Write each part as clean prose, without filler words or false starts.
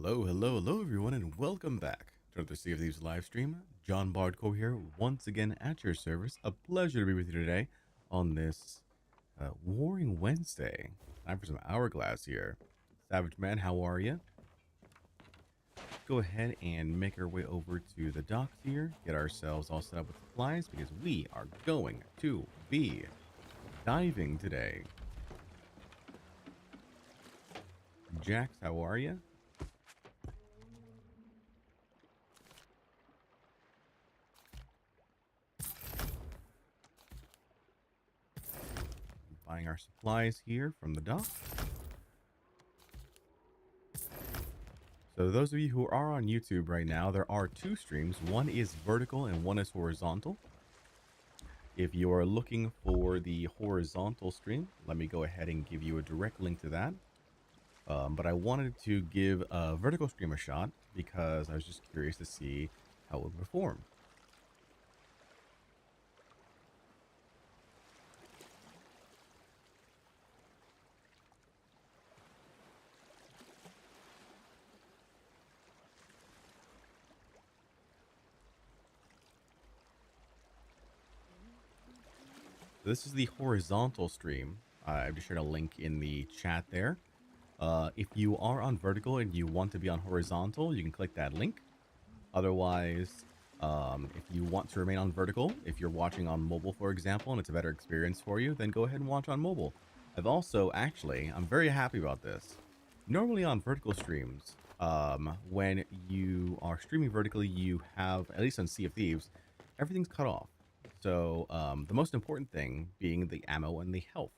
Hello, everyone, and welcome back to another Sea of Thieves live stream. Jon Bardcore here, once again at your service. A pleasure to be with you today on this Warring Wednesday. Time for some Hourglass here. Savage Man, how are you? Go ahead and make our way over to the docks here, get ourselves all set up with supplies, because we are going to be diving today. Jax, how are you? Buying our supplies here from the dock. So those of you who are on YouTube right now, there are two streams. One is vertical and one is horizontal. If you are looking for the horizontal stream, let me go ahead and give you a direct link to that. But I wanted to give a vertical stream a shot because I was just curious to see how it would perform. This is the horizontal stream. I've just shared a link in the chat there. If you are on vertical and you want to be on horizontal, you can click that link. Otherwise, if you want to remain on vertical, if you're watching on mobile, for example, and it's a better experience for you, then go ahead and watch on mobile. I've also, actually, I'm very happy about this. Normally on vertical streams, when you are streaming vertically, you have, at least on Sea of Thieves, everything's cut off. So the most important thing being the ammo and the health.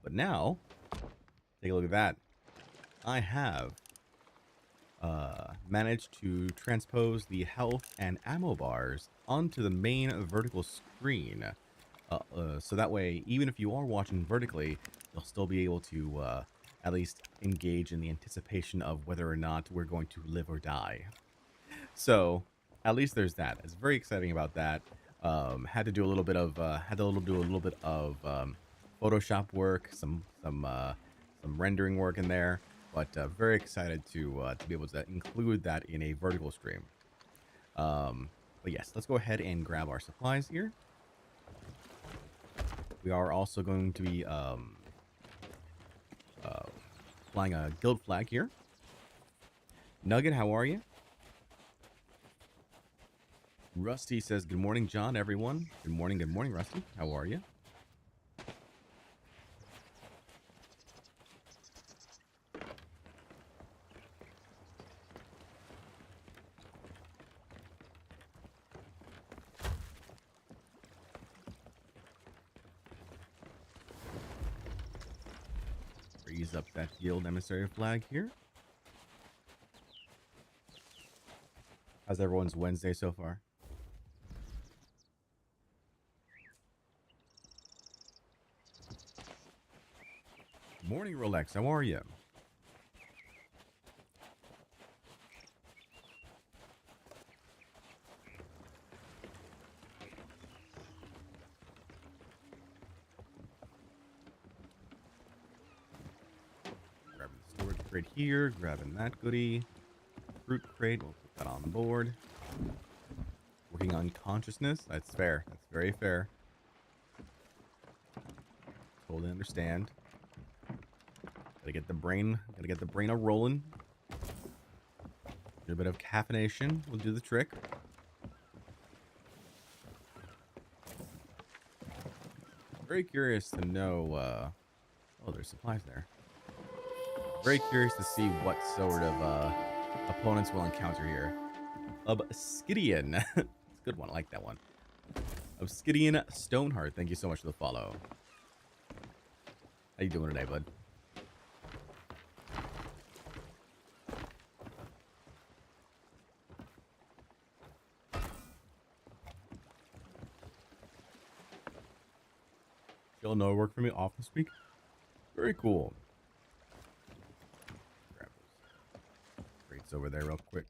But now, take a look at that. I have managed to transpose the health and ammo bars onto the main vertical screen. So that way, even if you are watching vertically, you'll still be able to at least engage in the anticipation of whether or not we're going to live or die. So at least there's that. It's very exciting about that. Had to do a little bit of Photoshop work, some rendering work in there. But very excited to be able to include that in a vertical stream. But yes, let's go ahead and grab our supplies here. We are also going to be flying a guild flag here. Nugget, how are you? Rusty says, good morning, John, everyone. Good morning, Rusty. How are you? Raise up that guild emissary flag here. How's everyone's Wednesday so far? Morning, Rolex. How are you? Grabbing the storage crate here, grabbing that goodie. Fruit crate, we'll put that on board. Working on consciousness. That's fair. That's very fair. Totally understand. Gotta get the brain a rolling. A bit of caffeination will do the trick. Very curious to know. Oh, there's supplies there. Very curious to see what sort of opponents we'll encounter here. Obsidian. It's a good one. I like that one. Obsidian Stoneheart. Thank you so much for the follow. How you doing today, bud? You'll know work for me off this week. Very cool. Grab those crates over there real quick.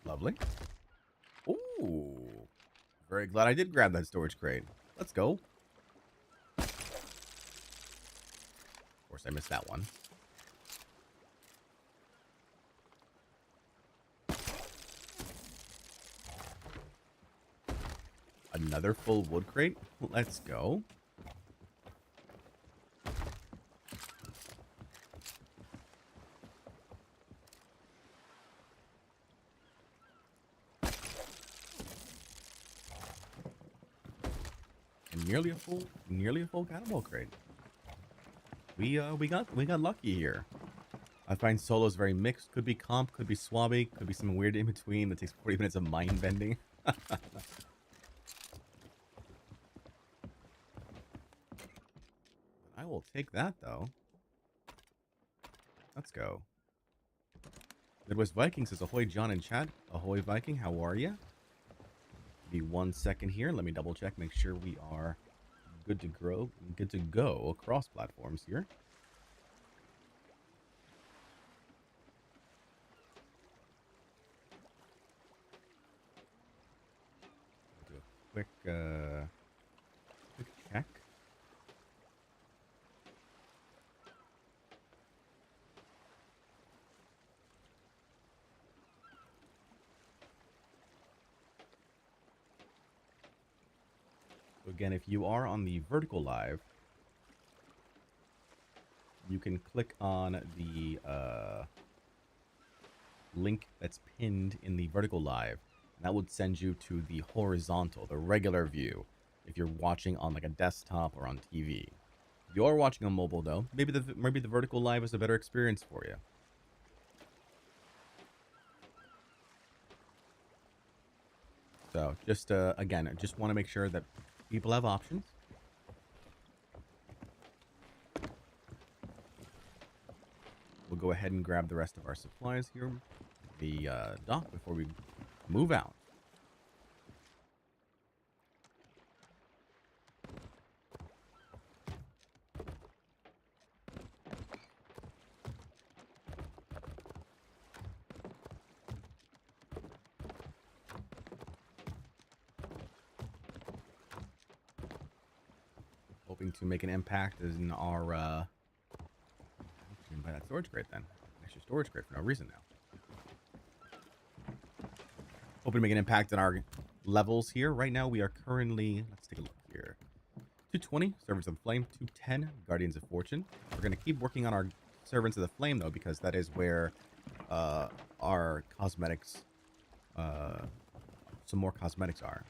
Lovely. Ooh. Very glad I did grab that storage crate. Let's go. course, I missed that one. Another full wood crate. Let's go. And nearly a full cannibal crate. We got lucky here. I find solos very mixed. Could be comp, could be swabby, could be something weird in between that takes 40 minutes of mind bending. I will take that though. Let's go. Midwest Viking says, ahoy John in chat. Ahoy Viking, how are ya? Be 1 second here. Let me double check, make sure we are good to go across platforms here. Do a quick check. So again, if you are on the vertical live, you can click on the link that's pinned in the vertical live. And that would send you to the horizontal, the regular view, if you're watching on like a desktop or on TV. If you are watching on mobile though, maybe the vertical live is a better experience for you. So just again, I just want to make sure that people have options. We'll go ahead and grab the rest of our supplies here, the dock, before we move out. Hoping to make an impact in our buy that storage crate then. Extra storage crate for no reason now. Hoping to make an impact on our levels here. Right now we are currently, let's take a look here. 220, Servants of the Flame. 210, Guardians of Fortune. We're going to keep working on our Servants of the Flame though, because that is where our cosmetics, some more cosmetics are.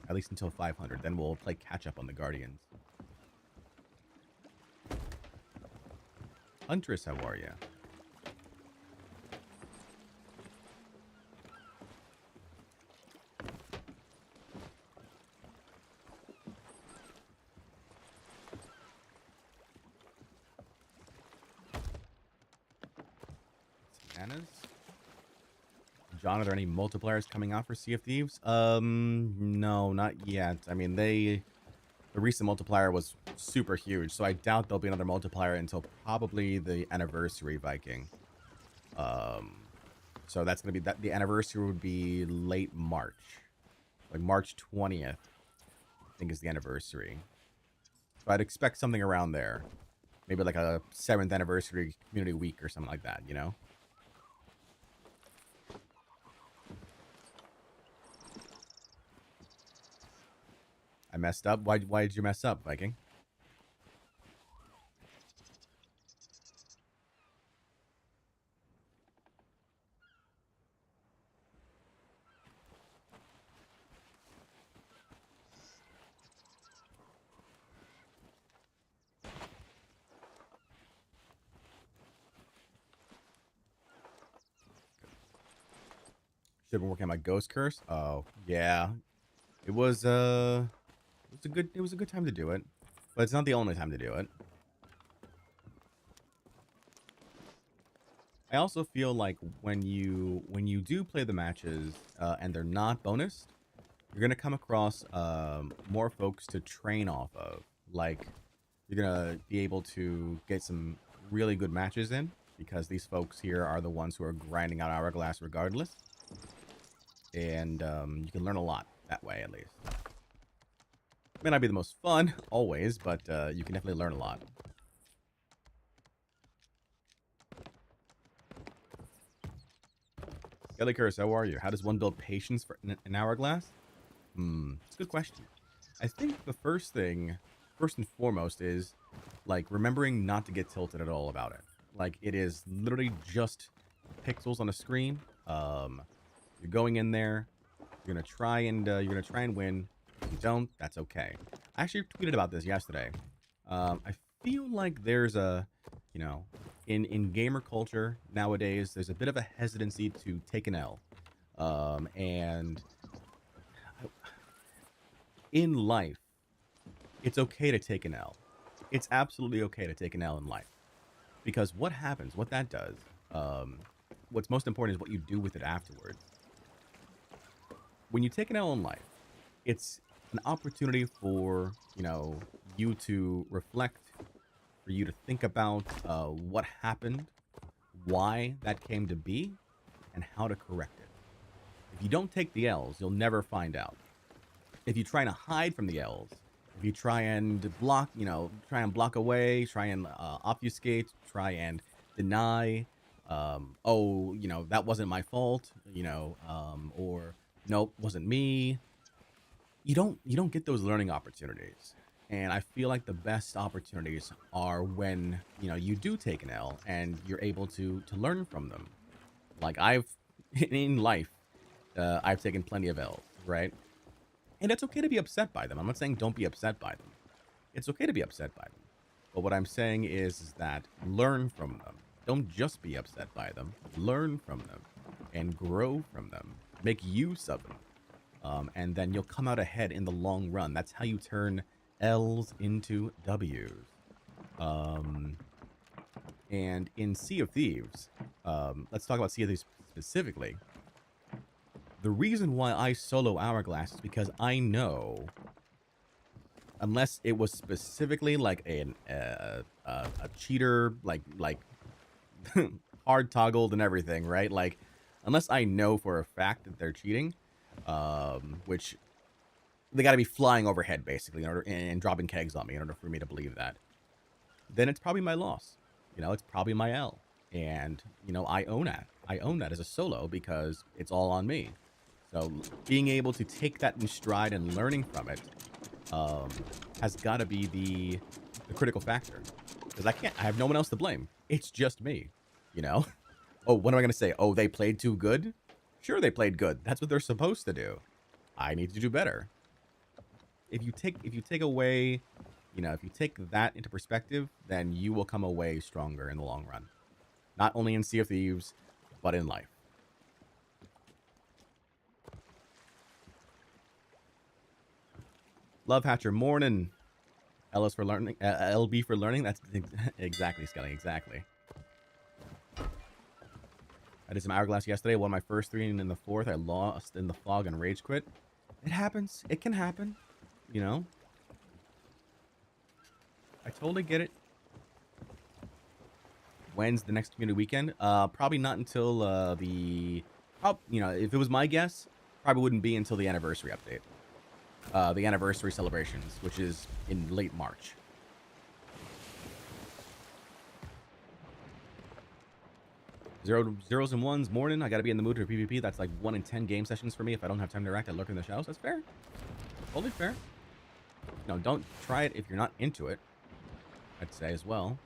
At least until 500. Then we'll play catch up on the Guardians. Huntress, how are you? Bananas. John, are there any multipliers coming out for Sea of Thieves? No, not yet. I mean, the recent multiplier was super huge, so I doubt there'll be another multiplier until probably the anniversary Viking. So that's gonna be the anniversary would be late March, like March 20th, I think is the anniversary. So I'd expect something around there, maybe like a 7th anniversary community week or something like that, you know. I messed up. Why did you mess up, Viking? Should have been working on my ghost curse. Oh yeah, it was a good time to do it, but it's not the only time to do it. I also feel like when you do play the matches and they're not bonused, you're gonna come across more folks to train off of. Like you're gonna be able to get some really good matches in because these folks here are the ones who are grinding out Hourglass regardless, and you can learn a lot that way at least. May not be the most fun, always, but you can definitely learn a lot. Skelly Curse, how are you? How does one build patience for an hourglass? It's a good question. I think the first thing, first and foremost, is like remembering not to get tilted at all about it. Like it is literally just pixels on a screen. You're going in there. You're gonna try and win. If you don't, that's okay. I actually tweeted about this yesterday. I feel like there's a, you know, in gamer culture nowadays, there's a bit of a hesitancy to take an L. And in life, it's okay to take an L. It's absolutely okay to take an L in life. Because what happens, what that does, what's most important is what you do with it afterwards. When you take an L in life, it's an opportunity for, you to reflect, for you to think about what happened, why that came to be, and how to correct it. If you don't take the L's, you'll never find out. If you try to hide from the L's, if you try and block, try and block away, try and obfuscate, try and deny, that wasn't my fault, or nope, wasn't me. You don't get those learning opportunities. And I feel like the best opportunities are when, you do take an L and you're able to learn from them. Like in life, I've taken plenty of L's, right? And it's okay to be upset by them. I'm not saying don't be upset by them. It's okay to be upset by them. But what I'm saying is that learn from them. Don't just be upset by them. Learn from them and grow from them. Make use of them. And then you'll come out ahead in the long run. That's how you turn L's into W's. And in Sea of Thieves, let's talk about Sea of Thieves specifically. The reason why I solo Hourglass is because I know, unless it was specifically like a cheater, like hard toggled and everything, right? Like, unless I know for a fact that they're cheating, which they got to be flying overhead basically in order and dropping kegs on me in order for me to believe that, then it's probably my loss. It's probably my L, and I own that. I own that as a solo because it's all on me. So being able to take that in stride and learning from it has got to be the critical factor, because I have no one else to blame. It's just me, Oh, what am I going to say? Oh, they played too good? Sure, they played good. That's what they're supposed to do. I need to do better. If you take away, if you take that into perspective, then you will come away stronger in the long run. Not only in Sea of Thieves, but in life. Love Hatcher, morning. LS for learning, LB for learning. That's exactly, Skelly, exactly. I did some Hourglass yesterday. Won my first 3 and in the 4th. I lost in the fog and rage quit. It happens. It can happen. I totally get it. When's the next community weekend? Probably not until if it was my guess, probably wouldn't be until the anniversary update. The anniversary celebrations, which is in late March. Zeros and ones, morning. I gotta be in the mood for PvP. That's like 1 in 10 game sessions for me. If I don't have time to interact, I lurk in the shadows. That's fair. Totally fair. Don't try it if you're not into it, I'd say as well.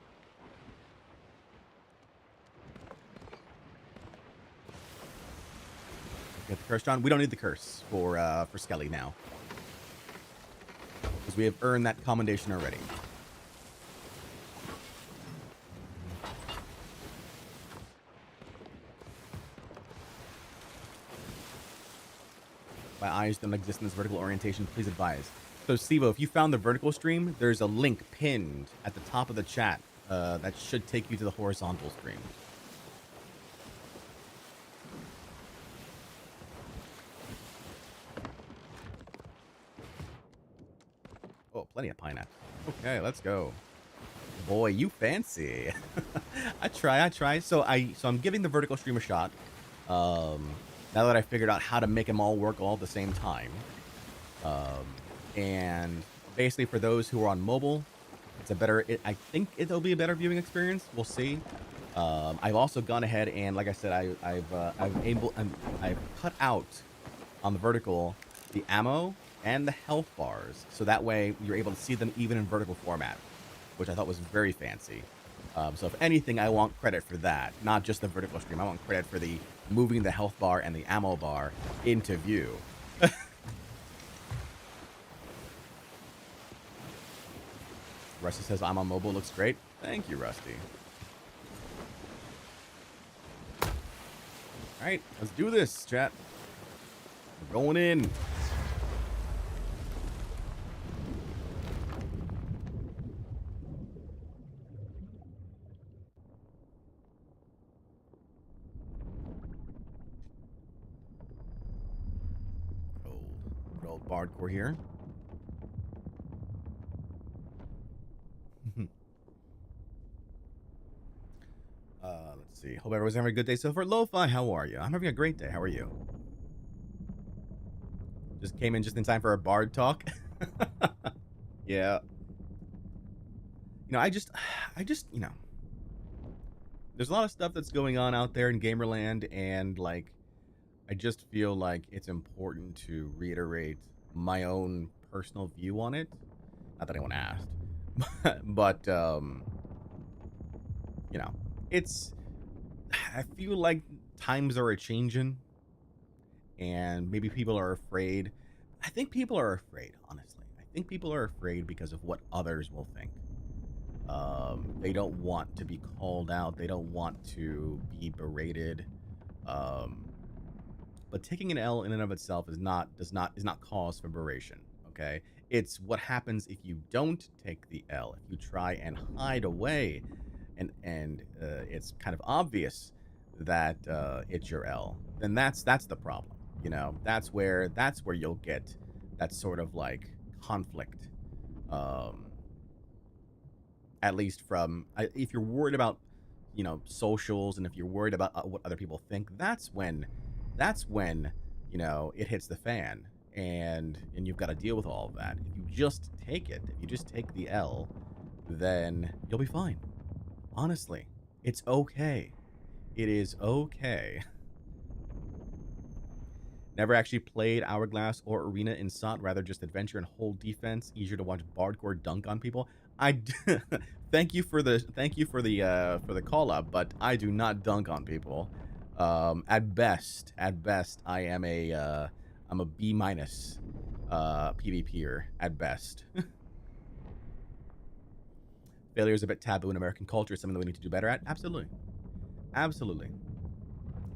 Get the curse, John. We don't need the curse for Skelly now, because we have earned that commendation already. My eyes don't exist in this vertical orientation. Please advise. So, Sivo, if you found the vertical stream, there's a link pinned at the top of the chat that should take you to the horizontal stream. Oh, plenty of pineapple. Okay, let's go. Boy, you fancy. I try. So I'm giving the vertical stream a shot. Now that I figured out how to make them all work all at the same time. And Basically, for those who are on mobile, it's a better. I think it'll be a better viewing experience. We'll see. I've also gone ahead and, like I said, I've cut out on the vertical the ammo and the health bars, so that way you're able to see them even in vertical format, which I thought was very fancy. So if anything, I want credit for that, not just the vertical stream. I want credit for the moving the health bar and the ammo bar into view. Rusty says, I'm on mobile, looks great. Thank you, Rusty. All right, let's do this, chat. We're going in. Good old Bardcore here. Let's see. Hope everyone's having a good day so far. Lo-Fi, how are you? I'm having a great day. How are you? Just came in just in time for a bard talk. Yeah. You know, I just, you know, there's a lot of stuff that's going on out there in Gamerland, and like, I just feel like it's important to reiterate my own personal view on it. Not that anyone asked, but you know, it's. I feel like times are a changing, and maybe people are afraid. I think people are afraid, honestly. I think people are afraid because of what others will think. They don't want to be called out. They don't want to be berated. But taking an L in and of itself is not cause for beration. Okay, it's what happens if you don't take the L. If you try and hide away, and it's kind of obvious that it's your L, then that's the problem. You know, that's where you'll get that sort of like conflict. At least from if you're worried about, you know, socials, and if you're worried about what other people think, that's when you know, it hits the fan, and you've got to deal with all of that. If you just take it, if you just take the L, then you'll be fine. Honestly, it's okay. It is okay. Never actually played Hourglass or Arena in SOT, rather just adventure and hold defense. Easier to watch Bardcore dunk on people. Thank you for the call up, but I do not dunk on people. At best, I am I'm a B minus PvPer at best. Failure is a bit taboo in American culture. Something that we need to do better at. Absolutely, absolutely.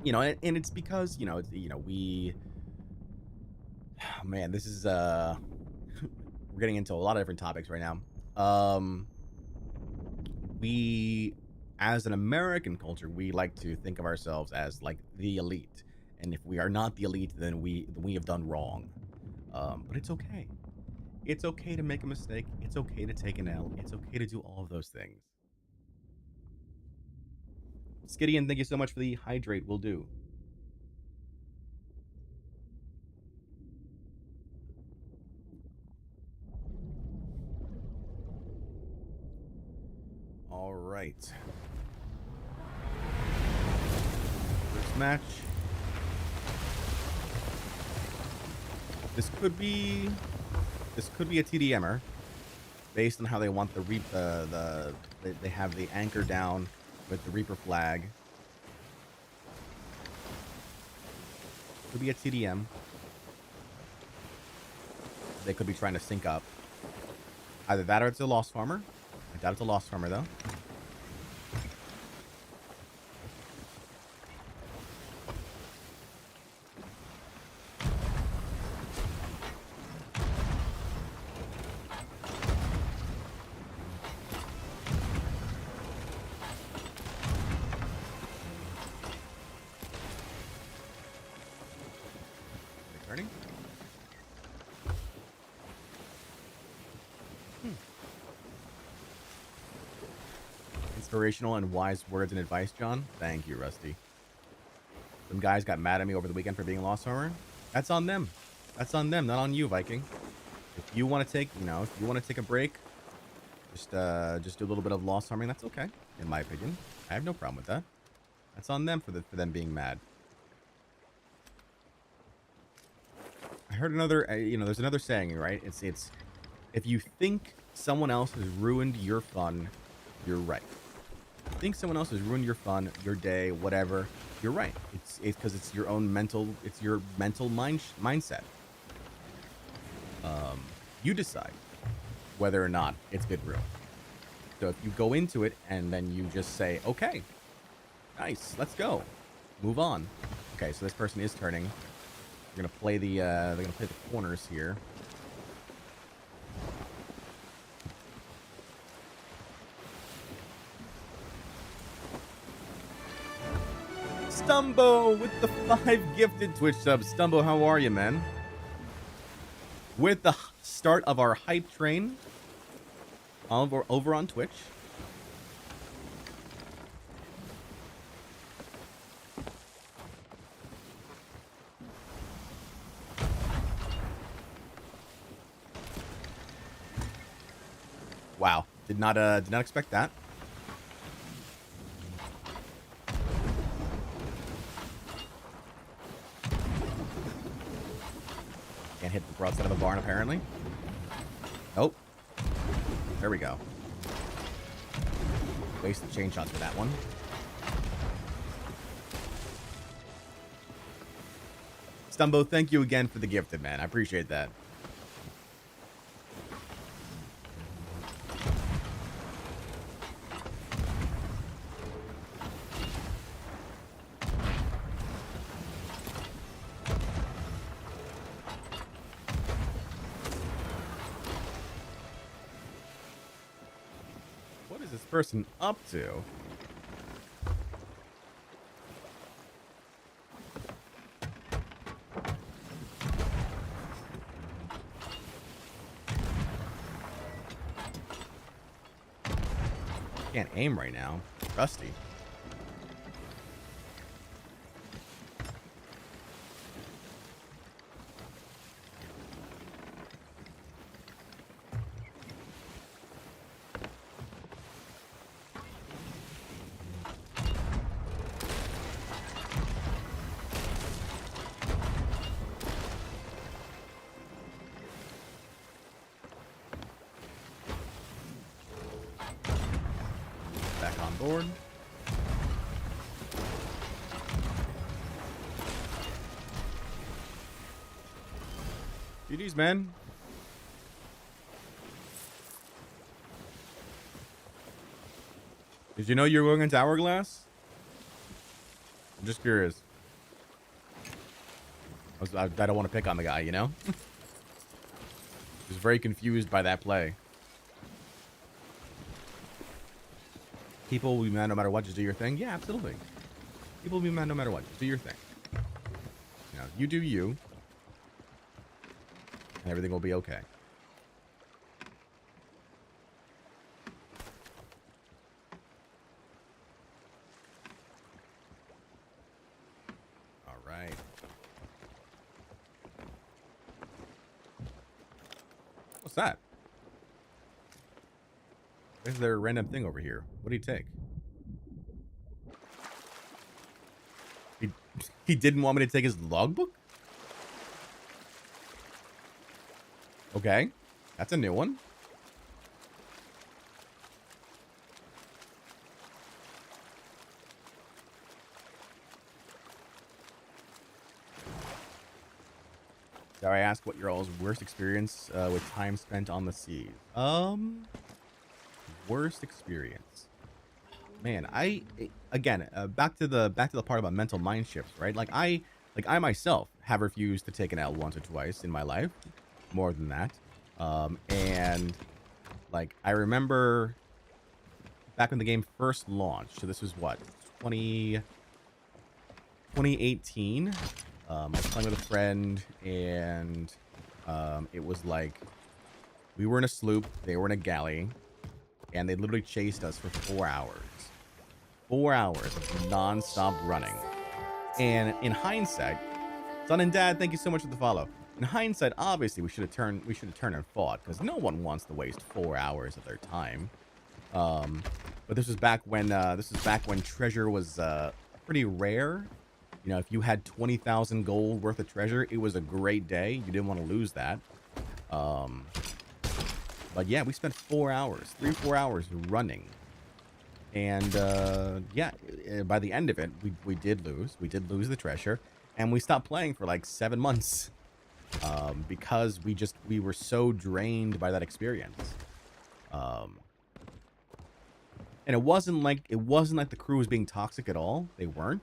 You know, and it's because, you know, it's, you know, we. Oh, man, this is we're getting into a lot of different topics right now. We, as an American culture, we like to think of ourselves as like the elite, and if we are not the elite, then we have done wrong. But it's okay. It's okay to make a mistake. It's okay to take an L. It's okay to do all of those things. Skidian, thank you so much for the hydrate. Will do. All right. First match. This could be a TDMer, based on how they want they have the anchor down with the Reaper flag. Could be a TDM. They could be trying to sync up. Either that or it's a Lost Farmer. I doubt it's a Lost Farmer, though. Inspirational and wise words and advice, John. Thank you, Rusty. Some guys got mad at me over the weekend for being a Lost Farmer. That's on them. That's on them, not on you, Viking. If you want to take, if you want to take a break, just do a little bit of loss harming. That's okay, in my opinion. I have no problem with that. That's on them for them being mad. I heard another, there's another saying, right? It's if you think someone else has ruined your fun, you're right. If you think someone else has ruined your fun, your day, whatever, you're right. It's because it's your own mental, it's your mental mindset. You decide whether or not it's been ruined. So if you go into it and then you just say, okay, nice, let's go, move on. Okay, so this person is turning. They're gonna play they're gonna play the corners here. Stumbo with the 5 gifted Twitch subs. Stumbo, how are you, man? With the start of our hype train over on Twitch. Wow, did not expect that. Can't hit the broadside of the barn, apparently. Oh. There we go. Wasted chain shots for that one. Stumbo, thank you again for the gifted, man. I appreciate that. Person up to? Can't aim right now. Rusty. Board. GG's, man. Did you know you were going into Hourglass? I'm just curious. I don't want to pick on the guy, you know? Just very confused by that play. People will be mad no matter what. Just do your thing. Yeah, absolutely. People will be mad no matter what. Just do your thing. You know, you do you. And everything will be okay. All right. What's that? Is there a random thing over here? What did he take? He didn't want me to take his logbook? Okay. That's a new one. Dare I ask what your all's worst experience with time spent on the seas? Worst experience. Man, again, back to the part about mental mind shifts, right? Like I myself have refused to take an L once or twice in my life, more than that. And like I remember back when the game first launched. So this was what, 2018. I was playing with a friend, and it was like we were in a sloop, they were in a galley, and they literally chased us for 4 hours. 4 hours of non-stop running. And in hindsight, Son and Dad, thank you so much for the follow. In hindsight, obviously, we should have turned and fought, because no one wants to waste 4 hours of their time. But this was back when treasure was pretty rare. You know, if you had 20,000 gold worth of treasure, it was a great day. You didn't want to lose that. But yeah, we spent 4 hours, 3-4 hours running. And yeah, by the end of it, we did lose. We did lose the treasure, and we stopped playing for like 7 months. Because we were so drained by that experience. And it wasn't like the crew was being toxic at all. They weren't.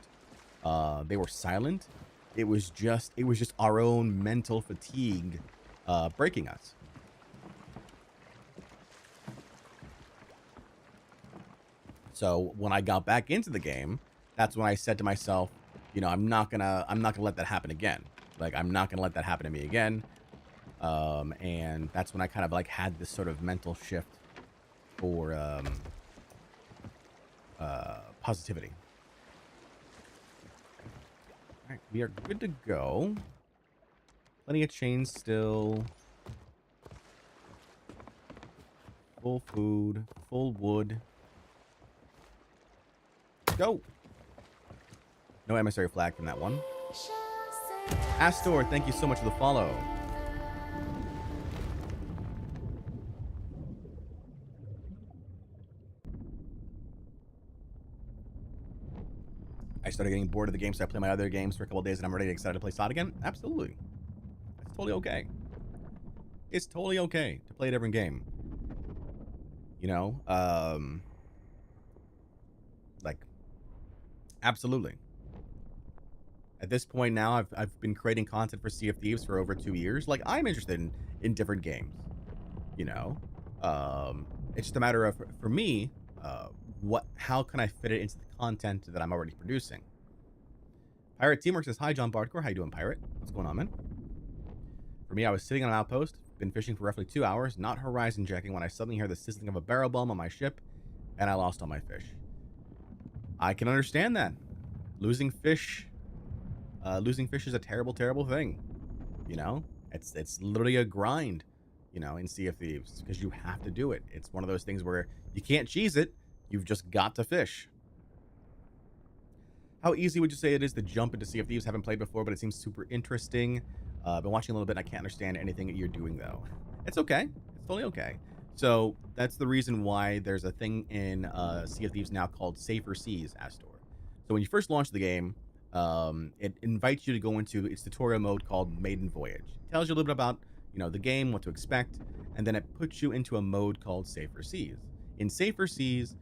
They were silent. It was just our own mental fatigue breaking us. So when I got back into the game, that's when I said to myself, you know, I'm not gonna let that happen again. Like, I'm not gonna let that happen to me again. And that's when I kind of like had this sort of mental shift for positivity. All right, we are good to go. Plenty of chains still. Full food, full wood. Go. No emissary flag from that one. Astor, thank you so much for the follow. I started getting bored of the game, so I play my other games for a couple of days, and I'm ready, excited to play SOT again. Absolutely. It's totally okay. It's totally okay to play a different game. You know? Like, absolutely. At this point now, I've been creating content for Sea of Thieves for over 2 years. Like, I'm interested in different games. You know? It's just a matter of, for me, how can I fit it into the content that I'm already producing? Pirate Teamwork says, hi, Jon Bardcore. How you doing, Pirate? What's going on, man? For me, I was sitting on an outpost, been fishing for roughly 2 hours, not horizon checking, when I suddenly hear the sizzling of a barrel bomb on my ship, and I lost all my fish. I can understand that. Losing fish is a terrible, terrible thing. You know? It's literally a grind, you know, in Sea of Thieves, because you have to do it. It's one of those things where you can't cheese it. You've just got to fish. How easy would you say it is to jump into Sea of Thieves? Haven't played before, but it seems super interesting. Been watching a little bit, and I can't understand anything that you're doing, though. It's okay. It's totally okay. So that's the reason why there's a thing in Sea of Thieves now called Safer Seas, Astor. So when you first launch the game, it invites you to go into its tutorial mode called Maiden Voyage. It tells you a little bit about, you know, the game, what to expect, and then it puts you into a mode called Safer Seas. In Safer Seas,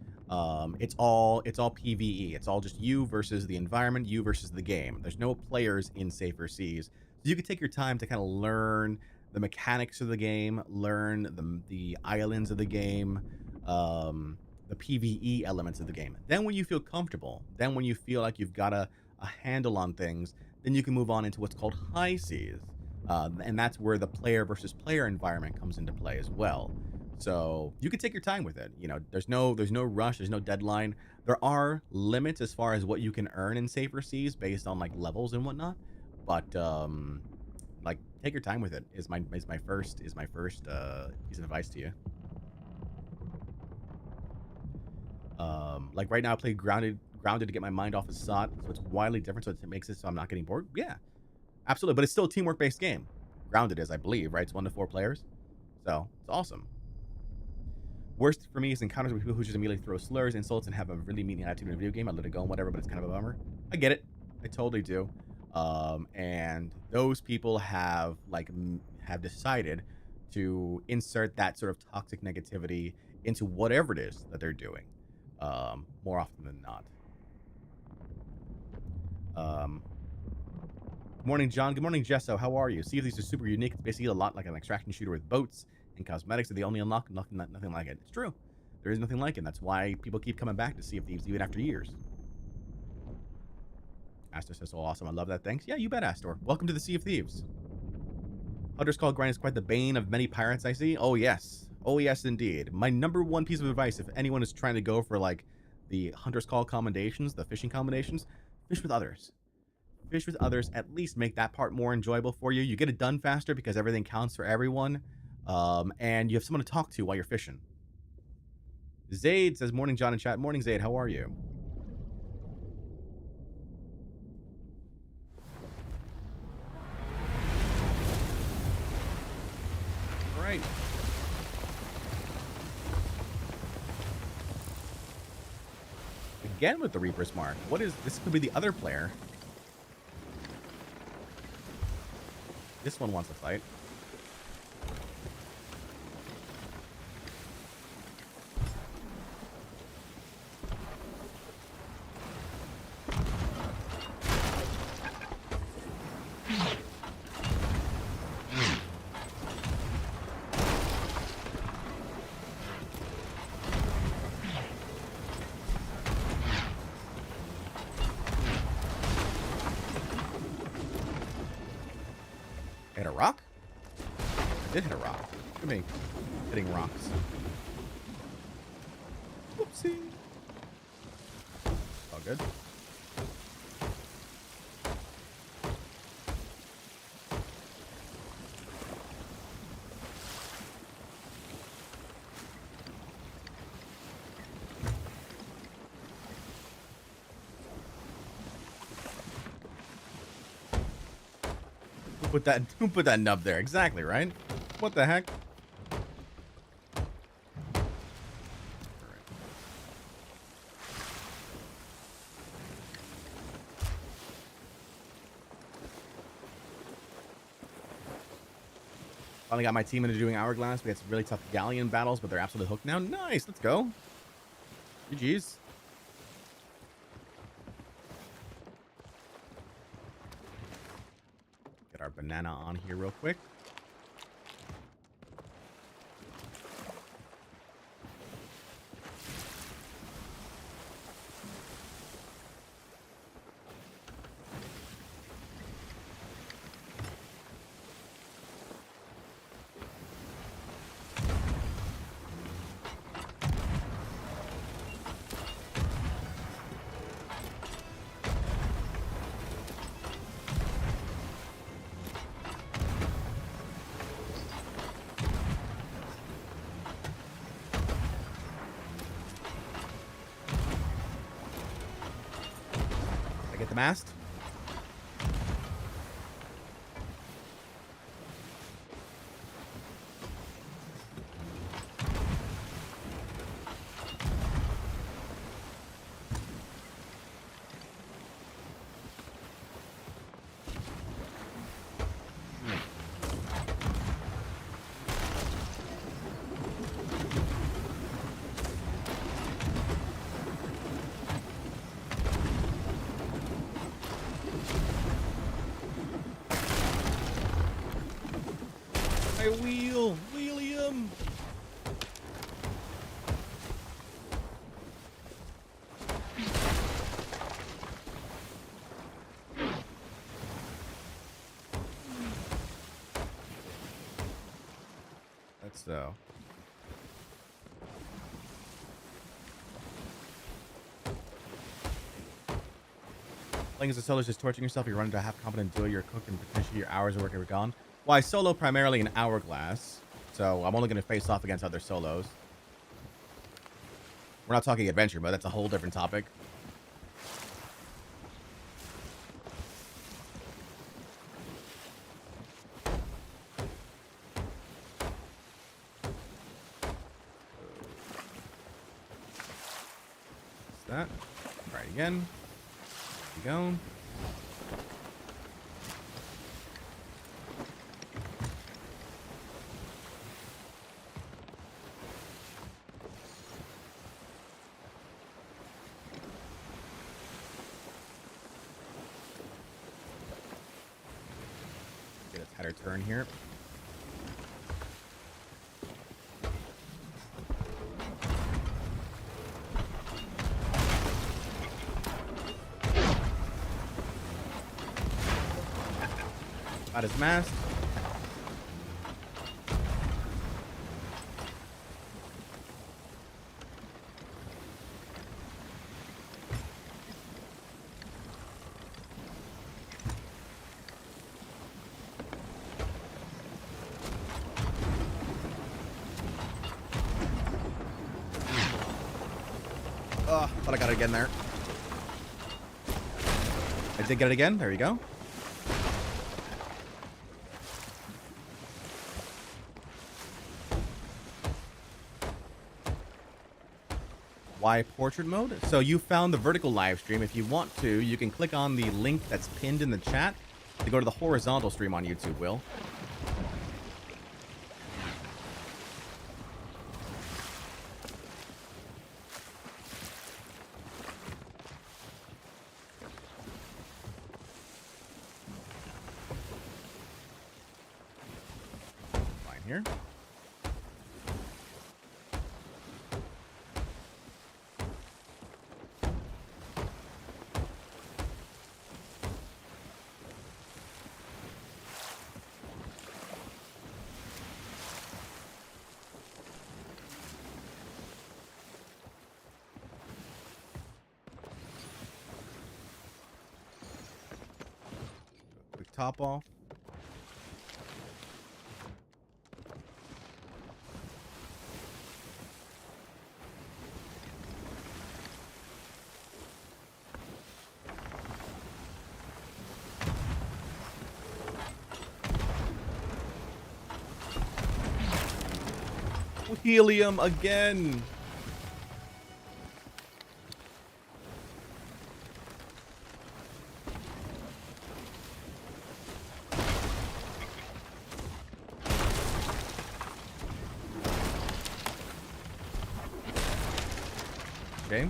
it's all PvE. It's all just you versus the environment, you versus the game. There's no players in Safer Seas. So you can take your time to kind of learn the mechanics of the game, learn the islands of the game, the PvE elements of the game. Then when you feel comfortable, then when you feel like you've got a handle on things, then you can move on into what's called High Seas. And that's where the player versus player environment comes into play as well. So you can take your time with it. You know, there's no rush, there's no deadline. There are limits as far as what you can earn in Safer Seas based on like levels and whatnot. But like, take your time with it is my first piece of advice to you. Like right now I play grounded to get my mind off of SOT, so it's wildly different, so it makes it so I'm not getting bored. Yeah, absolutely. But it's still a teamwork based game. Grounded is, I believe, right? It's 1 to 4 players, so it's awesome. Worst for me is encounters with people who just immediately throw slurs, insults, and have a really mean attitude in a video game. I let it go and whatever, but it's kind of a bummer. I get it. I totally do. And those people have decided to insert that sort of toxic negativity into whatever it is that they're doing, more often than not. Good morning, John. Good morning, Jesso. How are you? Sea of Thieves is super unique. It's basically a lot like an extraction shooter with boats and cosmetics are the only unlock. Nothing like it. It's true. There is nothing like it. That's why people keep coming back to Sea of Thieves even after years. Astor says, so awesome. I love that. Thanks. Yeah, you bet, Astor. Welcome to the Sea of Thieves. Hunter's Call grind is quite the bane of many pirates I see. Oh, yes. Oh, yes, indeed. My #1 piece of advice, if anyone is trying to go for, like, the Hunter's Call commendations, the fishing commendations, fish with others. fish with others, at least make that part more enjoyable for you. You get it done faster because everything counts for everyone. And you have someone to talk to while you're fishing. Zaid says, morning, John in chat. Morning, Zaid. How are you? All right. Again with the Reaper's Mark. What is this? Could be the other player. This one wants to fight. Hit a rock? I did hit a rock. Look at me hitting rocks. Whoopsie. All good. Who put that nub there? Exactly, right? What the heck? Finally got my team into doing Hourglass. We had some really tough galleon battles, but they're absolutely hooked now. Nice, let's go. GG's. Get our banana on here real quick. Get the mast. Wheelium. That's so. Playing as a solo is just torturing yourself. You run into a half-competent duo, you're cooked, and potentially your hours of work are gone. Well, I solo primarily in Hourglass, so I'm only going to face off against other solos. We're not talking adventure mode, that's a whole different topic. That's that. Try it again. There we go. Had her turn here. Got his mast. Thought I got it again there. I did get it again. There you go. Why portrait mode? So you found the vertical live stream. If you want to, you can click on the link that's pinned in the chat to go to the horizontal stream on YouTube, Will. Fine here. Quick top off. Helium again. Okay.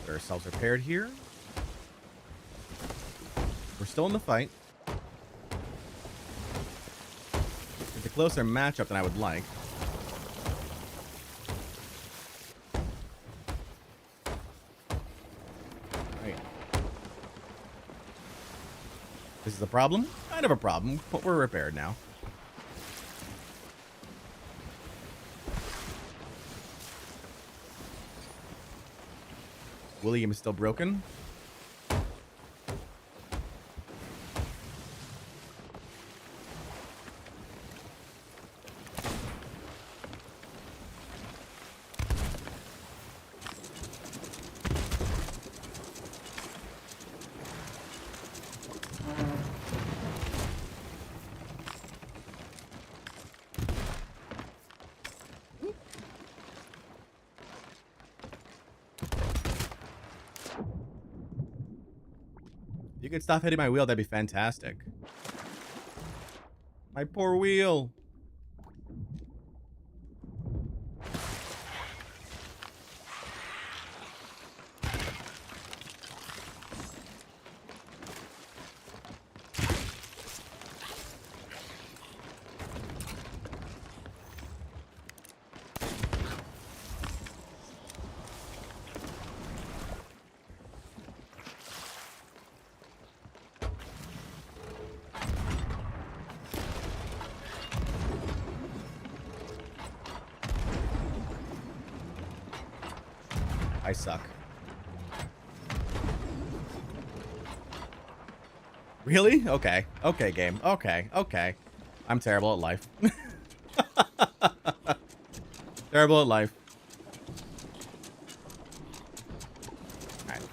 Get ourselves repaired here. We're still in the fight. It's a closer matchup than I would like. Right. This is a problem? Kind of a problem, but we're repaired now. William is still broken. If you could stop hitting my wheel, that'd be fantastic. My poor wheel. I suck. Really? Okay. Okay, game. Okay. Okay. I'm terrible at life. Terrible at life. Alright.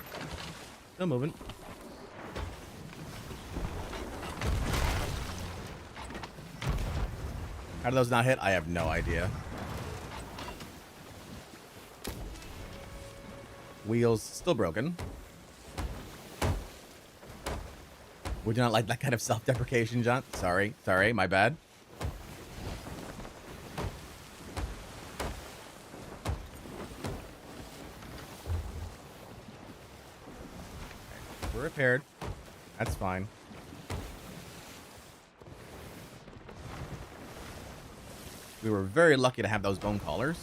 Still moving. How do those not hit? I have no idea. Wheels still broken. We do not like that kind of self-deprecation, John. Sorry. Sorry. My bad. We're repaired. That's fine. We were very lucky to have those bone collars.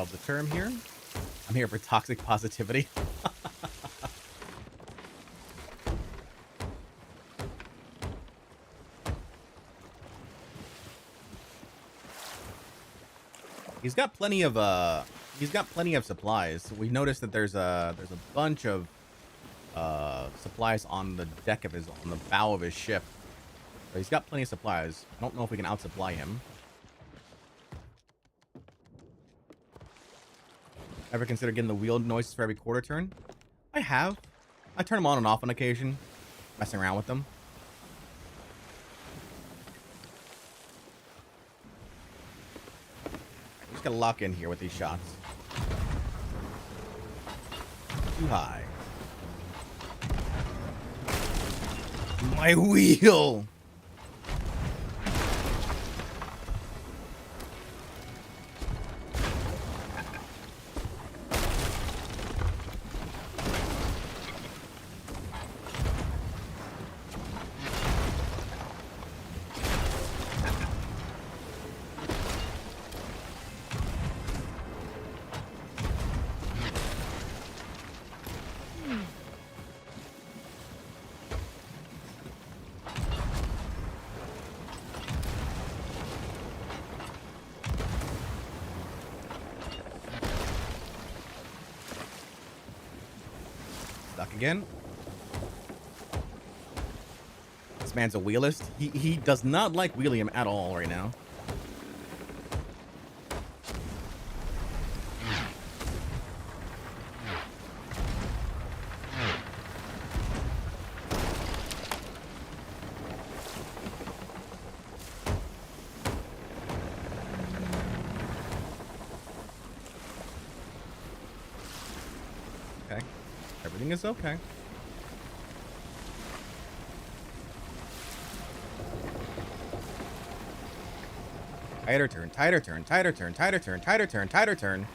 ourselves a term here. I'm here for toxic positivity. He's got plenty of supplies. We noticed that there's a bunch of supplies on the deck of on the bow of his ship. So he's got plenty of supplies. I don't know if we can outsupply him. Ever consider getting the wheel noises for every quarter turn? I have. I turn them on and off on occasion, messing around with them. I'm just gonna lock in here with these shots. Too high. My wheel! Stuck again. This man's a wheelist. He does not like wheelium at all right now. Okay. Everything is okay. Tighter turn, tighter turn, tighter turn, tighter turn, tighter turn, tighter turn.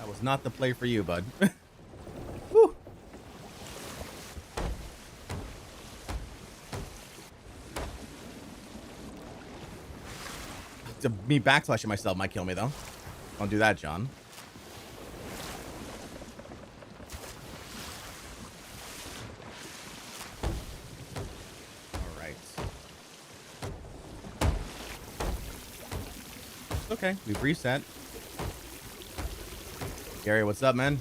Was not the play for you, bud. Whew. Me backslashing myself might kill me, though. Don't do that, John. All right. Okay, we've reset. Gary, what's up, man?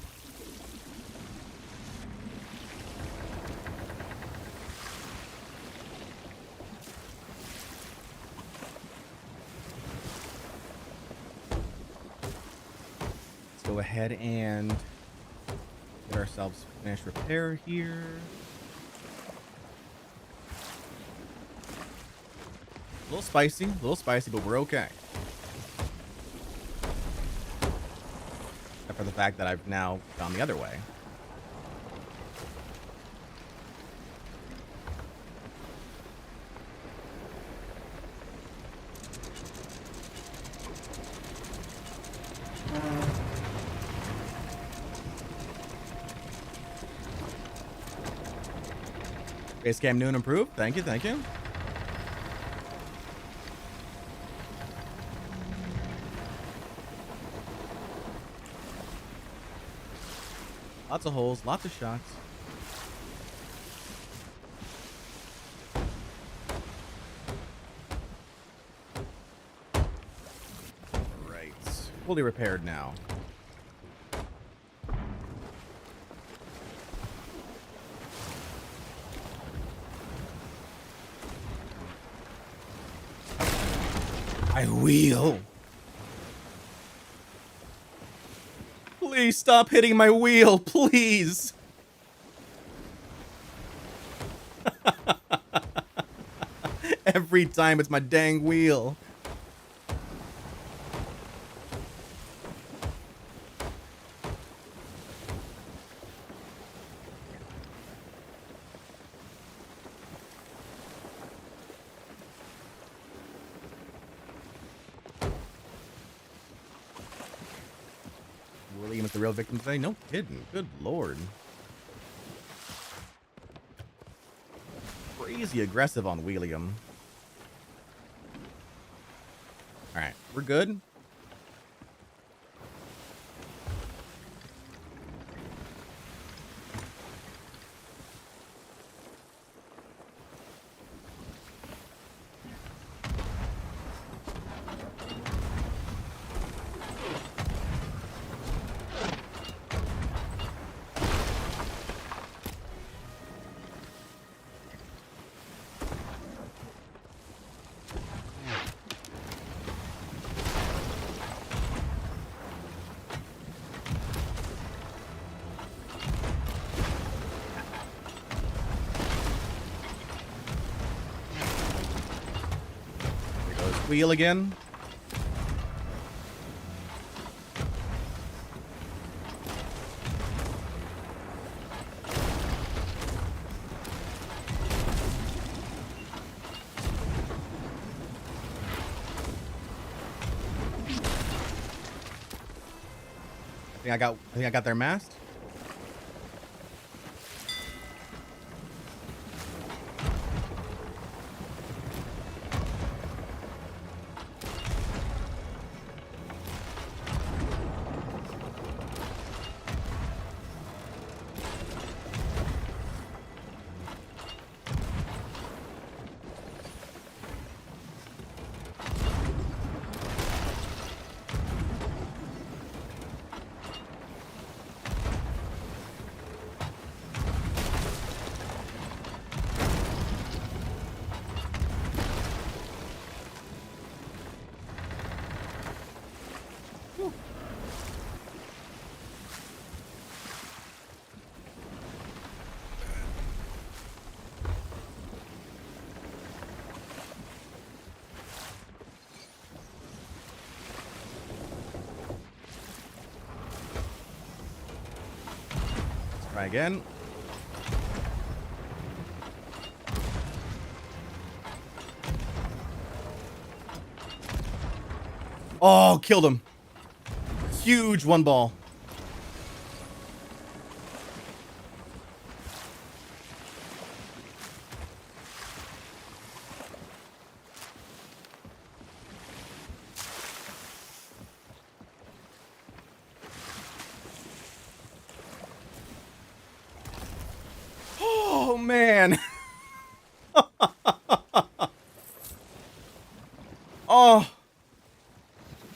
Let's go ahead and get ourselves finished repair here. A little spicy, but we're okay. For the fact that I've now gone the other way. Base cam new and improved. Thank you, thank you. Lots of holes, lots of shots. Right. Fully repaired now. My wheel. Please stop hitting my wheel, please. Every time it's my dang wheel. William is the real victim today? No kidding. Good lord. Crazy aggressive on William. Alright, we're good. Wheel again. I think I got their mast. Try again. Oh, killed him. Huge one ball. Oh, man. Oh.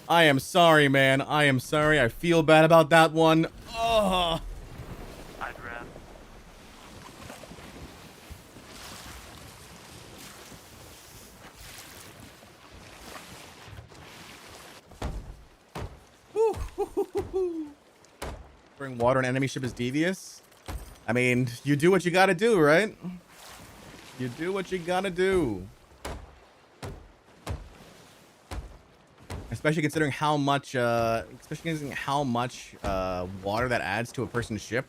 I am sorry, man. I am sorry. I feel bad about that one. Oh. I'd rather. Bring water on enemy ship is devious. I mean, you do what you gotta do, right? You do what you gotta do. Especially considering how much, water that adds to a person's ship.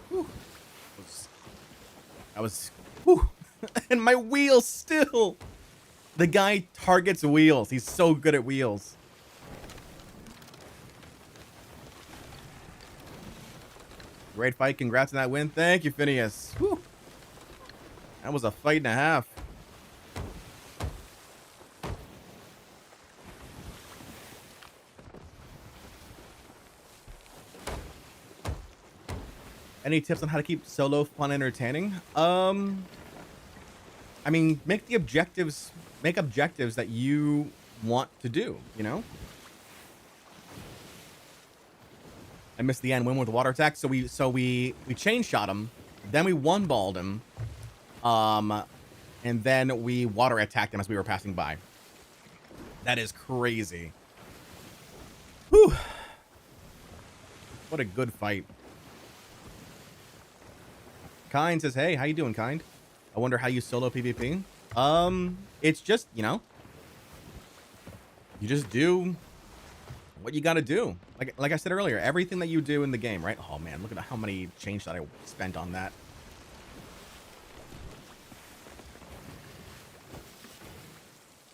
Whew. That was, whew. And my wheels still. The guy targets wheels. He's so good at wheels. Great fight. Congrats on that win. Thank you, Phineas. Whew. That was a fight and a half. Any tips on how to keep solo fun and entertaining? I mean, make objectives that you want to do, you know? I missed the end. Win with the water attack. So we chain shot him, then we one balled him, and then we water attacked him as we were passing by. That is crazy. Whew. What a good fight. Kind says, hey, how you doing, Kind? I wonder how you solo PvP. It's just, you know, you just do what you gotta do. Like I said earlier, everything that you do in the game, right? Oh man, look at how many change that I spent on that.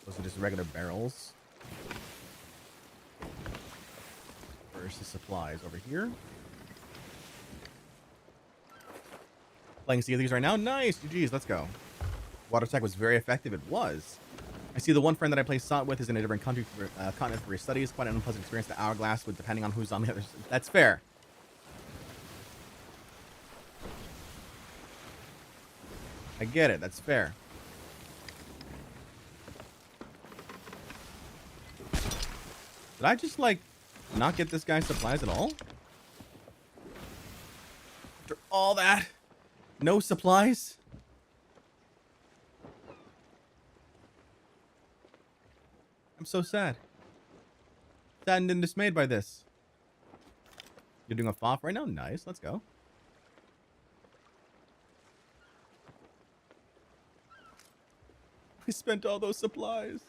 Those are just regular barrels. Where's the supplies over here? Playing Sea of Thieves right now. Nice. GG's. Let's go. Water tech was very effective. It was. I see the one friend that I play SOT with is in a different country for, continent for his studies. Quite an unpleasant experience to Hourglass with depending on who's on the other side. That's fair. I get it. That's fair. Did I just, like, not get this guy's supplies at all? After all that? No supplies? I'm so sad. Saddened and dismayed by this. You're doing a FOF right now? Nice. Let's go. I spent all those supplies.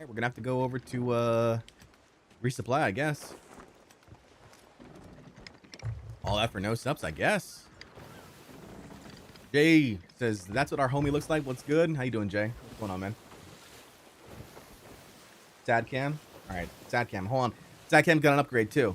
Alright, we're gonna have to go over to resupply, I guess. All that for no subs, I guess. Jay says, that's what our homie looks like. What's good? How you doing, Jay? What's going on, man? Sadcam? Alright, Sadcam, hold on. Sadcam got an upgrade, too.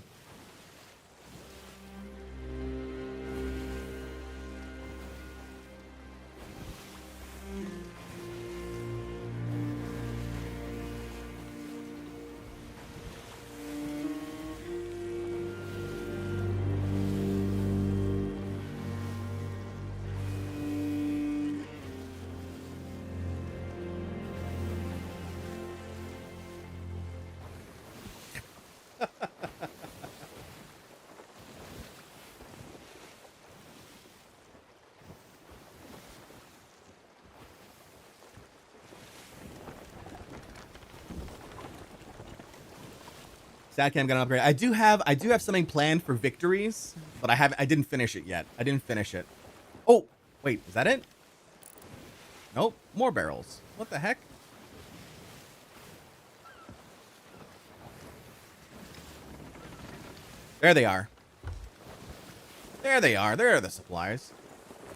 Sadcam got an upgrade. I do have something planned for victories, but I didn't finish it yet. I didn't finish it. Oh, wait, is that it? Nope, more barrels. What the heck? There they are. There they are. There are the supplies.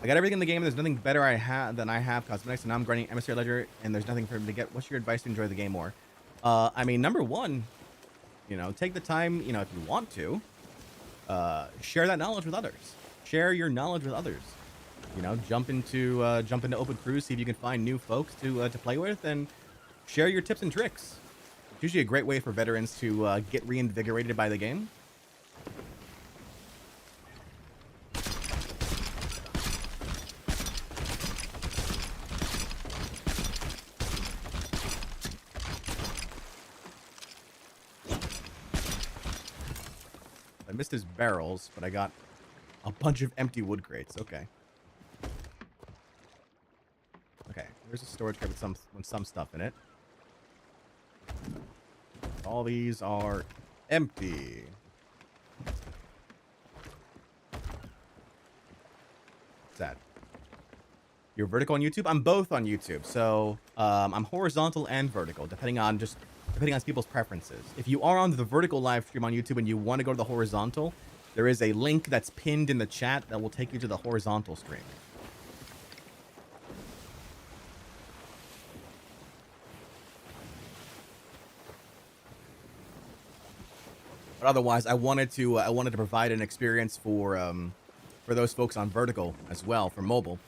I got everything in the game. There's nothing better than I have cosmetics, and now I'm grinding Emissary Ledger, and there's nothing for me to get. What's your advice to enjoy the game more? I mean, number one, you know, take the time, you know, if you want to, share that knowledge with others. Share your knowledge with others. You know, jump into open crews, see if you can find new folks to play with, and share your tips and tricks. It's usually a great way for veterans to get reinvigorated by the game. I missed his barrels, but I got a bunch of empty wood crates. Okay. Okay, there's a storage crate with some stuff in it. All these are empty. Sad. You're vertical on YouTube? I'm both on YouTube. So I'm horizontal and vertical, depending on people's preferences. If you are on the vertical live stream on YouTube and you want to go to the horizontal, there is a link that's pinned in the chat that will take you to the horizontal stream. But otherwise, I wanted to provide an experience for those folks on vertical as well for mobile.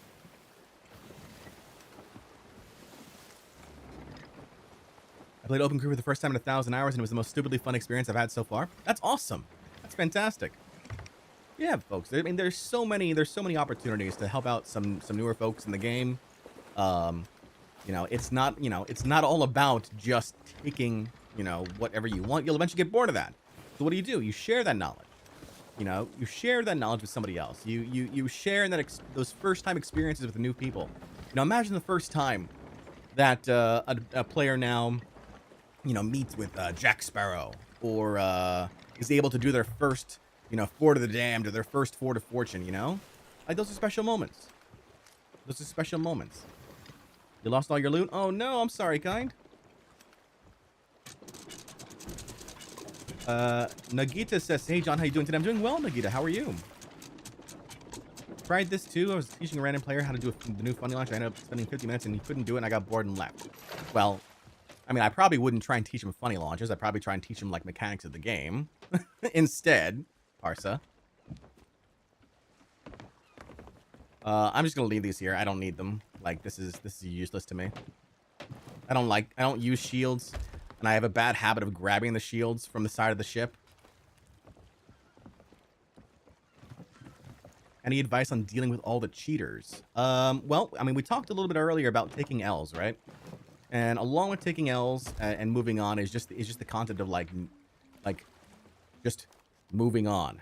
I played Open Crew for the first time in 1,000 hours, and it was the most stupidly fun experience I've had so far. That's awesome. That's fantastic. Yeah, folks. I mean, there's so many opportunities to help out some newer folks in the game. You know, it's not all about just taking, you know, whatever you want. You'll eventually get bored of that. So what do? You share that knowledge. You know, you share that knowledge with somebody else. You share in those first time experiences with new people. You know, imagine the first time that a player now meets with Jack Sparrow, or is able to do their first, Fort of the Damned, or their first Fort of Fortune, Like, those are special moments. Those are special moments. You lost all your loot? Oh, no, I'm sorry, kind. Nagita says, hey, John, how you doing today? I'm doing well, Nagita. How are you? Tried this, too. I was teaching a random player how to do the new funny launch. I ended up spending 50 minutes, and he couldn't do it, and I got bored and left. Well, I mean, I probably wouldn't try and teach him funny launches. I'd probably try and teach him, like, mechanics of the game. Instead, Parsa. I'm just gonna leave these here. I don't need them. Like, this is useless to me. I don't use shields, and I have a bad habit of grabbing the shields from the side of the ship. Any advice on dealing with all the cheaters? Well, I mean, we talked a little bit earlier about taking L's, right? And along with taking L's and moving on is just the concept of like just moving on.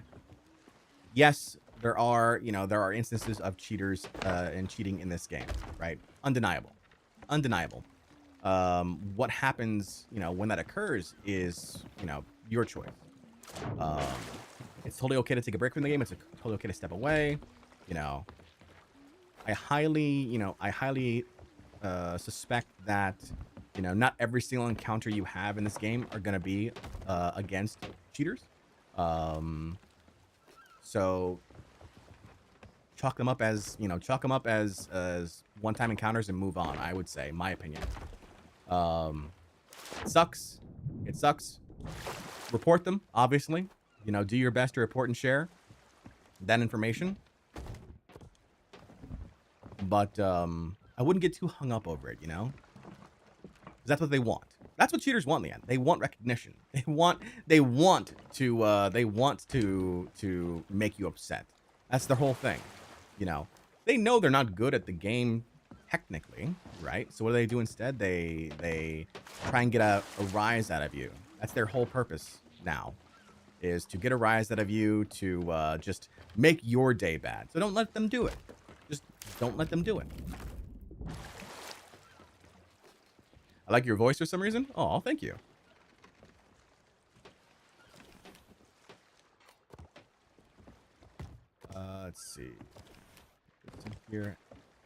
Yes, there are instances of cheaters and cheating in this game, right? Undeniable. What happens, when that occurs is, your choice. It's totally okay to take a break from the game. It's totally okay to step away. I highly suspect that, not every single encounter you have in this game are going to be against cheaters. So chalk them up as one-time encounters and move on, I would say, my opinion. It sucks. Report them, obviously. Do your best to report and share that information. But I wouldn't get too hung up over it, Because that's what they want. That's what cheaters want in the end. They want recognition. They want to make you upset. That's their whole thing. They know they're not good at the game technically, right? So what do instead? They try and get a rise out of you. That's their whole purpose now, is to get a rise out of you, to just make your day bad. So don't let them do it. Just don't let them do it. I like your voice for some reason. Oh, thank you. Let's see. What's in here?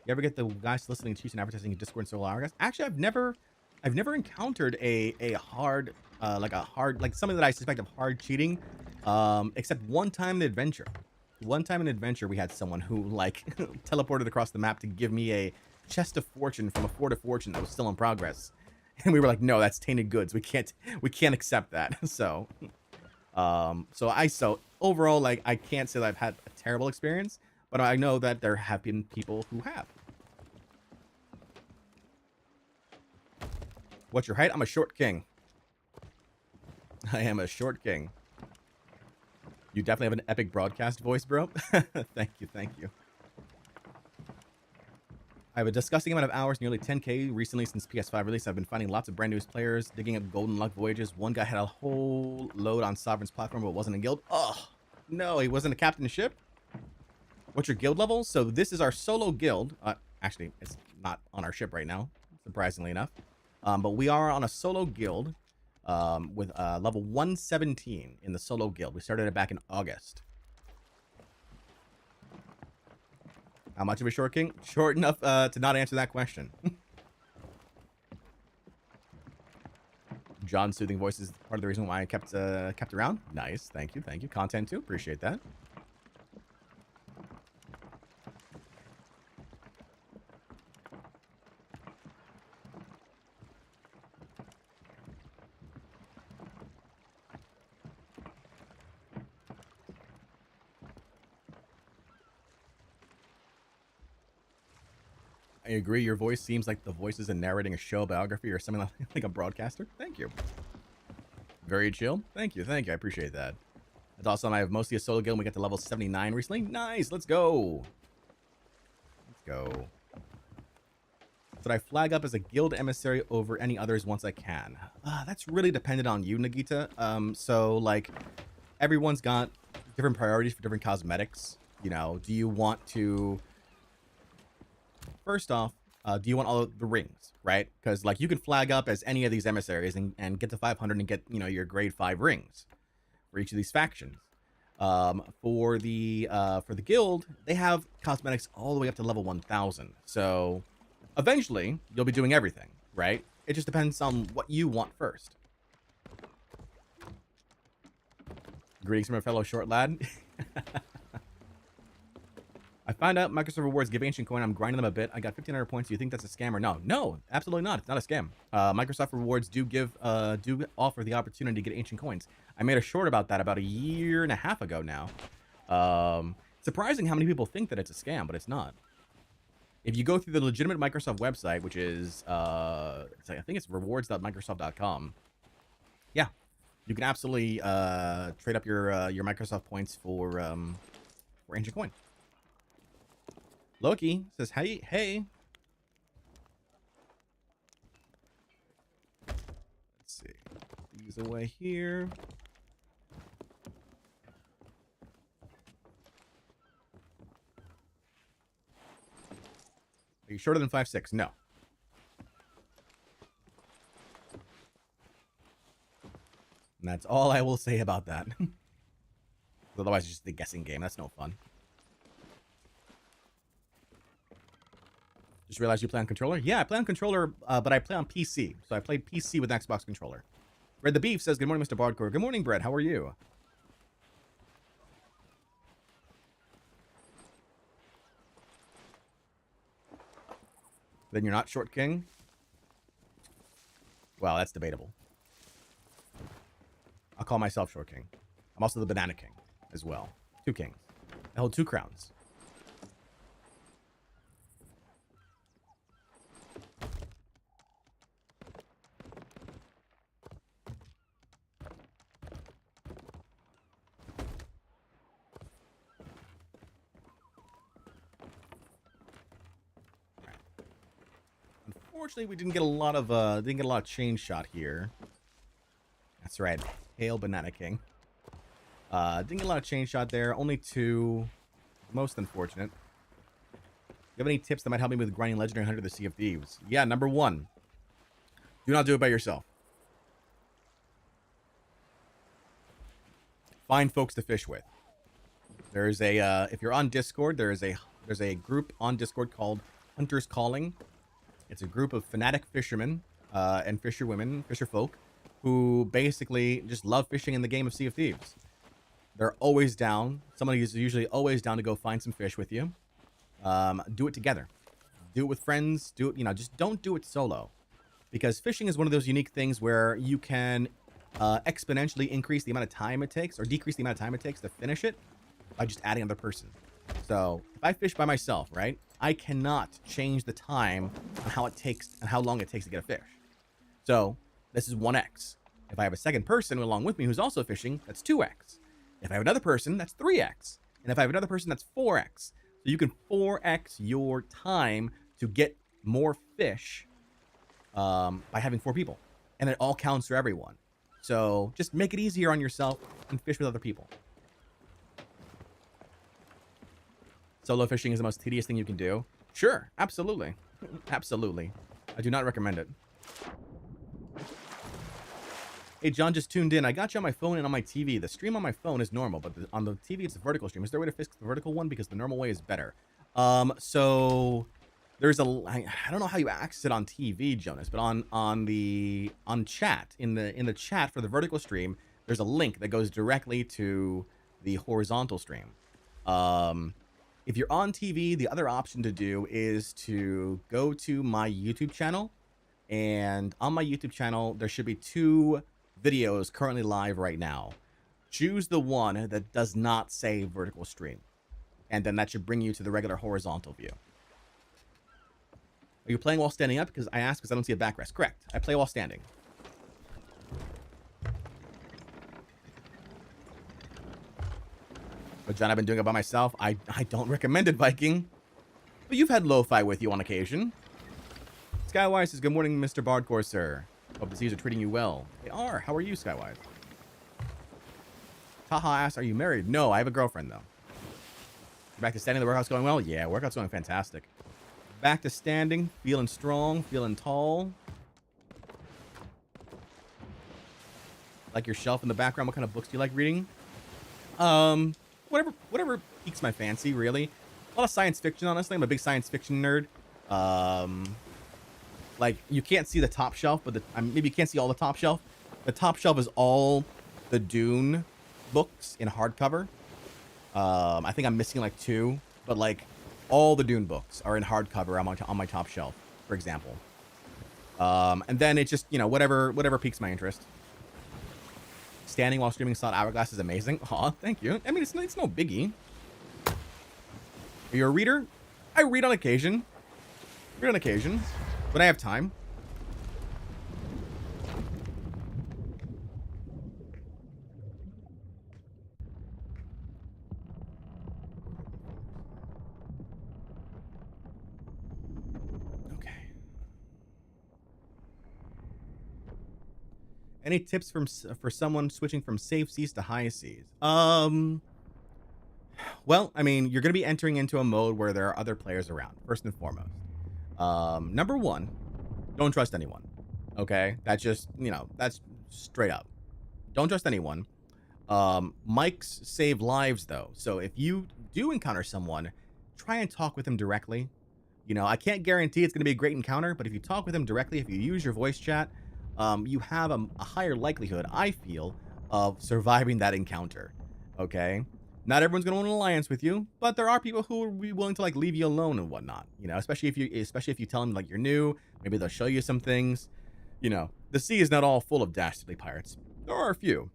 You ever get the guys listening to and advertising in Discord and solo Hourglass? Actually, I've never encountered a hard like something that I suspect of hard cheating, except one time in the adventure. One time in adventure, we had someone who teleported across the map to give me a chest of fortune from a fort of fortune that was still in progress, and we were like, no, that's tainted goods. We can't accept that. So overall, I can't say that I've had a terrible experience, but I know that there have been people who have. What's your height? I'm a short king. I am a short king. You definitely have an epic broadcast voice, bro. Thank you. I have a disgusting amount of hours, nearly 10k recently since PS5 release. I've been finding lots of brand new players, digging up golden luck voyages. One guy had a whole load on Sovereign's platform, but wasn't in guild. Oh, no, he wasn't a captain of ship. What's your guild level? So this is our solo guild. Actually, it's not on our ship right now, surprisingly enough. But we are on a solo guild with level 117 in the solo guild. We started it back in August. How much of a short king? Short enough to not answer that question. John's soothing voice is part of the reason why I kept around. Nice, thank you. Content too, appreciate that. I agree. Your voice seems like the voices in narrating a show biography or something like a broadcaster. Thank you. Very chill. Thank you. I appreciate that. That's awesome. I have mostly a solo guild and we got to level 79 recently. Nice. Let's go. Should I flag up as a guild emissary over any others once I can? That's really dependent on you, Nagita. So everyone's got different priorities for different cosmetics. Do you want to... First off, do you want all of the rings, right? Because like you can flag up as any of these emissaries and get to 500 and get, you know, your grade 5 rings for each of these factions. For the guild, they have cosmetics all the way up to level 1000. So eventually you'll be doing everything, right? It just depends on what you want first. Greetings from a fellow short lad. I found out Microsoft Rewards give Ancient Coin. I'm grinding them a bit. I got 1,500 points. Do you think that's a scam or no? No, absolutely not. It's not a scam. Microsoft Rewards do offer the opportunity to get Ancient Coins. I made a short about that about a year and a half ago now. Surprising how many people think that it's a scam, but it's not. If you go through the legitimate Microsoft website, which is I think it's rewards.microsoft.com. Yeah, you can absolutely trade up your Microsoft points for Ancient Coin. Loki says, hey. Let's see. Put these away here. Are you shorter than 5'6"? No. And that's all I will say about that. Otherwise, it's just a guessing game. That's no fun. Just realized you play on controller? Yeah, I play on controller, but I play on PC. So I play PC with an Xbox controller. Red the Beef says, good morning, Mr. Bardcore. Good morning, Brett. How are you? Then you're not Short King? Well, that's debatable. I'll call myself Short King. I'm also the Banana King as well. 2 kings. I hold 2 crowns. Unfortunately, we didn't get a lot of chain shot here. That's right. Hail Banana King. Didn't get a lot of chain shot there. Only 2. Most unfortunate. Do you have any tips that might help me with grinding Legendary Hunter the Sea of Thieves? Yeah, number 1. Do not do it by yourself. Find folks to fish with. There's a if you're on Discord, there's a group on Discord called Hunters Calling. It's a group of fanatic fishermen and fisherwomen, fisherfolk, who basically just love fishing in the game of Sea of Thieves. They're always down. Somebody is usually always down to go find some fish with you. Do it together. Do it with friends. Do it, you know, just don't do it solo. Because fishing is one of those unique things where you can exponentially increase the amount of time it takes or decrease the amount of time it takes to finish it by just adding another person. So if I fish by myself, right, I cannot change the time on how it takes and how long it takes to get a fish. So this is 1x. If I have a second person along with me who's also fishing, that's 2x. If I have another person, that's 3x. And if I have another person, that's 4x. So you can 4x your time to get more fish by having 4 people. And it all counts for everyone. So just make it easier on yourself and fish with other people. Solo fishing is the most tedious thing you can do. Sure, absolutely. Absolutely. I do not recommend it. Hey, John just tuned in. I got you on my phone and on my TV. The stream on my phone is normal, but on the TV it's a vertical stream. Is there a way to fix the vertical one? Because the normal way is better. So there's I don't know how you access it on TV, Jonas, but on chat, in the chat for the vertical stream, there's a link that goes directly to the horizontal stream. If you're on TV, the other option to do is to go to my YouTube channel. And on my YouTube channel, there should be 2 videos currently live right now. Choose the one that does not say vertical stream. And then that should bring you to the regular horizontal view. Are you playing while standing up? Because I asked because I don't see a backrest. Correct. I play while standing. But John, I've been doing it by myself. I don't recommend it, Viking. But you've had lo-fi with you on occasion. Skywise says, good morning, Mr. Bardcore, sir. Hope the seas are treating you well. They are. How are you, Skywise? Taha asks, are you married? No, I have a girlfriend, though. You're back to standing. The workout's going well? Yeah, workout's going fantastic. Back to standing, feeling strong, feeling tall. Like your shelf in the background. What kind of books do you like reading? Whatever piques my fancy, really. A lot of science fiction, honestly. I'm a big science fiction nerd. Like, you can't see the top shelf, but maybe you can't see all the top shelf. The top shelf is all the Dune books in hardcover. I think I'm missing like 2, but like all the Dune books are in hardcover on my top shelf, for example. And then it just, whatever piques my interest. Standing while streaming Slot Hourglass is amazing. Aw, thank you. I mean, it's no biggie. Are you a reader? I read on occasion. When I have time. Okay. Any tips for someone switching from safe seas to high seas? Well, I mean, you're going to be entering into a mode where there are other players around, first and foremost. Number 1, don't trust anyone. Okay? That's just, that's straight up. Don't trust anyone. Mics save lives, though. So if you do encounter someone, try and talk with them directly. I can't guarantee it's going to be a great encounter, but if you talk with them directly, if you use your voice chat, you have a higher likelihood, I feel, of surviving that encounter. Okay? Not everyone's going to want an alliance with you, but there are people who will be willing to like leave you alone and whatnot. Especially if you tell them like you're new, maybe they'll show you some things. The sea is not all full of dastardly pirates. There are a few.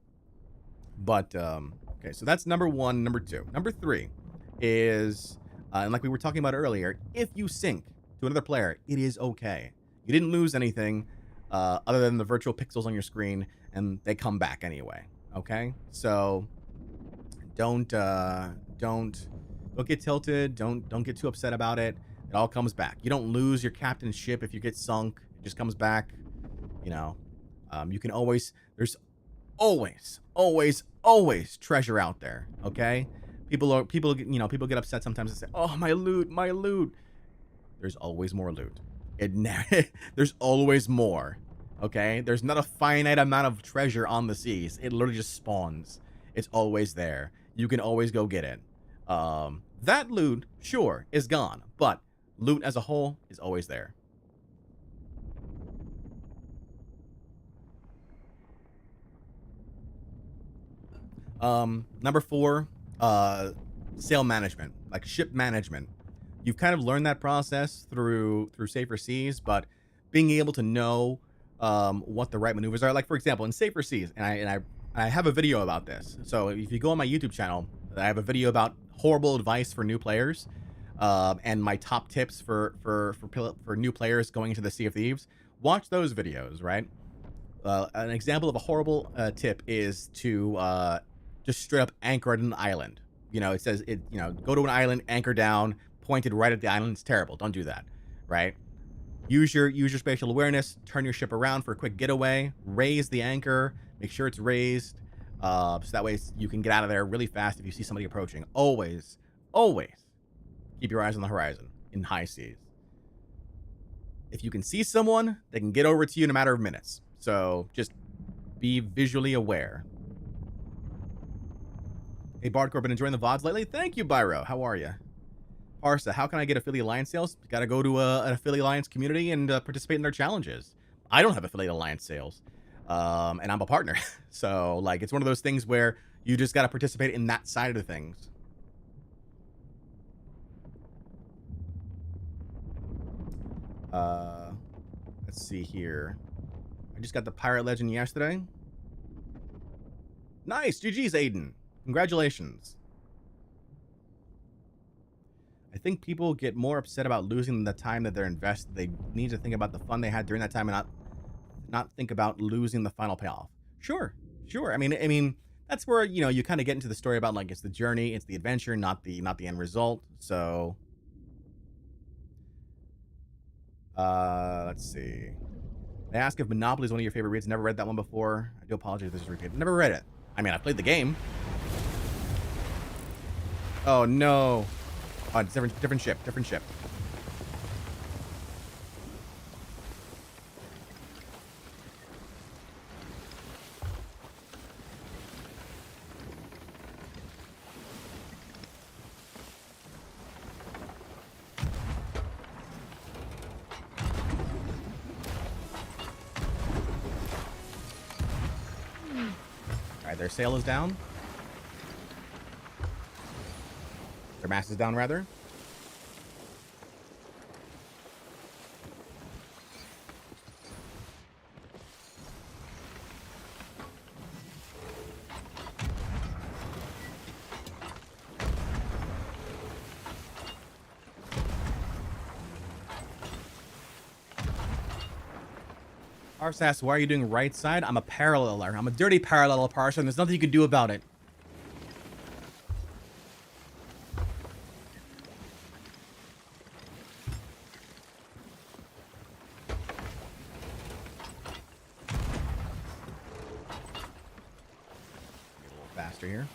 But okay, so that's number 1. Number 2. Number 3 is, and like we were talking about earlier, if you sync to another player, it is okay. You didn't lose anything other than the virtual pixels on your screen, and they come back anyway. Okay, so don't get tilted. Don't get too upset about it. It all comes back. You don't lose your captain's ship if you get sunk. It just comes back. You can always. There's always treasure out there. Okay, people get upset sometimes and say, "Oh, my loot." There's always more loot. There's always more. Okay, there's not a finite amount of treasure on the seas. It literally just spawns. It's always there. You can always go get it. That loot, sure, is gone, but loot as a whole is always there. Number 4, sail management, like ship management. You've kind of learned that process through Safer Seas, but being able to know what the right maneuvers are, like for example, in Safer Seas, and I have a video about this. So if you go on my YouTube channel, I have a video about horrible advice for new players, and my top tips for new players going into the Sea of Thieves. Watch those videos, right? An example of a horrible tip is to just straight up anchor at an island. It says go to an island, anchor down, pointed right at the island. It's terrible. Don't do that, right? Use your spatial awareness, turn your ship around for a quick getaway, raise the anchor, make sure it's raised, so that way you can get out of there really fast if you see somebody approaching. Always keep your eyes on the horizon in high seas. If you can see someone, they can get over to you in a matter of minutes. So just be visually aware. Hey, Bardcore, been enjoying the VODs lately? Thank you, Byro. How are you? Parsa, how can I get Affiliate Alliance sales? You gotta go to an Affiliate Alliance community and participate in their challenges. I don't have Affiliate Alliance sales, and I'm a partner. So, like, it's one of those things where you just gotta participate in that side of the things. Let's see here. I just got the Pirate Legend yesterday. Nice! GG's, Aiden. Congratulations. I think people get more upset about losing the time that they're invested. They need to think about the fun they had during that time and not think about losing the final payoff. Sure. I mean, that's where, you kind of get into the story about, like, it's the journey, it's the adventure, not the end result. So, let's see. They ask if Monopoly is one of your favorite reads. Never read that one before. I do apologize if this is repeated. Never read it. I mean, I played the game. Oh, no. Oh, it's different ship. Alright, their sail is down. Their mast is down, rather. Arsas, why are you doing right side? I'm a paralleler. I'm a dirty parallel person. There's nothing you can do about it. Get a little faster here.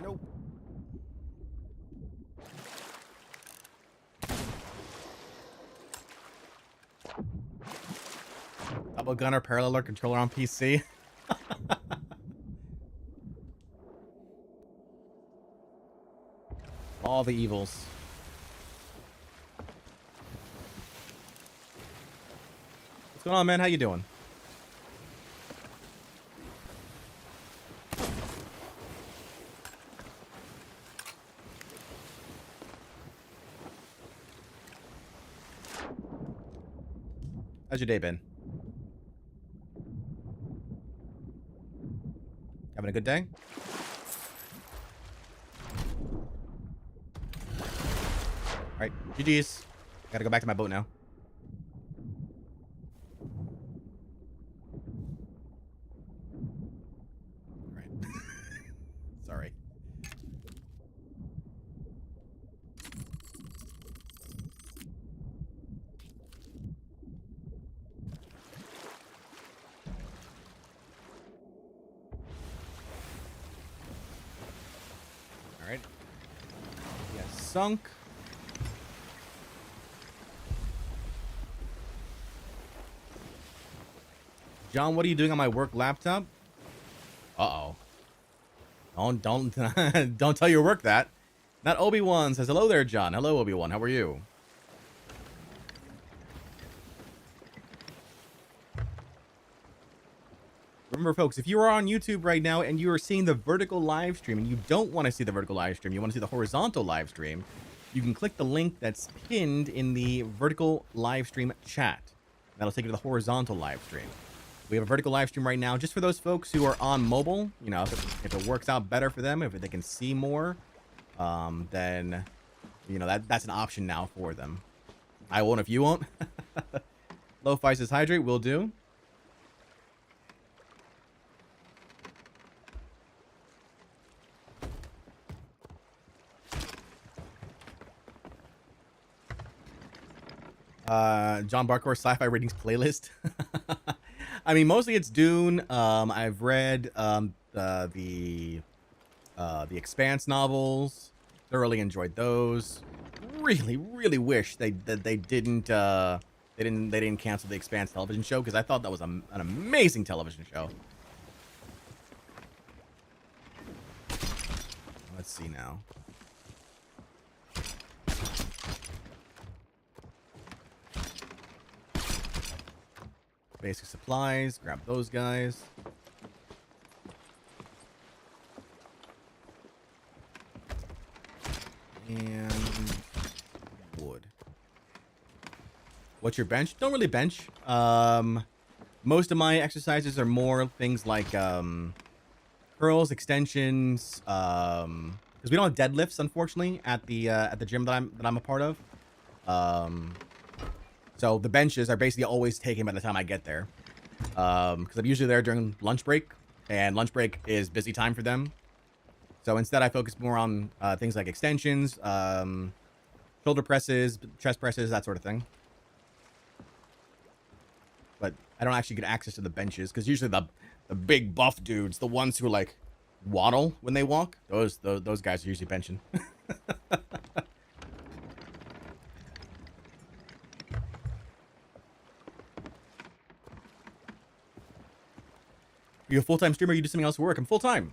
Nope. Double gunner, paralleler, controller on PC. All the evils. What's going on, man? How you doing? How's your day been? Having a good day? Alright, GG's. Gotta go back to my boat now. Alright. Sorry. Alright. Yeah, sunk. John, what are you doing on my work laptop? Uh-oh. Don't don't tell your work that. Not Obi-Wan says, hello there, John. Hello, Obi-Wan. How are you? Remember, folks, if you are on YouTube right now and you are seeing the vertical live stream and you don't want to see the vertical live stream, you want to see the horizontal live stream, you can click the link that's pinned in the vertical live stream chat. That'll take you to the horizontal live stream. We have a vertical live stream right now just for those folks who are on mobile. You know, if it works out better for them, if they can see more, then, you know, that's an option now for them. I won't if you won't. Lo-Fi says hydrate, will do. Jon Bardcore sci-fi ratings playlist. I mean, mostly it's Dune. I've read the Expanse novels. Thoroughly enjoyed those. Really wish they didn't cancel the Expanse television show, because I thought that was an amazing television show. Let's see now. Basic supplies, grab those guys. And wood. What's your bench? Don't really bench. Most of my exercises are more things like curls, extensions, because we don't have deadlifts, unfortunately, at the gym that I'm a part of. So the benches are basically always taken by the time I get there. Because I'm usually there during lunch break, and lunch break is busy time for them. So instead, I focus more on things like extensions, shoulder presses, chest presses, that sort of thing. But I don't actually get access to the benches because usually the big buff dudes, the ones who like waddle when they walk, those guys are usually benching. You a full-time streamer? You do something else for work? I'm full-time.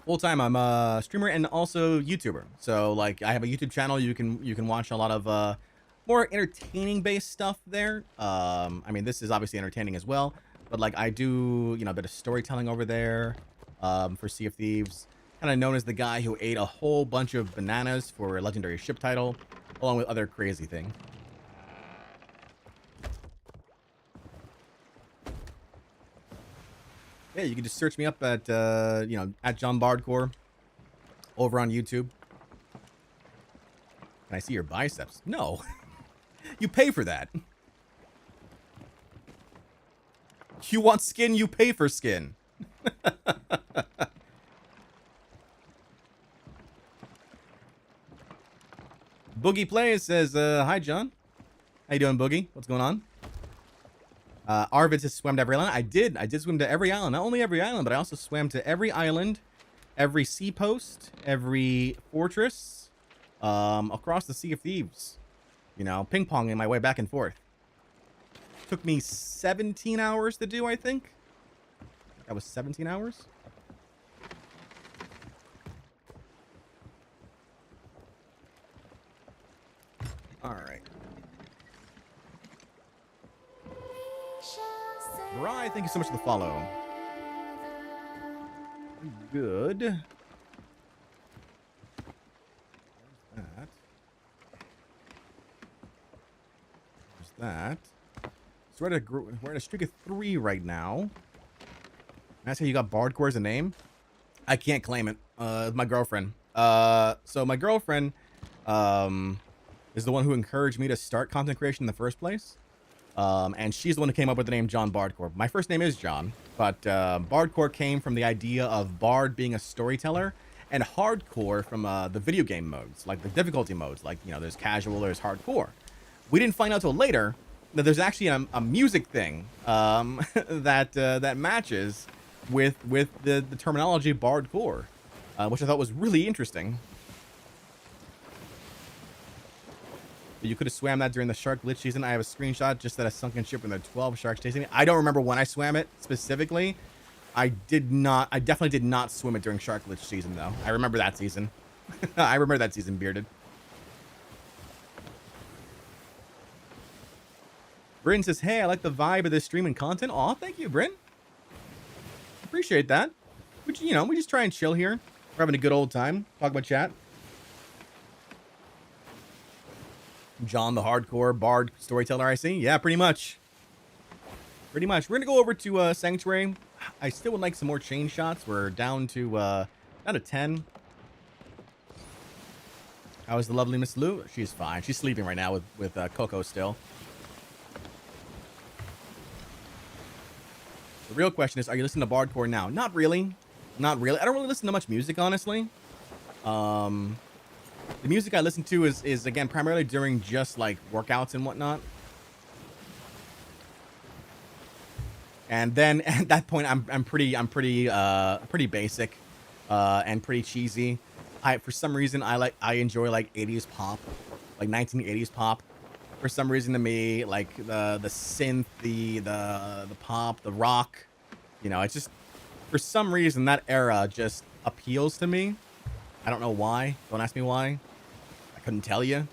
Full-time. I'm a streamer and also YouTuber. So like I have a YouTube channel. You can watch a lot of more entertaining based stuff there. I mean, this is obviously entertaining as well, but like I do, a bit of storytelling over there for Sea of Thieves. Kind of known as the guy who ate a whole bunch of bananas for a legendary ship title, along with other crazy things. Yeah, you can just search me up at, at Jon Bardcore over on YouTube. Can I see your biceps? No. You pay for that. You want skin, you pay for skin. Boogie Plays says, hi, John. How you doing, Boogie? What's going on? Arvid has swam to every island. I did swim to every island. Not only every island, but I also swam to every island, every sea post, every fortress, across the Sea of Thieves. Ping-ponging my way back and forth. Took me 17 hours to do, I think. That was 17 hours. All right. Right, thank you so much for the follow. Good. There's that. There's that. So we're at a streak of 3 right now. That's how you got Bardcore as a name? I can't claim it. It's my girlfriend. So my girlfriend is the one who encouraged me to start content creation in the first place. And she's the one who came up with the name Jon Bardcore. My first name is John, but Bardcore came from the idea of Bard being a storyteller, and hardcore from the video game modes, like the difficulty modes. Like, there's casual, there's hardcore. We didn't find out till later that there's actually a music thing that matches with the terminology Bardcore, which I thought was really interesting. You could have swam that during the shark glitch season. I have a screenshot just at a sunken ship with 12 sharks chasing me. I don't remember when I swam it specifically. I definitely did not swim it during shark glitch season, though. I remember that season. I remember that season, Bearded. Bryn says, hey, I like the vibe of this stream and content. Aw, thank you, Bryn. Appreciate that. We just try and chill here. We're having a good old time. Talk about chat. John, the hardcore bard storyteller, I see. Yeah, pretty much. We're going to go over to Sanctuary. I still would like some more chain shots. We're down to 10. How is the lovely Miss Lou? She's fine. She's sleeping right now with Coco still. The real question is, are you listening to Bardcore now? Not really. Not really. I don't really listen to much music, honestly. The music I listen to is again primarily during just like workouts and whatnot. And then at that point I'm pretty basic and pretty cheesy. For some reason I enjoy like 80s pop, like 1980s pop. For some reason to me, like the synth, the pop, the rock, it's just for some reason that era just appeals to me. I don't know why. Don't ask me why. I couldn't tell you.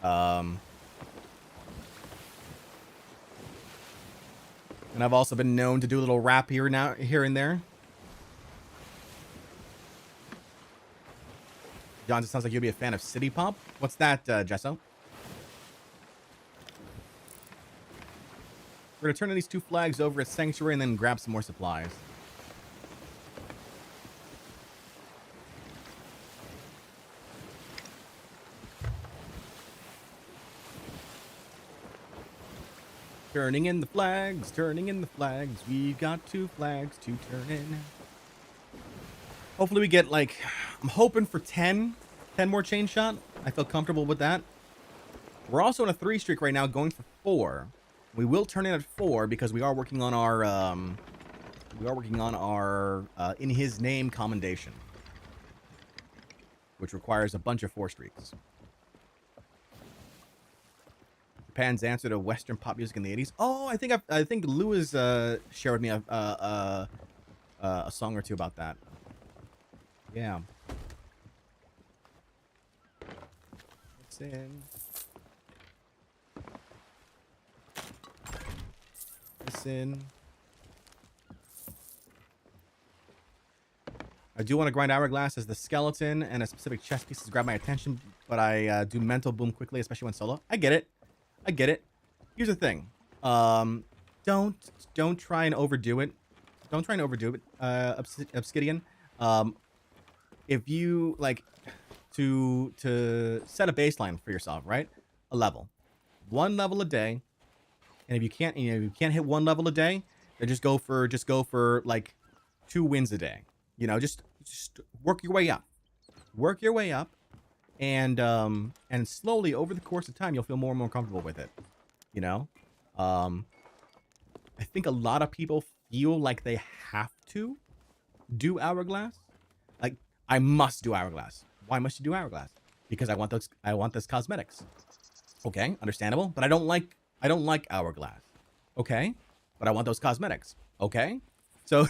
And I've also been known to do a little rap here and there. John, it sounds like you'll be a fan of city pop. What's that, Jesso? We're gonna turn these 2 flags over at Sanctuary and then grab some more supplies. Turning in the flags, we've got 2 flags to turn in. Hopefully we get like, I'm hoping for 10 more chain shot. I feel comfortable with that. We're also on a 3 streak right now, going for 4. We will turn in at 4 because we are working on our in his name commendation, which requires a bunch of 4 streaks. Japan's answer to Western pop music in the 80s. Oh, I think Lewis shared with me a song or two about that. Yeah. Listen. I do want to grind Hourglass as the skeleton and a specific chest piece to grab my attention, but I do mental boom quickly, especially when solo. I get it. Here's the thing. Don't try and overdo it. Obsidian. If you like to set a baseline for yourself, right? A level. 1 level a day. And if you can't hit 1 level a day, then just go for like 2 wins a day. You know, just work your way up. And slowly over the course of time, you'll feel more and more comfortable with it. You know? I think a lot of people feel like they have to do Hourglass. Like, I must do Hourglass. Why must you do Hourglass? Because I want those cosmetics. Okay, understandable. But I don't like Hourglass. Okay? But I want those cosmetics. Okay? So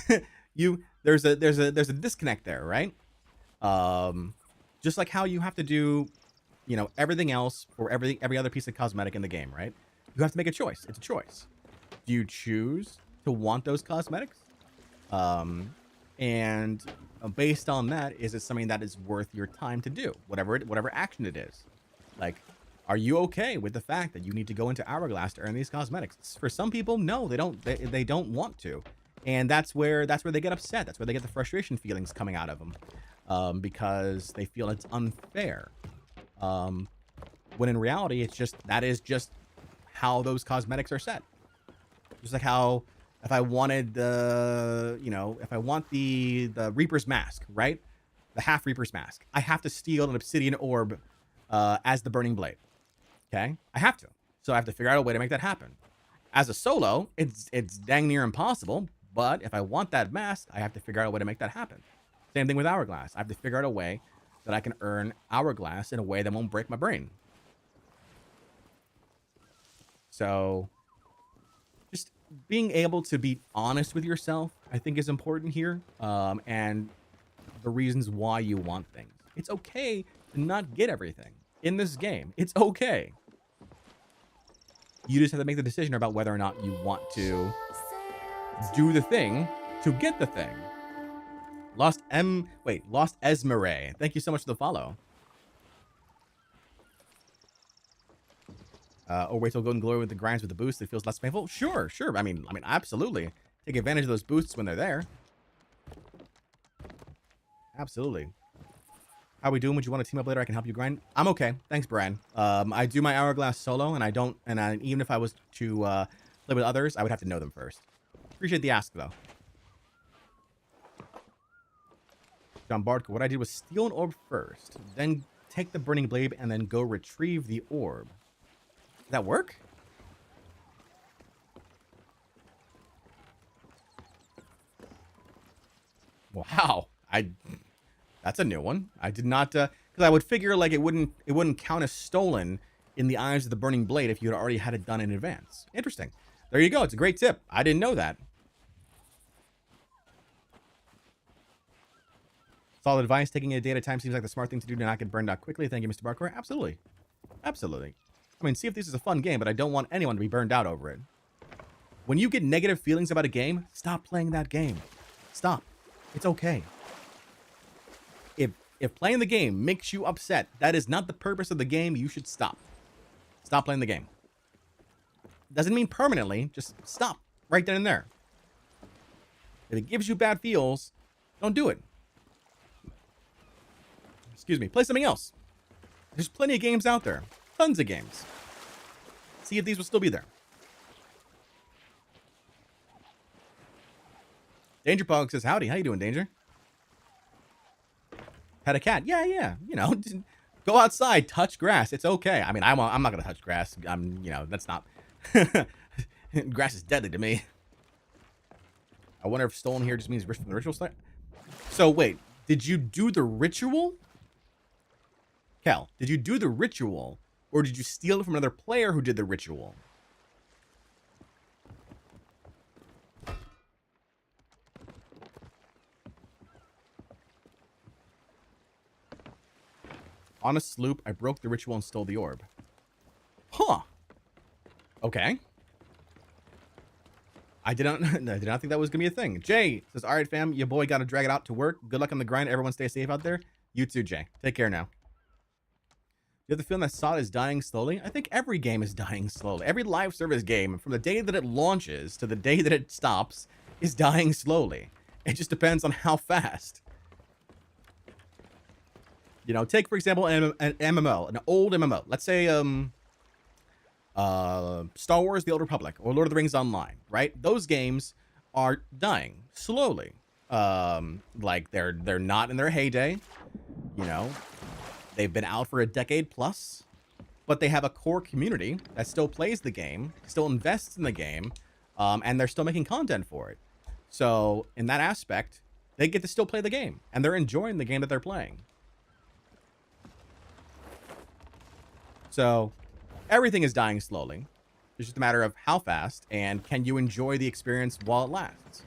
there's a disconnect there, right? Just like how you have to do, you know, everything else for every other piece of cosmetic in the game, right? You have to make a choice. It's a choice. Do you choose to want those cosmetics? And based on that, is it something that is worth your time to do? Whatever action it is. Like, are you okay with the fact that you need to go into Hourglass to earn these cosmetics? For some people, no, they don't. They don't want to, and that's where they get upset. That's where they get the frustration feelings coming out of them, because they feel it's unfair. When in reality, that is just how those cosmetics are set. Just like how if I wanted if I want the Reaper's Mask, right? The half Reaper's Mask, I have to steal an obsidian orb as the Burning Blade. Okay, I have to. So I have to figure out a way to make that happen. As a solo, it's dang near impossible. But if I want that mask, I have to figure out a way to make that happen. Same thing with Hourglass. I have to figure out a way that I can earn Hourglass in a way that won't break my brain. So just being able to be honest with yourself, I think, is important here. And the reasons why you want things. It's okay to not get everything in this game. It's okay. You just have to make the decision about whether or not you want to do the thing to get the thing. Lost Esmeralda. Thank you so much for the follow. Or wait till Golden Glory with the grinds with the boost. It feels less painful. Sure. I mean, absolutely. Take advantage of those boosts when they're there. Absolutely. How we doing? Would you want to team up later? I can help you grind. I'm okay. Thanks, Brian. I do my Hourglass solo, and even if I was to play with others, I would have to know them first. Appreciate the ask, though. Jon Bardcore, what I did was steal an orb first, then take the Burning Blade, and then go retrieve the orb. Did that work? Wow. That's a new one. I did not, because I would figure like it wouldn't count as stolen in the eyes of the Burning Blade if you had already had it done in advance. Interesting. There you go. It's a great tip. I didn't know that. Solid advice. Taking a day at a time seems like the smart thing to do to not get burned out quickly. Thank you, Mr. Bardcore. Absolutely. Absolutely. I mean, Sea of Thieves is a fun game, but I don't want anyone to be burned out over it. When you get negative feelings about a game, stop playing that game. Stop. It's okay. If playing the game makes you upset, that is not the purpose of the game. You should stop. Stop playing the game. Doesn't mean permanently. Just stop right then and there. If it gives you bad feels, don't do it. Excuse me. Play something else. There's plenty of games out there. Tons of games. See if these will still be there. Danger Pog says, howdy. How you doing, Danger? pet a cat. Yeah. You know, go outside, touch grass. It's okay. I mean, I'm not gonna touch grass. That's not. Grass is deadly to me. I wonder if stolen here just means rich from the ritual site. So wait, did you do the ritual? Kel, did you do the ritual, or did you steal it from another player who did the ritual? On a sloop, I broke the ritual and stole the orb. Huh. Okay. I did not think that was gonna be a thing. Jay says, "All right, fam, your boy got to drag it out to work. Good luck on the grind. Everyone stay safe out there. You too, Jay. Take care now." You have the feeling that SOT is dying slowly? I think every game is dying slowly. Every live service game, from the day that it launches to the day that it stops, is dying slowly. It just depends on how fast. You know, take, for example, an MMO, an old MMO. Let's say, Star Wars The Old Republic or Lord of the Rings Online, right? Those games are dying slowly. Like, they're not in their heyday, you know. They've been out for a decade plus, but they have a core community that still plays the game, still invests in the game, and they're still making content for it. So, in that aspect, they get to still play the game, and they're enjoying the game that they're playing. So, everything is dying slowly. It's just a matter of how fast, and can you enjoy the experience while it lasts.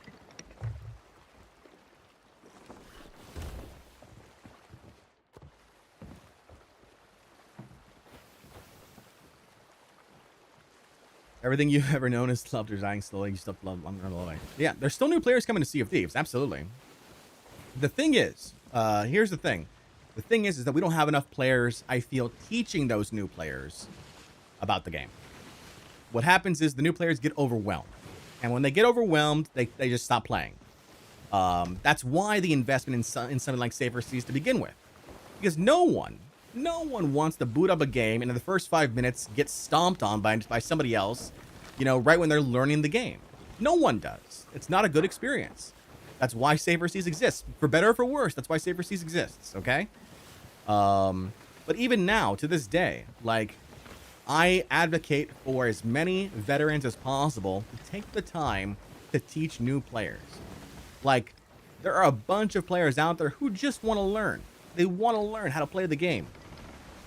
Everything you've ever known is loved or dying slowly. You still love them away. Yeah, there's still new players coming to Sea of Thieves. Absolutely. The thing is, here's the thing. The thing is that we don't have enough players, I feel, teaching those new players about the game. What happens is the new players get overwhelmed. And when they get overwhelmed, they just stop playing. That's why the investment in something like Safer Seas to begin with. Because no one wants to boot up a game and in the first 5 minutes get stomped on by somebody else, you know, right when they're learning the game. No one does. It's not a good experience. That's why Safer Seas exists. For better or for worse, that's why Safer Seas exists, okay? But even now, to this day, like, I advocate for as many veterans as possible to take the time to teach new players. Like, there are a bunch of players out there who just want to learn. They want to learn how to play the game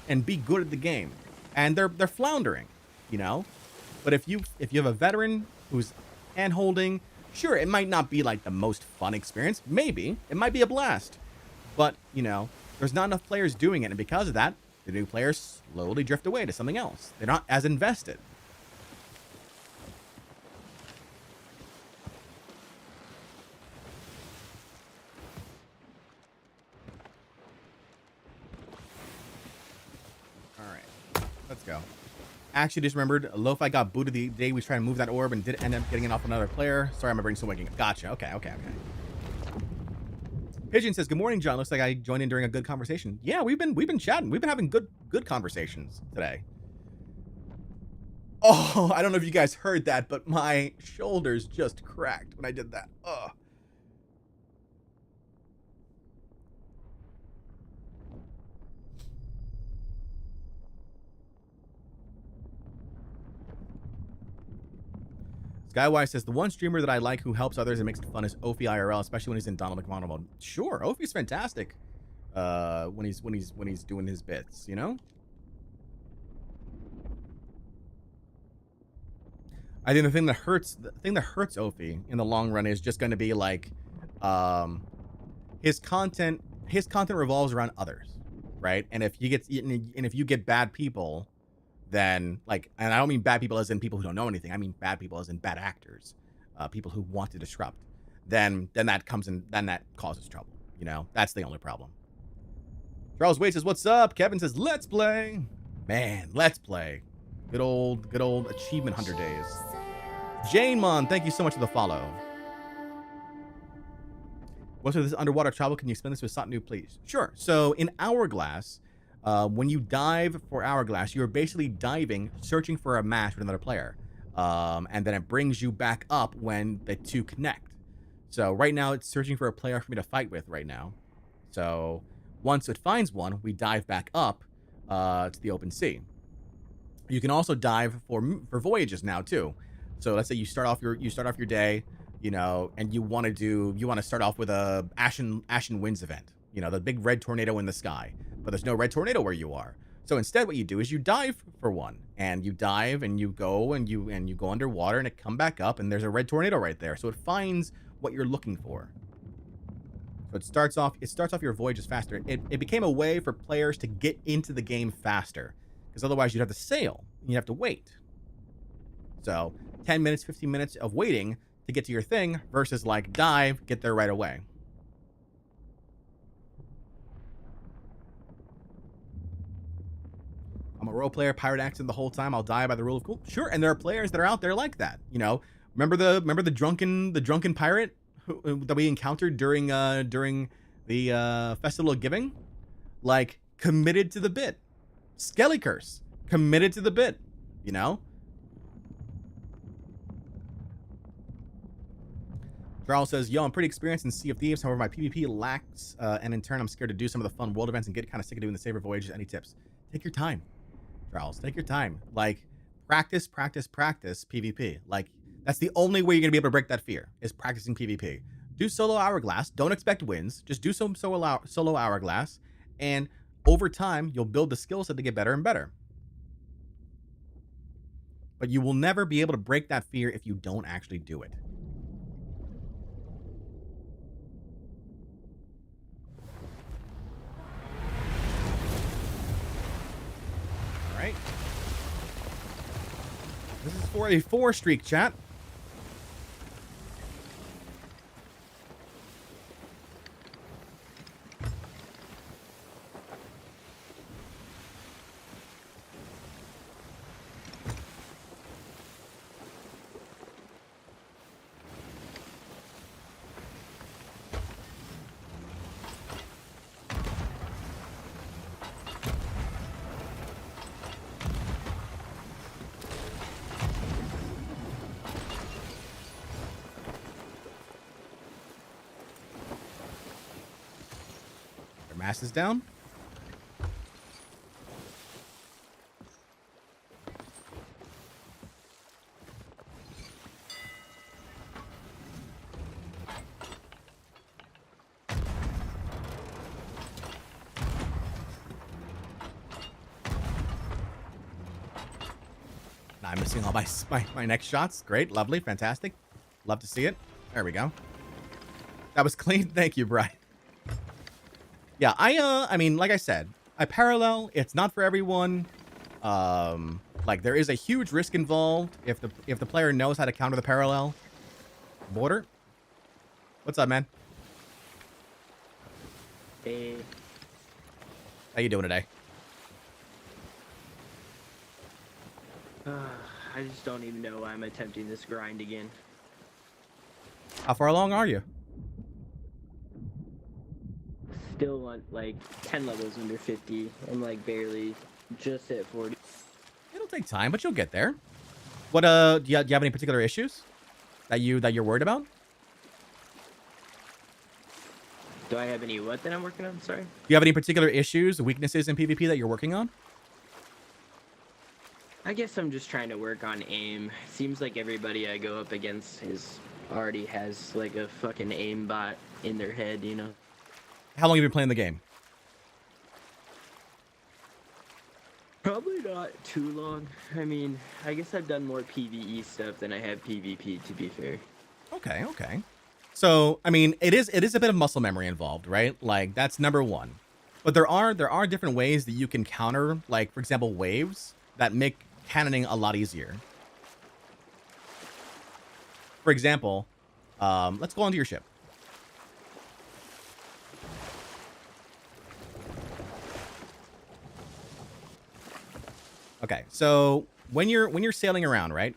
and be good at the game. And they're floundering, you know? But if you have a veteran who's hand-holding, sure, it might not be like the most fun experience. Maybe. It might be a blast. But, you know, there's not enough players doing it. And because of that, the new players slowly drift away to something else. They're not as invested. All right. Let's go. Actually, just remembered, Lo-Fi got booted the day we tried to move that orb and did end up getting it off another player. Sorry, I'm bringing some waking up. Gotcha. Okay. Pigeon says, "Good morning, John. Looks like I joined in during a good conversation." Yeah, we've been chatting. We've been having good conversations today. Oh, I don't know if you guys heard that, but my shoulders just cracked when I did that. Ugh. Skywise says, "The one streamer that I like who helps others and makes it fun is Ophi IRL, especially when he's in Donald McMahon mode." Sure, Ophi's fantastic. When he's doing his bits, you know. I think the thing that hurts Ophi in the long run is just going to be like, his content revolves around others, right? And if you get bad people, then, like, and I don't mean bad people as in people who don't know anything. I mean bad people as in bad actors, people who want to disrupt. Then that causes trouble. You know, that's the only problem. Charles Wade says, "What's up?" Kevin says, "Let's play." Man, let's play. Good old achievement hunter days. Jane Mon, thank you so much for the follow. What's with this underwater travel? Can you explain this with something new, please? Sure. So in Hourglass, when you dive for Hourglass, you're basically diving, searching for a match with another player. And then it brings you back up when the two connect. So right now it's searching for a player for me to fight with right now. So Once it finds one, we dive back up to the open sea. You can also dive for voyages now too. So let's say you start off your day, you know, and you want to start off with a Ashen Winds event, you know, the big red tornado in the sky, but there's no red tornado where you are. So instead, what you do is you dive for one, and you dive and you go and you go underwater, and it come back up, and there's a red tornado right there. So it finds what you're looking for. So it starts off your voyages faster. It became a way for players to get into the game faster, because otherwise you'd have to sail and you'd have to wait. So 10 minutes, 15 minutes of waiting to get to your thing versus like dive, get there right away. I'm a role player, pirate accent the whole time. I'll die by the rule of cool. Sure, and there are players that are out there like that. You know, remember the drunken pirate that we encountered during the Festival of Giving? Like, committed to the bit. Skelly Curse, committed to the bit. You know. Charles says, yo, I'm pretty experienced in Sea of Thieves. However, my PvP lacks, and in turn, I'm scared to do some of the fun world events and get kind of sick of doing the saver voyages. Any tips? Take your time, Charles. Take your time. Like, practice PvP. Like, that's the only way you're going to be able to break that fear, is practicing PvP. Do solo Hourglass. Don't expect wins. Just do some solo Hourglass. And over time, you'll build the skill set to get better and better. But you will never be able to break that fear if you don't actually do it. Right. This is for a 4-streak, chat. Mast is down. Now I'm missing all my next shots. Great, lovely, fantastic. Love to see it. There we go. That was clean. Thank you, Brian. Yeah, I mean, like I said, I parallel. It's not for everyone. Like, there is a huge risk involved if the player knows how to counter the parallel. Border, what's up, man? Hey. How you doing today? I just don't even know why I'm attempting this grind again. How far along are you? Still on like 10 levels under 50. I'm like barely just at 40. It'll take time, but you'll get there. What do you have any particular issues that you're worried about? Do I have any what that I'm working on? Sorry. Do you have any particular issues, weaknesses in PvP that you're working on? I guess I'm just trying to work on aim. Seems like everybody I go up against already has like a fucking aim bot in their head, you know. How long have you been playing the game? Probably not too long. I mean, I guess I've done more PvE stuff than I have PvP, to be fair. Okay. So, I mean, it is a bit of muscle memory involved, right? Like, that's number one. But there are different ways that you can counter, like, for example, waves that make cannoning a lot easier. For example, let's go onto your ship. Okay, so when you're sailing around, right?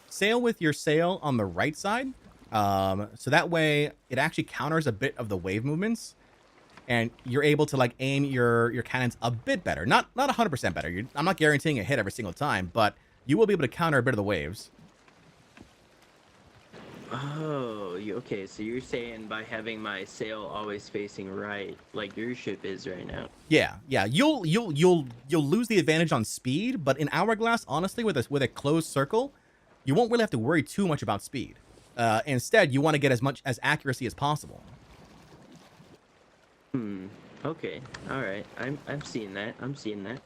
Sail with your sail on the right side, so that way it actually counters a bit of the wave movements, and you're able to like aim your cannons a bit better. Not 100% better. I'm not guaranteeing a hit every single time, but you will be able to counter a bit of the waves. Okay, so you're saying by having my sail always facing right, like your ship is right now. Yeah, yeah. You'll lose the advantage on speed, but in Hourglass, honestly, with a closed circle, you won't really have to worry too much about speed. Instead, you want to get as much as accuracy as possible. Hmm. Okay. All right. I'm seeing that. I'm seeing that.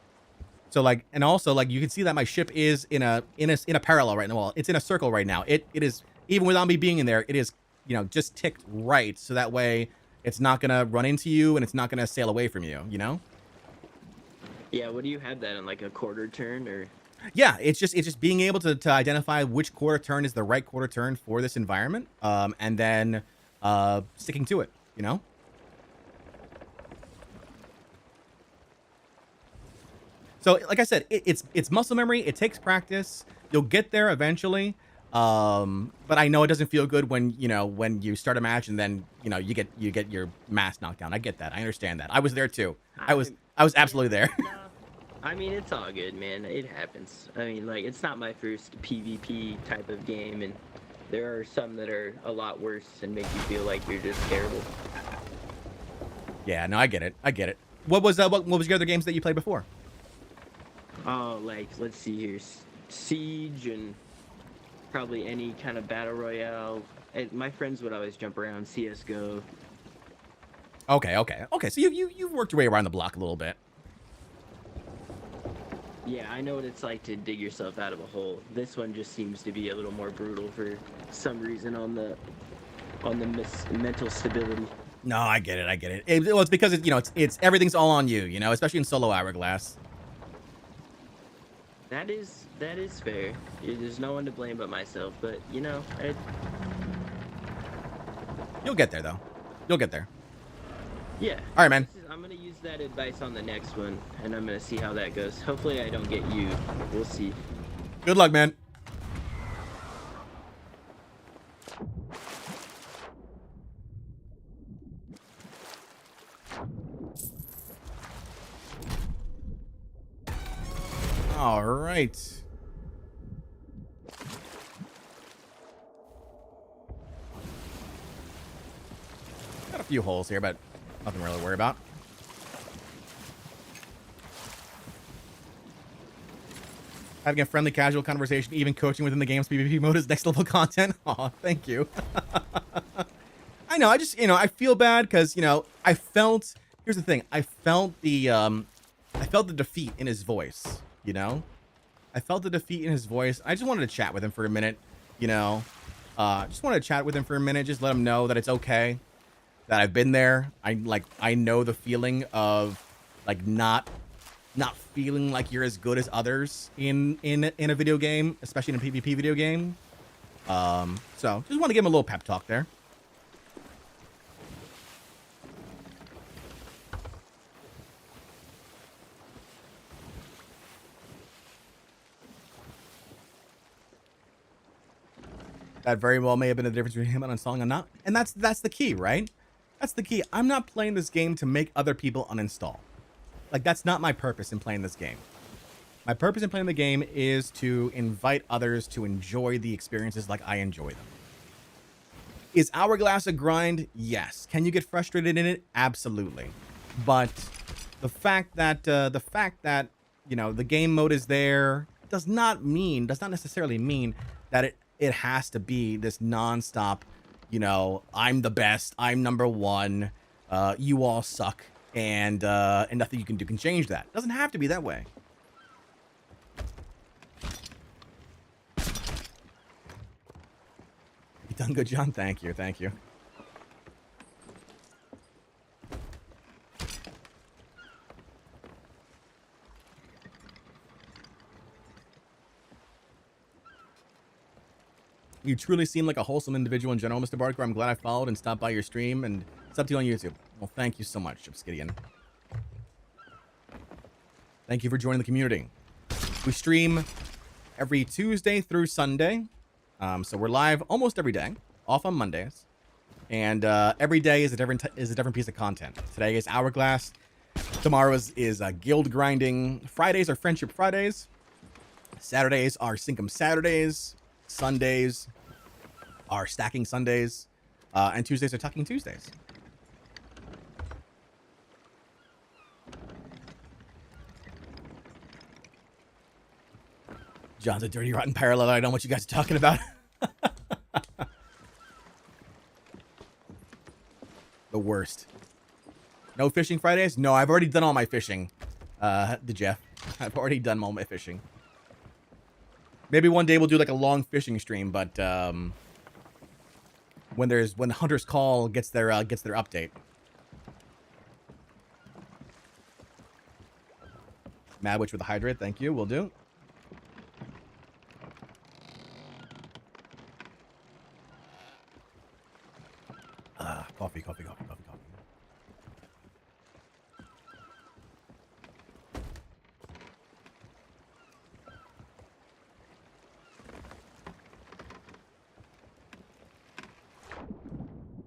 So like, and also like, you can see that my ship is in a parallel right now. Well, it's in a circle right now. It is, even without me being in there, it is, you know, just ticked right, so that way it's not gonna run into you and it's not gonna sail away from you. You know? Yeah. What do you have that in, like a quarter turn or? Yeah, it's just being able to identify which quarter turn is the right quarter turn for this environment, and then sticking to it. You know? So, like I said, it's muscle memory. It takes practice. You'll get there eventually. But I know it doesn't feel good when when you start a match and then you get your mask knocked down. I get that. I understand that. I was there too. I was absolutely there. No. I mean, it's all good, man. It happens. I mean, like, it's not my first PvP type of game, and there are some that are a lot worse and make you feel like you're just terrible. Yeah, no, I get it. I get it. What was your other games that you played before? Oh, like, let's see here. Siege and probably any kind of battle royale. My friends would always jump around CS:GO. Okay. So you've worked your way around the block a little bit. Yeah, I know what it's like to dig yourself out of a hole. This one just seems to be a little more brutal for some reason on the mental stability. No, I get it. I get it. Well, it's because it's everything's all on you. Especially in solo Hourglass. That is fair. There's no one to blame but myself. But You'll get there though. You'll get there. yeah. All right, man. I'm gonna use that advice on the next one, and I'm gonna see how that goes. Hopefully, I don't get you. We'll see. Good luck, man. All right. Got a few holes here, but nothing really to worry about. Having a friendly, casual conversation, even coaching within the game's PvP mode is next level content. Aw, thank you. I know, I just, I feel bad because, I felt, here's the thing, I felt the defeat in his voice, I felt the defeat in his voice. I just wanted to chat with him for a minute, just wanted to chat with him for a minute, just let him know that it's okay, that I've been there. I know the feeling of, like, not feeling like you're as good as others in a video game, especially in a PvP video game. So just want to give him a little pep talk there. That very well may have been the difference between him uninstalling and not. And that's the key, right? That's the key. I'm not playing this game to make other people uninstall. Like, that's not my purpose in playing this game. My purpose in playing the game is to invite others to enjoy the experiences like I enjoy them. Is Hourglass a grind? Yes. Can you get frustrated in it? Absolutely. But the fact that the game mode is there does not necessarily mean that it has to be this nonstop, I'm the best, I'm number one, you all suck, and nothing you can do can change that. It doesn't have to be that way. You done good, John? Thank you. You truly seem like a wholesome individual in general, Mr. Bardcore. I'm glad I followed and stopped by your stream and subbed to you on YouTube. Well, thank you so much, Chipskidian. Thank you for joining the community. We stream every Tuesday through Sunday. So we're live almost every day, off on Mondays. And every day is a different piece of content. Today is Hourglass. Tomorrow is guild grinding. Fridays are Friendship Fridays. Saturdays are Sinkum Saturdays. Sundays are Stacking Sundays, and Tuesdays are Tucking Tuesdays. John's a dirty, rotten parallel. I don't know what you guys are talking about. The worst. No fishing Fridays? No, I've already done all my fishing. The Jeff. I've already done all my fishing. Maybe one day we'll do like a long fishing stream, but when Hunter's Call gets their update. Mad Witch with the hydrate, thank you. Will do. Coffee.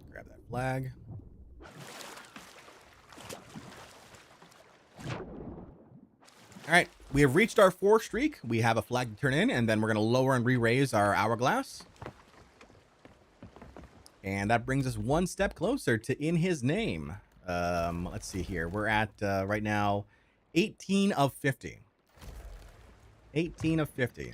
Grab that flag. All right, we have reached our 4 streak. We have a flag to turn in, and then we're going to lower and re-raise our hourglass. And that brings us one step closer to In His Name. Let's see here. We're at, right now, 18 of 50. 18 of 50.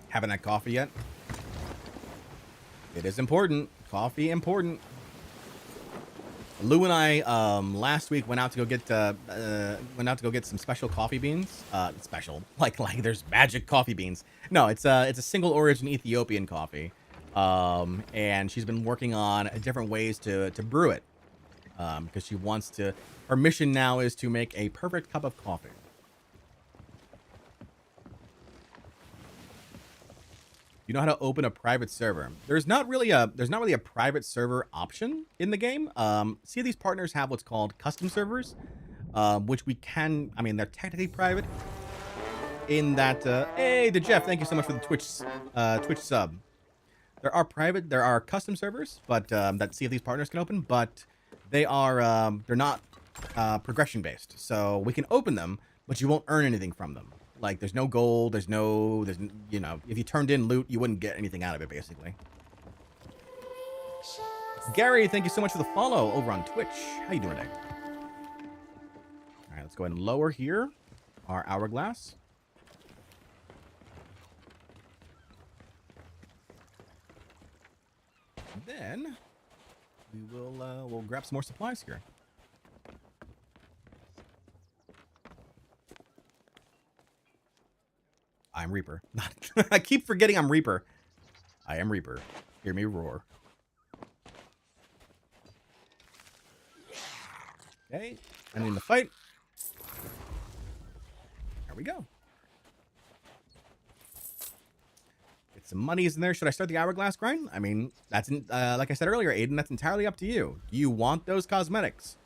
Haven't had coffee yet? It is important. Coffee important. Lou and I last week went out to go get some special coffee beans. Special, like there's magic coffee beans. No, it's a single origin Ethiopian coffee. And she's been working on different ways to brew it. Because she wants to. Her mission now is to make a perfect cup of coffee. You know how to open a private server. There's not really a private server option in the game. Sea of Thieves partners have what's called custom servers, which we can. I mean, they're technically private. In that, hey, the Jeff, thank you so much for the Twitch sub. There are custom servers, but that Sea of Thieves partners can open, but they're not progression based. So we can open them, but you won't earn anything from them. Like, there's no gold, there's you know, if you turned in loot, you wouldn't get anything out of it, basically. Gary, thank you so much for the follow over on Twitch. How you doing today? All right, let's go ahead and lower here our hourglass. Then we will we'll grab some more supplies here. I'm Reaper. I keep forgetting I'm Reaper. I am Reaper. Hear me roar. Okay, I'm in the fight. There we go. Get some monies in there. Should I start the hourglass grind? I mean, that's like I said earlier, Aiden, that's entirely up to you. Do you want those cosmetics?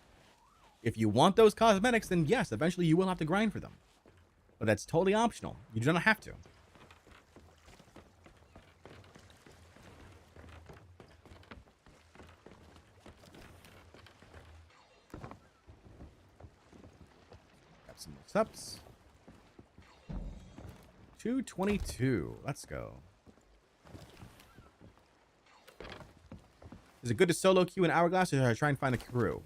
If you want those cosmetics, then yes, eventually you will have to grind for them. But that's totally optional. You do not have to. Got some more steps. 222. Let's go. Is it good to solo queue an hourglass, or should I try and find a crew?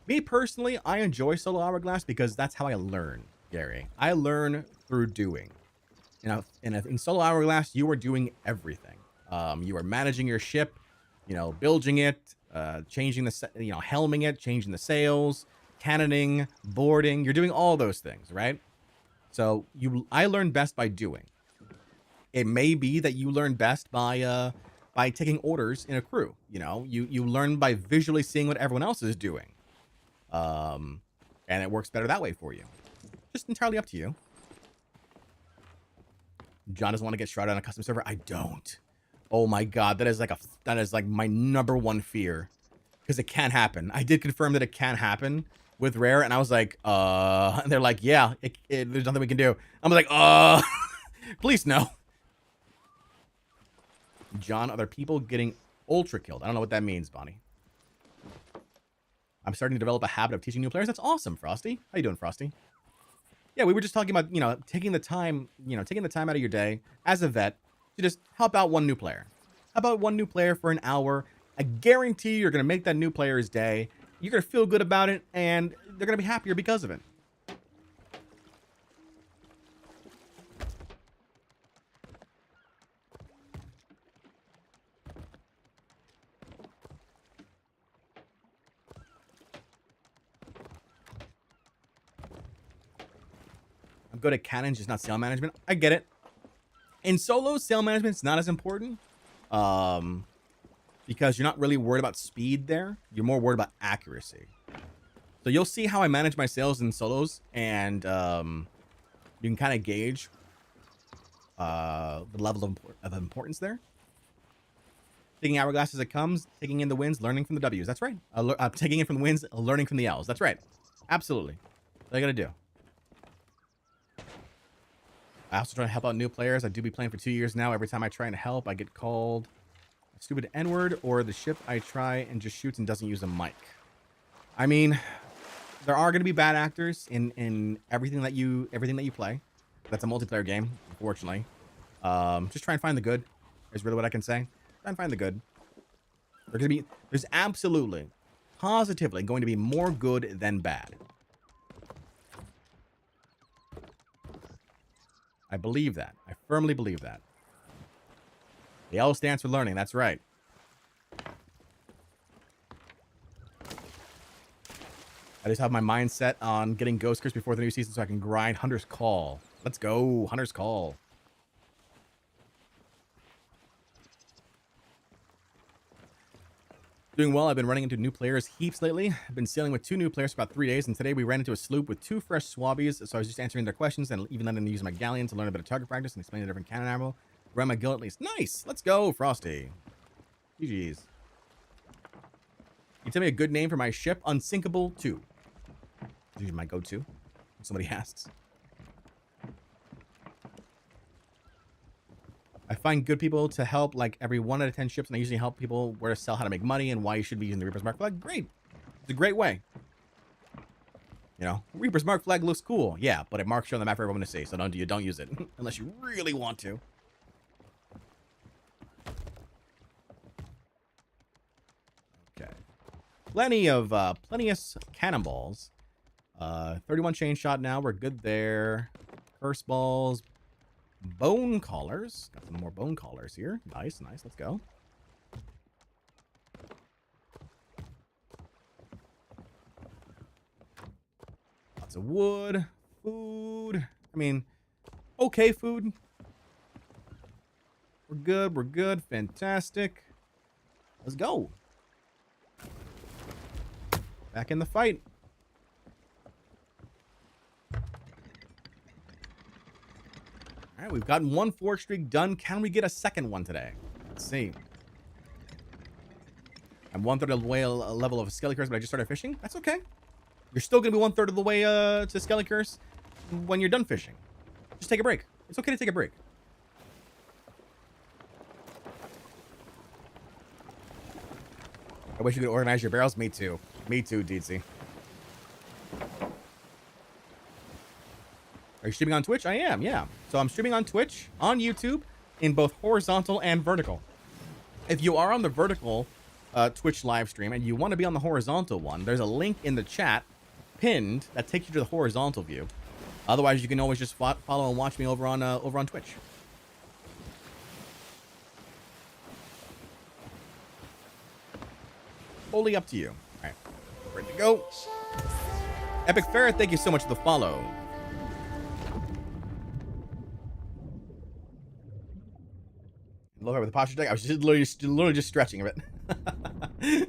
Me personally, I enjoy solo hourglass because that's how I learn. Gary, I learn through doing. You know, in solo hourglass, you are doing everything. You are managing your ship, you know, building it, changing the, you know, helming it, changing the sails, cannoning, boarding. You're doing all those things, right? So I learn best by doing. It may be that you learn best by taking orders in a crew. You know, you learn by visually seeing what everyone else is doing, and it works better that way for you. Just entirely up to you. John doesn't want to get shrouded on a custom server. I don't. Oh my god, that is like my number 1 fear, because it can happen. I did confirm that it can happen with Rare, and I was like, and they're like, yeah, there's nothing we can do. I'm like, please no. John, other people getting ultra killed. I don't know what that means, Bonnie. I'm starting to develop a habit of teaching new players. That's awesome, Frosty. How you doing, Frosty? Yeah, we were just talking about, taking the time, taking the time out of your day as a vet to just help out one new player. How about one new player for an hour? I guarantee you're going to make that new player's day. You're going to feel good about it, and they're going to be happier because of it. I'm good at cannons, just not sail management. I get it. In solos, sail management's not as important. Because you're not really worried about speed there. You're more worried about accuracy. So you'll see how I manage my sails in solos, and you can kind of gauge the level of importance there. Taking Hourglass as it comes, taking in the wins, learning from the W's. That's right. Taking in from the wins, learning from the L's. That's right. Absolutely. That's what I gotta do. I also try to help out new players. I do be playing for 2 years now. Every time I try and help, I get called a stupid N-word, or the ship I try and just shoots and doesn't use a mic. I mean, there are going to be bad actors in everything that you play. That's a multiplayer game, unfortunately. Just try and find the good. Is really what I can say. Try and find the good. There's absolutely, positively going to be more good than bad. I believe that. I firmly believe that. The L stands for learning. That's right. I just have my mind set on getting Ghost Curse before the new season so I can grind Hunter's Call. Let's go, Hunter's Call. Doing well. I've been running into new players heaps lately. I've been sailing with 2 new players for about 3 days, and today we ran into a sloop with 2 fresh swabbies, so I was just answering their questions and even letting them use my galleon to learn a bit of target practice and explain the different cannon ammo. Ran my guild at least. Nice! Let's go, Frosty. GG's. You tell me a good name for my ship? Unsinkable 2. This is my go-to. Somebody asks. I find good people to help like every 1 out of 10 ships, and I usually help people where to sell, how to make money, and why you should be using the Reaper's Mark flag. Great. It's a great way. Reaper's Mark flag looks cool. Yeah, but it marks you on the map for everyone to see, so don't use it unless you really want to. Okay. Plenty of cannonballs. 31 chain shot now. We're good there. Curse balls. Bone collars. Got some more bone collars here. Nice, nice. Let's go. Lots of wood. Food. I mean, okay food. We're good. We're good. Fantastic. Let's go. Back in the fight. All right, we've gotten 1 forge streak done. Can we get a second one today? Let's see. I'm 1/3 of the way level of Skelly Curse, but I just started fishing. That's okay. You're still going to be 1/3 of the way to Skelly Curse when you're done fishing. Just take a break. It's okay to take a break. I wish you could organize your barrels. Me too. Me too, Deedsy. Are you streaming on Twitch? I am, yeah. So I'm streaming on Twitch, on YouTube, in both horizontal and vertical. If you are on the vertical Twitch live stream and you want to be on the horizontal one, there's a link in the chat pinned that takes you to the horizontal view. Otherwise, you can always just follow and watch me over on Twitch. Wholly up to you. All right, ready to go. Epic Ferret, thank you so much for the follow. Love her with the posture deck. I was just literally just stretching a bit. You're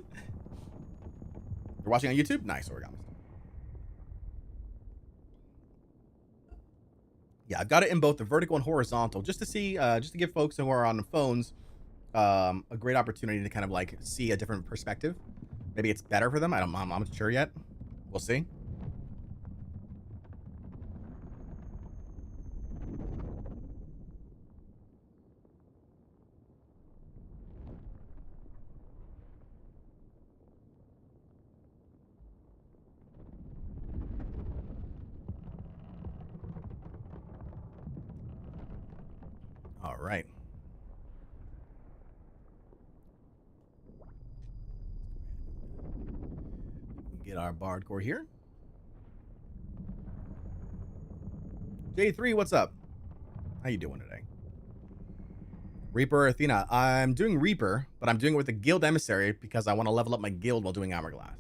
watching on YouTube? Nice, Origami. Yeah, I've got it in both the vertical and horizontal, just to see, just to give folks who are on the phones a great opportunity to kind of like see a different perspective. Maybe it's better for them. I'm not sure yet. We'll see. right. Get our Bardcore here. J3, what's up? How you doing today? Reaper Athena. I'm doing Reaper, but I'm doing it with the Guild Emissary because I want to level up my guild while doing Hourglass.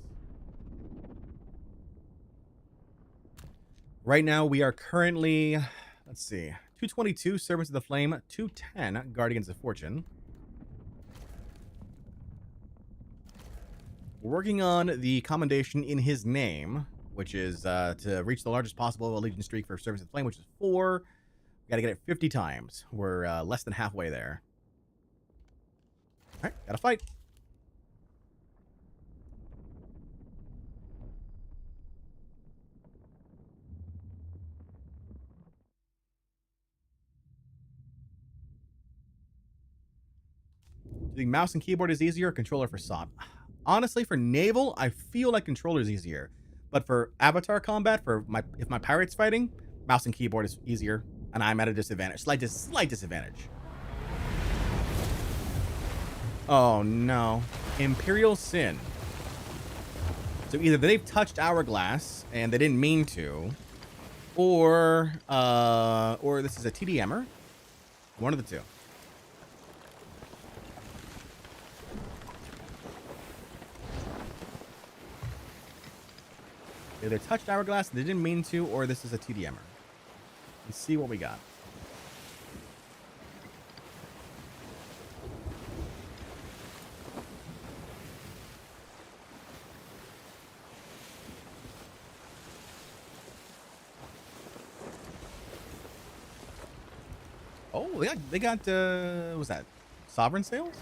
Right now, we are currently, let's see, 222 Servants of the Flame, 210 Guardians of Fortune. We're working on the commendation in his name, which is to reach the largest possible Allegiance streak for Servants of the Flame, which is 4. We got to get it 50 times. We're less than halfway there. All right, gotta fight. Do you think mouse and keyboard is easier or controller for SOT? Honestly, for naval, I feel like controller is easier. But for avatar combat, if my pirate's fighting, mouse and keyboard is easier, and I'm at a disadvantage. Slight disadvantage. Oh no. Imperial Sin. So either they've touched Hourglass and they didn't mean to, or this is a TDMer. One of the two. Either touched Hourglass, they didn't mean to, or this is a TDMer. Let's see what we got. Oh, they got what was that? Sovereign Sales?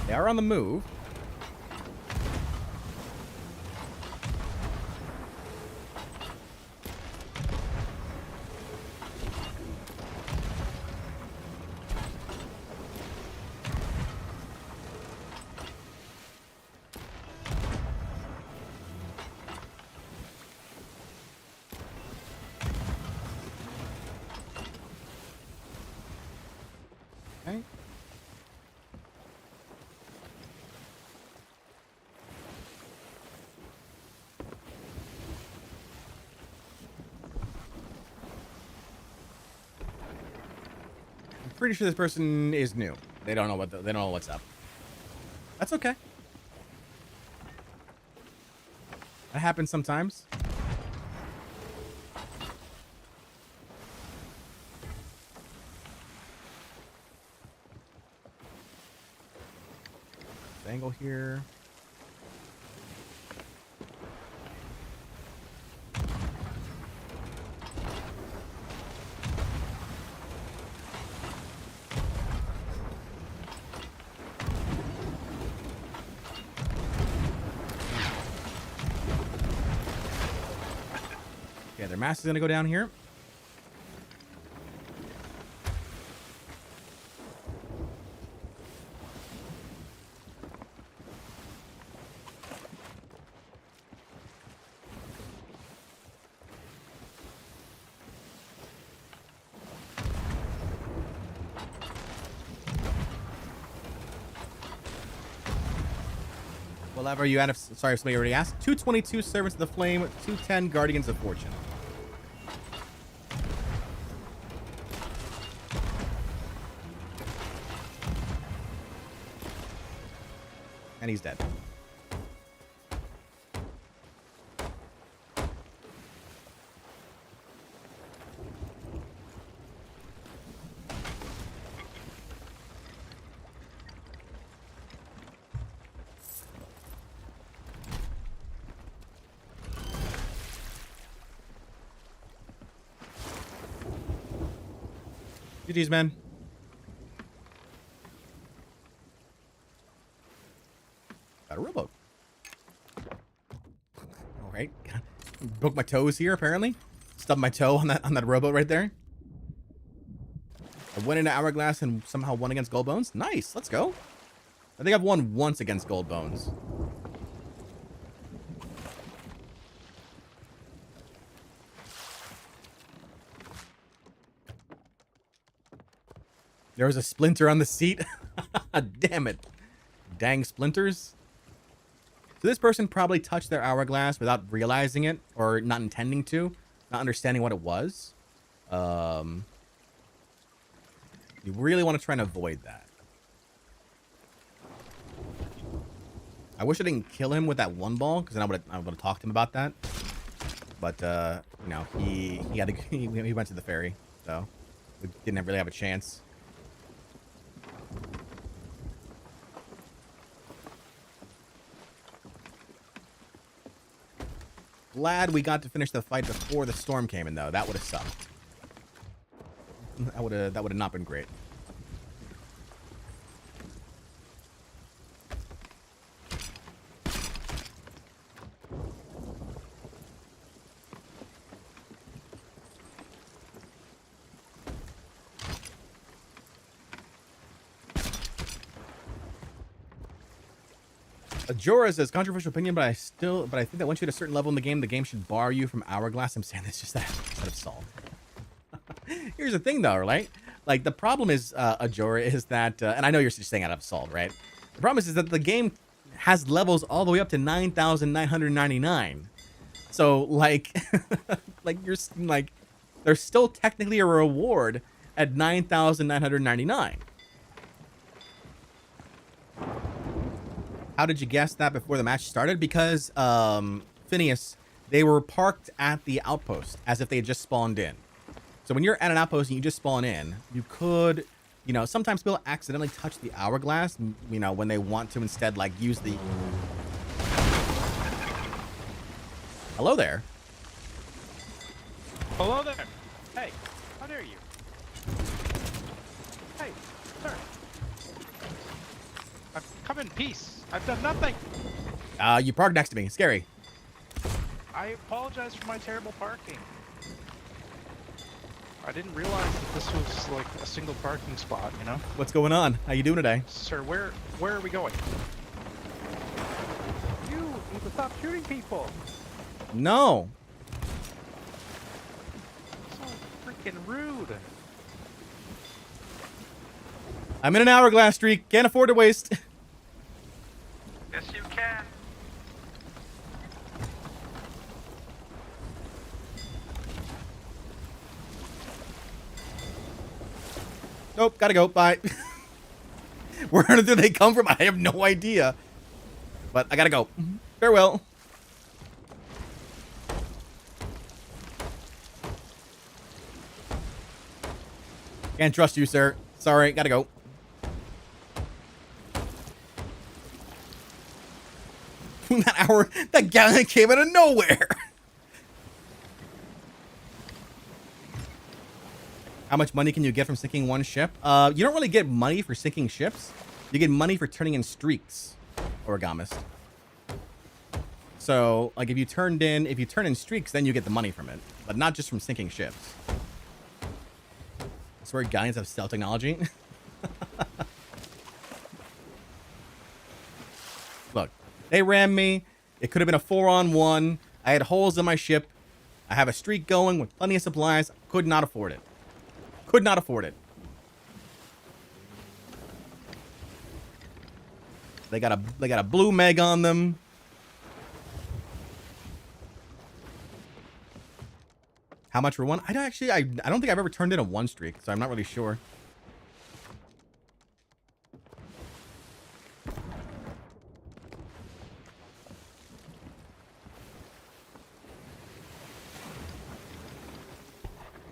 They are on the move. Okay. Pretty sure this person is new. They don't know they don't know what's up. That's okay. That happens sometimes. Angle here. Okay, their mass is gonna go down here. Whatever you had, sorry if somebody already asked. 222 Servants of the Flame, 210 Guardians of Fortune. And he's dead. GG's, man. Got a rowboat. All right. Broke my toes here, apparently. Stubbed my toe on that rowboat right there. I went into Hourglass and somehow won against Gold Bones. Nice. Let's go. I think I've won once against Gold Bones. There was a splinter on the seat. Damn it. Dang splinters. So this person probably touched their hourglass without realizing it or not intending to, not understanding what it was. You really want to try and avoid that. I wish I didn't kill him with that one ball, because then I would have talked to him about that. But you know, he had to, he went to the ferry, so we didn't really have a chance. Glad we got to finish the fight before the storm came in, though. That would have sucked. That would have not been great. Jorah says, controversial opinion, but I think that once you hit a certain level in the game should bar you from hourglass. I'm saying that's just that of salt. Here's the thing, though, right? Like, the problem is, Jorah, is that, and I know you're just saying out of salt, right? The problem is that the game has levels all the way up to 9,999. So, like, like, there's still technically a reward at 9,999. How did you guess that before the match started? Because, Phineas, they were parked at the outpost as if they had just spawned in. So when you're at an outpost and you just spawn in, you could, you know, sometimes people accidentally touch the hourglass, you know, when they want to instead, like, use the... Hello there. Hello there. Hey, how dare you? Hey, sir. I've come in peace. I've done nothing. You parked next to me. Scary. I apologize for my terrible parking. I didn't realize that this was like a single parking spot, you know? What's going on? How you doing today? Sir, where are we going? You need to stop shooting people. No. So freaking rude. I'm in an hourglass streak. Can't afford to waste. Yes, you can. Nope, gotta go. Bye. Where did they come from? I have no idea. But I gotta go. Farewell. Can't trust you, sir. Sorry, gotta go. That guy came out of nowhere. How much money can you get from sinking one ship? You don't really get money for sinking ships. You get money for turning in streaks, Origamist. So, like, if you turn in streaks, then you get the money from it, but not just from sinking ships. I swear, Guardians have stealth technology. Look, they rammed me. It could have been a 4-on-1. I had holes in my ship. I have a streak going with plenty of supplies. Could not afford it. Could not afford it. They got a blue meg on them. How much for one? I don't think I've ever turned in a one streak, so I'm not really sure.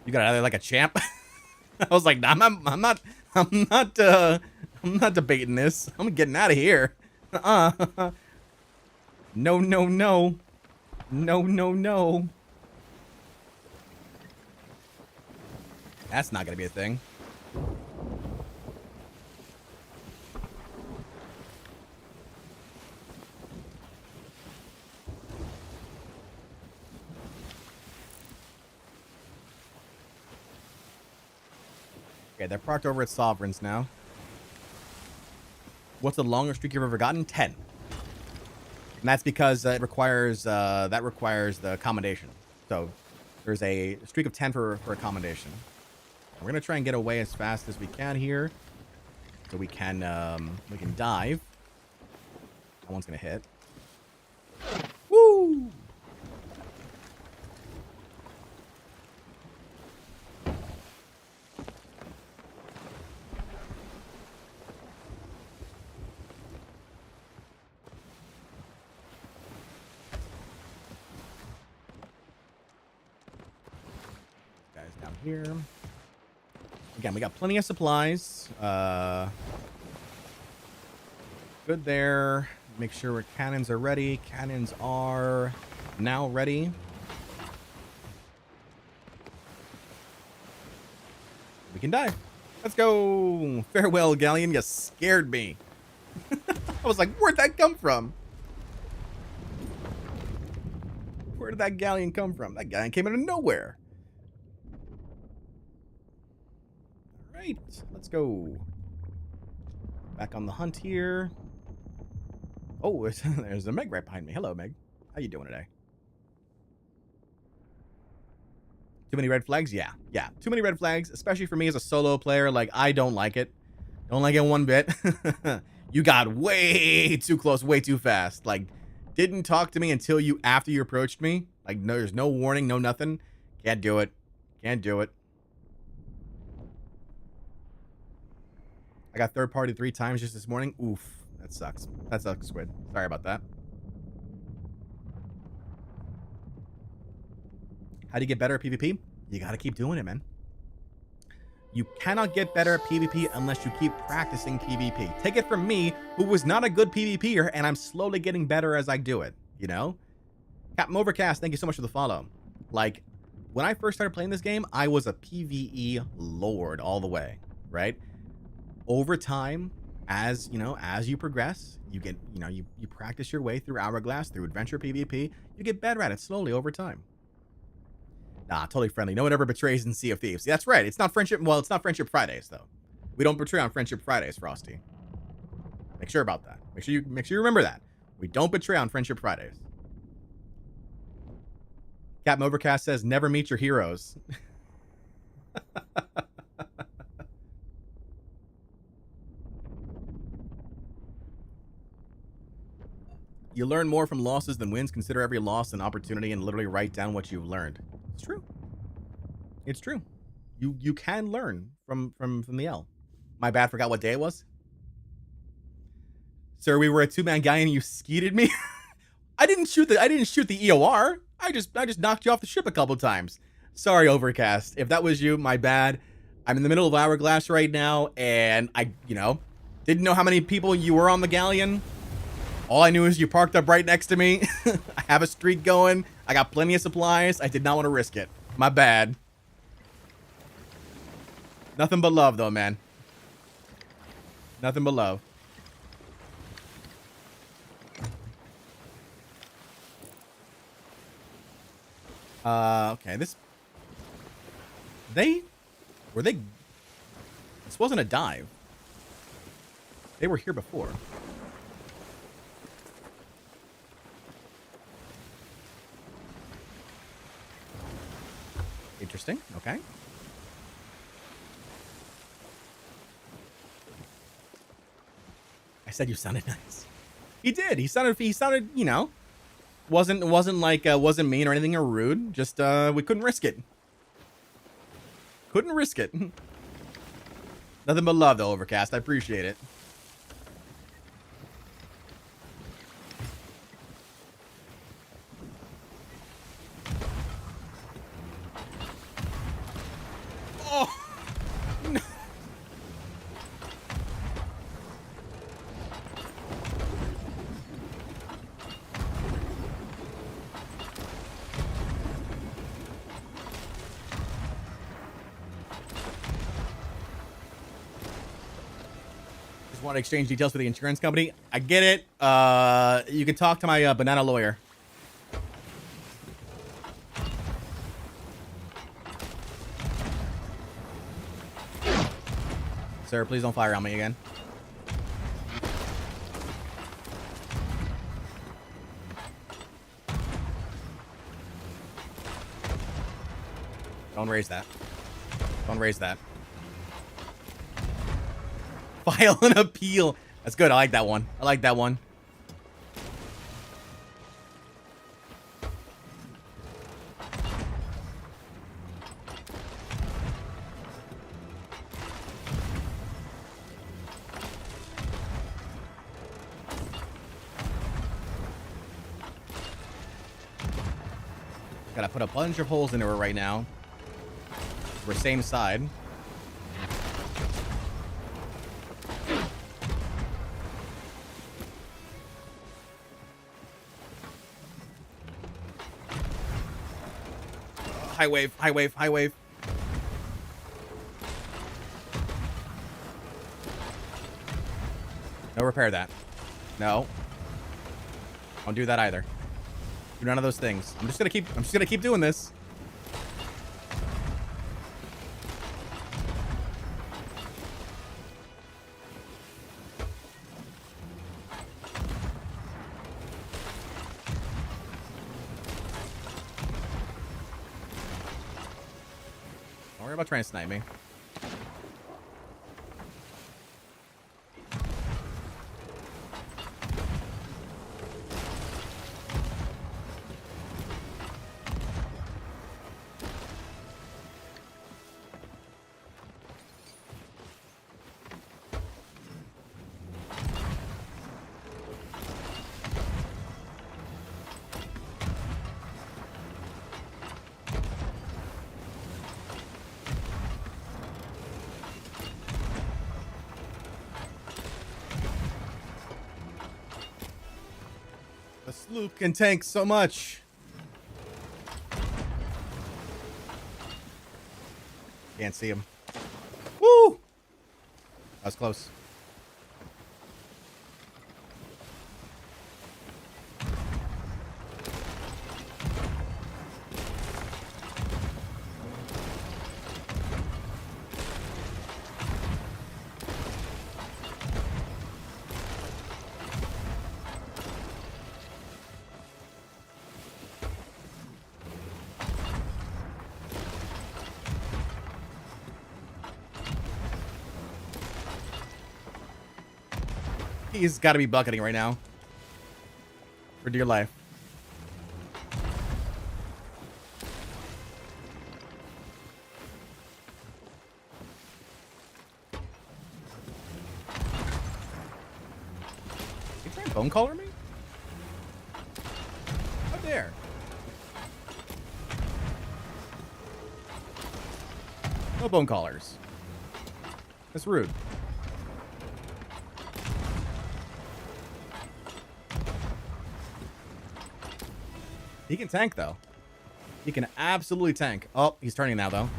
You got out of there like a champ. I was like, I'm not debating this. I'm getting out of here. No, no, no. No, no, no. That's not gonna be a thing. Okay, they're parked over at Sovereigns now. What's the longest streak you've ever gotten? 10. And that's because it requires the accommodation. So there's a streak of 10 for accommodation. We're gonna try and get away as fast as we can here, so we can dive. That one's gonna hit. Woo! Guys down here. Again, we got plenty of supplies. Good there. Make sure our cannons are ready. Cannons are now ready. We can dive. Let's go. Farewell, galleon. You scared me. I was like, where'd that come from? Where did that galleon come from? That galleon came out of nowhere. All right, let's go. Back on the hunt here. Oh, there's a Meg right behind me. Hello, Meg. How you doing today? Too many red flags? Yeah. Too many red flags, especially for me as a solo player. Like, I don't like it. Don't like it one bit. You got way too close, way too fast. Like, didn't talk to me until after you approached me. Like, no, there's no warning, no nothing. Can't do it. Can't do it. I got third party 3 times just this morning. Oof. That sucks. That sucks, Squid. Sorry about that. How do you get better at PvP? You gotta keep doing it, man. You cannot get better at PvP unless you keep practicing PvP. Take it from me, who was not a good PvPer, and I'm slowly getting better as I do it, you know? Captain Overcast, thank you so much for the follow. Like, when I first started playing this game, I was a PvE lord all the way, right? Over time, as you progress, you get, you practice your way through Hourglass, through Adventure PvP, you get better at it slowly over time. Nah, totally friendly. No one ever betrays in Sea of Thieves. That's right. It's not friendship. Well, it's not Friendship Fridays though. We don't betray on Friendship Fridays, Frosty. Make sure about that. Make sure you remember that. We don't betray on Friendship Fridays. Captain Overcast says, "Never meet your heroes." You learn more from losses than wins. Consider every loss an opportunity and literally write down what you've learned. It's true. It's true. You can learn from the L. My bad, forgot what day it was. Sir, we were a 2-man guy and you skeeted me. I didn't shoot the EOR. I just knocked you off the ship a couple times. Sorry, Overcast. If that was you, my bad. I'm in the middle of Hourglass right now, and I, didn't know how many people you were on the galleon. All I knew is you parked up right next to me. I have a streak going. I got plenty of supplies. I did not want to risk it. My bad. Nothing but love, though, man. Nothing but love. Okay, this wasn't a dive. They were here before. Interesting. Okay. I said you sounded nice. He did. He sounded, wasn't mean or anything or rude. Just we couldn't risk it. Couldn't risk it. Nothing but love though, Overcast. I appreciate it. Oh no. Just want to exchange details with the insurance company. I get it. You can talk to my banana lawyer. Sir, please don't fire on me again. Don't raise that. Don't raise that. File an appeal. That's good. I like that one. I like that one. Gotta put a bunch of holes into her right now. We're same side. High wave, high wave, high wave. No, repair that. No. Don't do that either. Do none of those things. I'm just gonna keep doing this. Don't worry about trying to snipe me. The sloop can tank so much. Can't see him. Woo! That was close. He's got to be bucketing right now. For dear life. You trying to bone collar me? How dare? No bone collars. That's rude. He can tank, though. He can absolutely tank. Oh, he's turning now, though.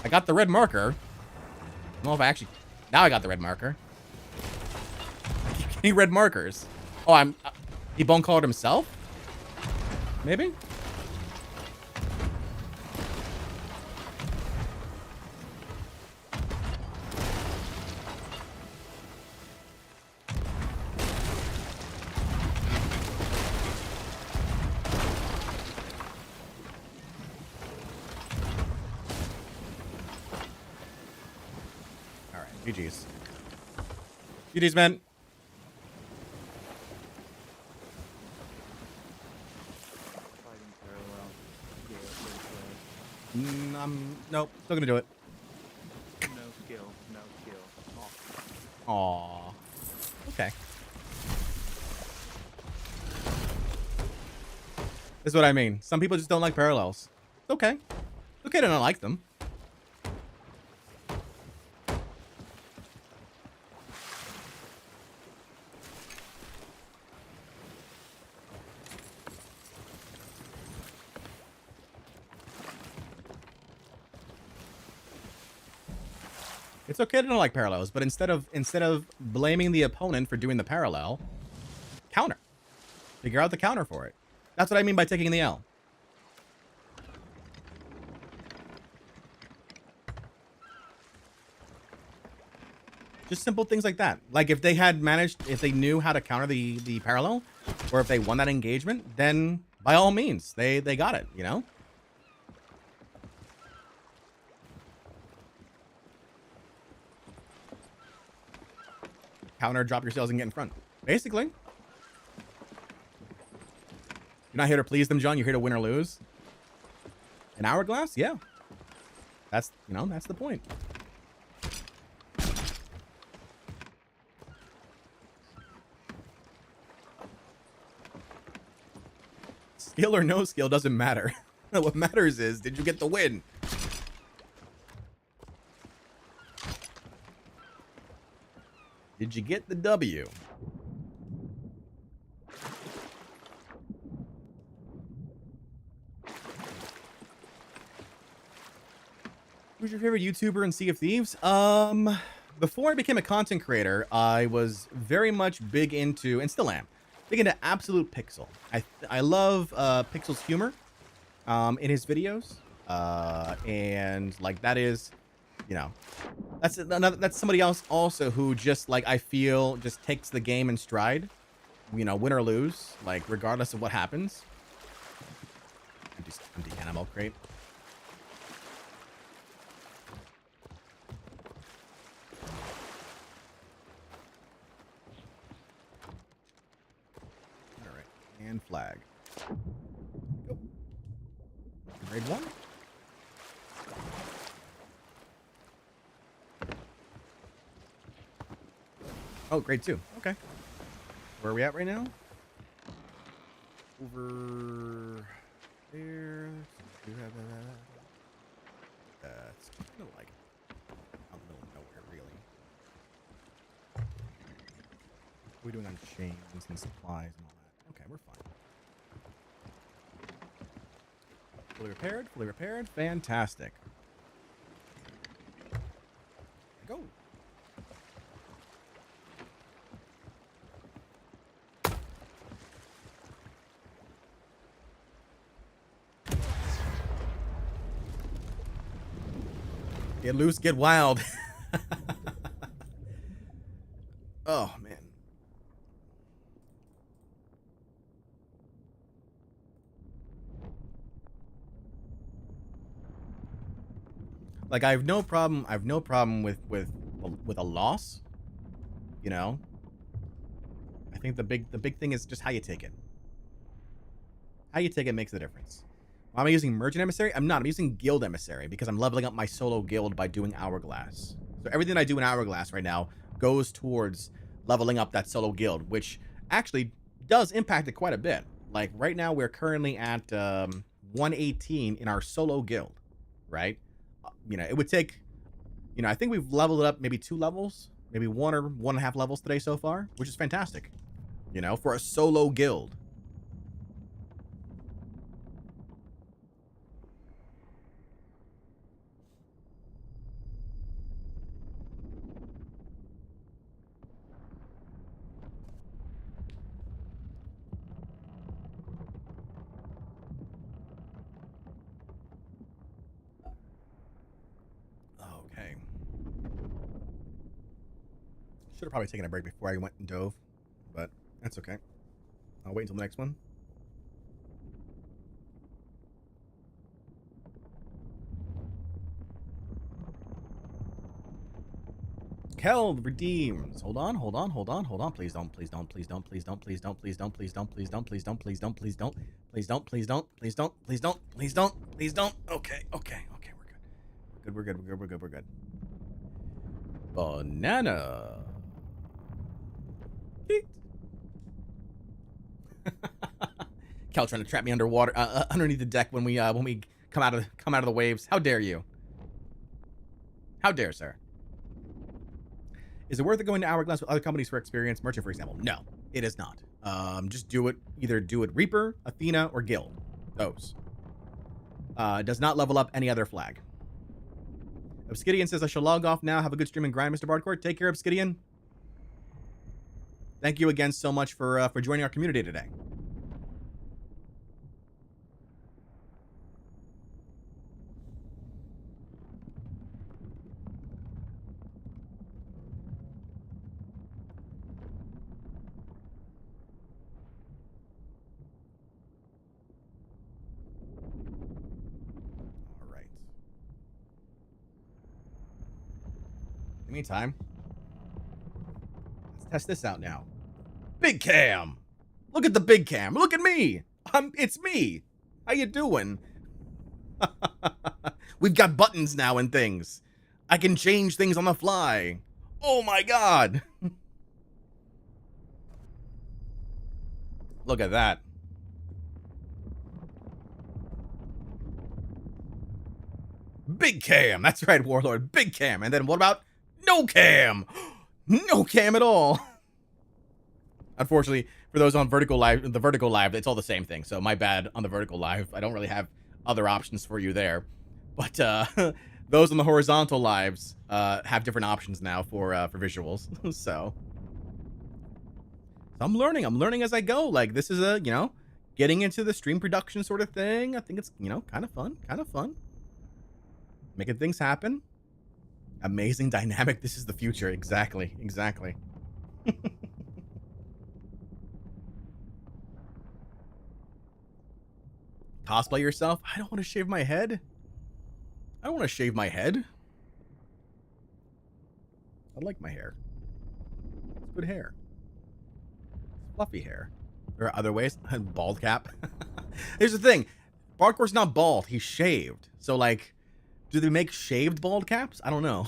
I got the red marker. I don't know if I actually... Now I got the red marker. I keep getting red markers. Oh, he bone called himself? Maybe? GG's. GG's, man. Nope. Still gonna do it. No skill. No skill. Aww. Okay. This is what I mean. Some people just don't like parallels. It's okay. It's okay to not like them. It's okay to not like parallels, but instead of blaming the opponent for doing the parallel, counter. Figure out the counter for it. That's what I mean by taking the L. Just simple things like that. Like if they knew how to counter the parallel, or if they won that engagement, then by all means, they got it, you know? Counter, drop your sales, and get in front. Basically. You're not here to please them, John. You're here to win or lose. An hourglass? Yeah. That's, you know, that's the point. Skill or no skill doesn't matter. What matters is, did you get the win? Did you get the W? Who's your favorite YouTuber in Sea of Thieves? Before I became a content creator, I was very much big into, and still am, big into Absolute Pixel. I love Pixel's humor in his videos, and like that is, you know, that's somebody else also who just like I feel just takes the game in stride, you know, win or lose, like regardless of what happens. Empty cannonball crate. And flag. Go. Grade 1. Oh, grade 2. Okay. Where are we at right now? Over there. It's kind of like out in the middle of nowhere, really. What are we doing on chains and supplies and all that? Okay, we're fine. Fully repaired, fully repaired. Fantastic. Go. Get loose, get wild. Oh, man. Like I have no problem with a loss, you know? I think the big thing is just how you take it. How you take it makes the difference. Why am I using Merchant Emissary? I'm not. I'm using Guild Emissary because I'm leveling up my solo guild by doing Hourglass. So everything I do in Hourglass right now goes towards leveling up that solo guild, which actually does impact it quite a bit. Like right now we're currently at 118 in our solo guild, right? You know, it would take, you know, I think we've leveled it up maybe 2 levels, maybe 1 or 1.5 levels today so far, which is fantastic, you know, for a solo guild. Okay. Should have probably taken a break before I went and dove, but that's okay. I'll wait until the next one. Kel redeems. Hold on. Please don't. Please don't. Please don't. Please don't. Please don't. Please don't. Please don't. Please don't. Please don't. Please don't. Please don't. Please don't. Please don't. Please don't. Please don't. Please don't. Please don't. Okay. We're good. Banana. Cal trying to trap me underwater, underneath the deck when we come out of the waves. How dare you? How dare, sir? Is it worth it going to Hourglass with other companies for experience? Merchant, for example. No, it is not. Just do it. Either do it Reaper, Athena, or Guild. Those. Does not level up any other flag. Obsidian says I shall log off now. Have a good stream and grind, Mr. Bardcore. Take care, Obsidian. Thank you again so much for joining our community today. Meantime, let's test this out now. Big cam. Look at the big cam. Look at me. It's me. How you doing? We've got buttons now and things. I can change things on the fly. Oh my god. Look at that. Big cam. That's right, Warlord. Big cam. And then what about no cam? No cam at all. Unfortunately, for those on vertical live, the vertical live, it's all the same thing. So my bad on the vertical live. I don't really have other options for you there. But those on the horizontal lives have different options now for visuals. So I'm learning as I go. Like, this is a, getting into the stream production sort of thing. I think it's, kind of fun. Making things happen. Amazing dynamic. This is the future. Exactly. Cosplay yourself? I don't want to shave my head. I don't want to shave my head. I like my hair. It's good hair. It's fluffy hair. There are other ways. Bald cap. Here's the thing. Bardcore's not bald. He's shaved. So, like, do they make shaved bald caps? I don't know. All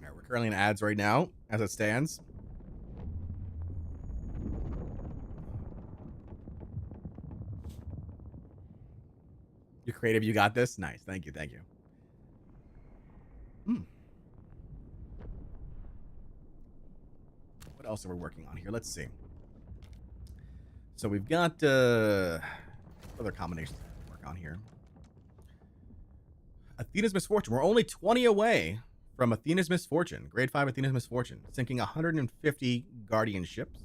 right, we're currently in ads right now, as it stands. You're creative. You got this. Nice. Thank you. What else are we working on here? Let's see. So we've got other combinations to work on here. Athena's Misfortune. We're only 20 away from Athena's Misfortune. Grade 5 Athena's Misfortune. Sinking 150 Guardian ships.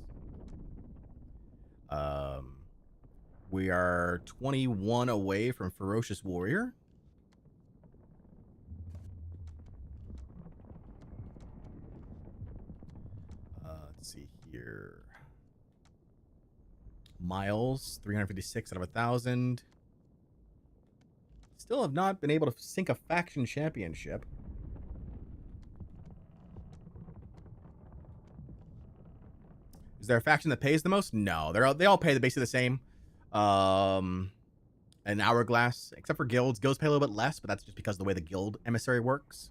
We are 21 away from Ferocious Warrior. Let's see here. Miles, 356 out of 1,000. Still have not been able to sink a faction championship. Is there a faction that pays the most? No, they all pay basically the same. An Hourglass, except for guilds. Guilds pay a little bit less, but that's just because of the way the guild emissary works.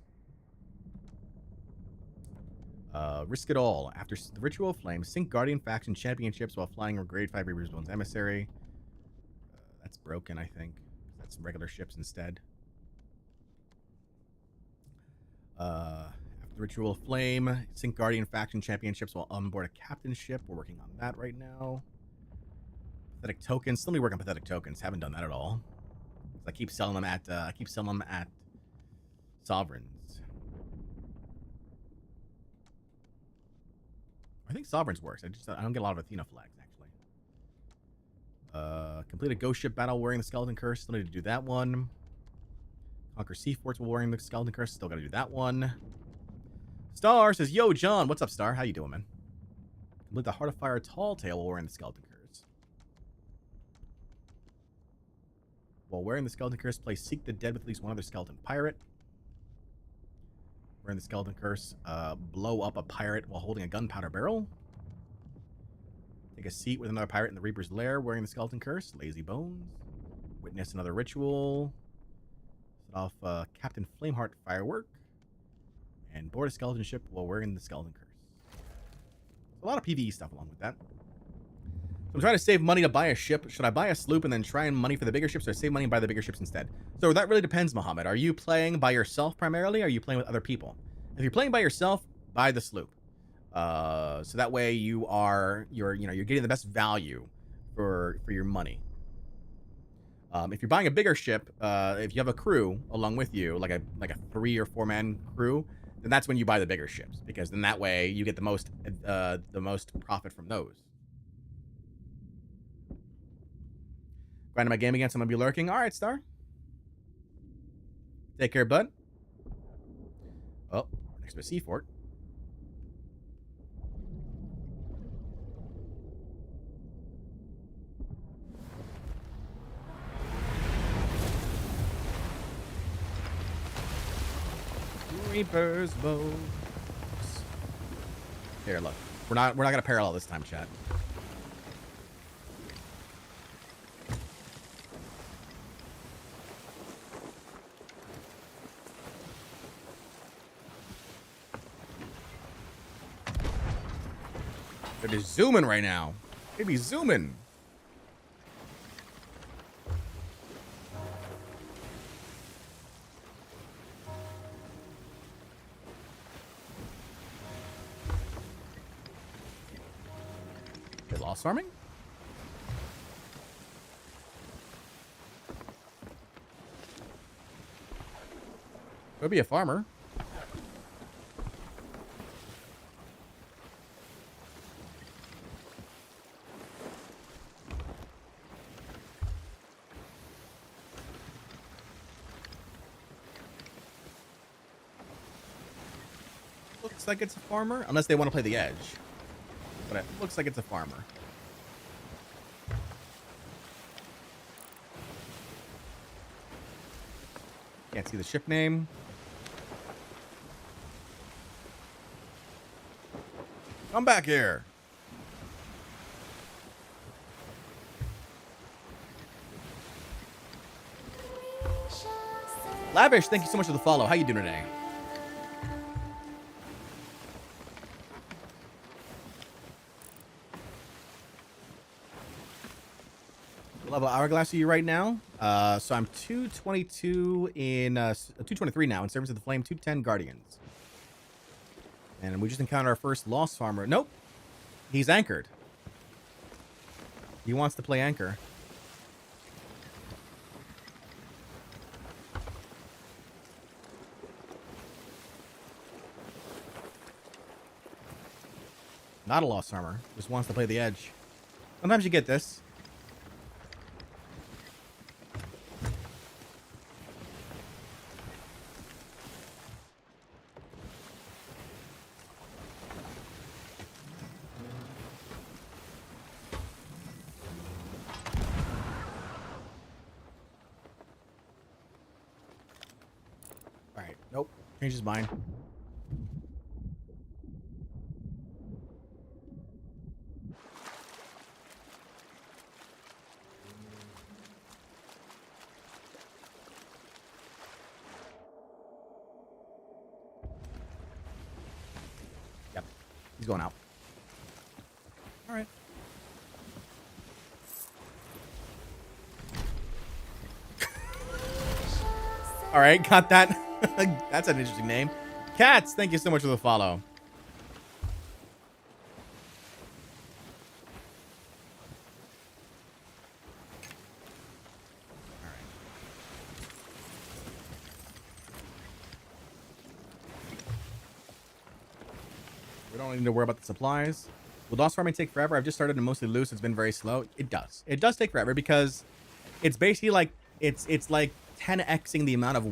Risk it all. After the Ritual of Flame, sink Guardian faction championships while flying a grade 5 Reaper's Bones emissary. That's broken, I think. That's regular ships instead. After the Ritual of Flame, sink Guardian faction championships while on board a captain ship. We're working on that right now. Pathetic tokens. Still need to work on pathetic tokens. Haven't done that at all. I keep selling them at sovereigns. I think sovereigns works. I don't get a lot of Athena flags actually. Complete a ghost ship battle wearing the skeleton curse. Still need to do that one. Conquer sea forts while wearing the skeleton curse. Still got to do that one. Star says, "Yo, John, what's up, Star? How you doing, man?" Complete the Heart of Fire tall tale while wearing the skeleton curse. While wearing the skeleton curse, play Seek the Dead with at least one other skeleton pirate. Wearing the skeleton curse, blow up a pirate while holding a gunpowder barrel. Take a seat with another pirate in the Reaper's Lair wearing the skeleton curse. Lazy Bones. Witness another ritual. Set off Captain Flameheart firework. And board a skeleton ship while wearing the skeleton curse. A lot of PvE stuff along with that. I'm trying to save money to buy a ship. Should I buy a sloop and then try and money for the bigger ships, or save money and buy the bigger ships instead? So that really depends, Mohammed. Are you playing by yourself primarily, or are you playing with other people? If you're playing by yourself, buy the sloop. So that way you're getting the best value for your money. If you're buying a bigger ship, if you have a crew along with you, like a 3 or 4 man crew, then that's when you buy the bigger ships, because then that way you get the most profit from those. Grinding my game again, so I'm gonna be lurking. All right, Star. Take care, bud. Oh, next to a sea fort. Reaper's bows. Here, look. We're not gonna parallel this time, chat. They're just zooming right now. They be zooming. They lost farming? Could be a farmer. Looks like it's a farmer, unless they want to play the edge. But it looks like it's a farmer. Can't see the ship name. Come back here. Lavish, thank you so much for the follow. How you doing today? What level Hourglass are you right now? So I'm 222 in 223 now in Service of the Flame, 210 Guardians. And we just encountered our first Lost Farmer. Nope. He's anchored. He wants to play anchor. Not a Lost Farmer. Just wants to play the edge. Sometimes you get this. Alright, nope. Changed his mind. Yep. He's going out. Alright. Alright, got that. That's an interesting name. Cats, thank you so much for the follow. We don't need to worry about the supplies. Will DOS farming take forever? I've just started and mostly loose. It's been very slow. It does. It does take forever because it's basically like it's like 10xing the amount of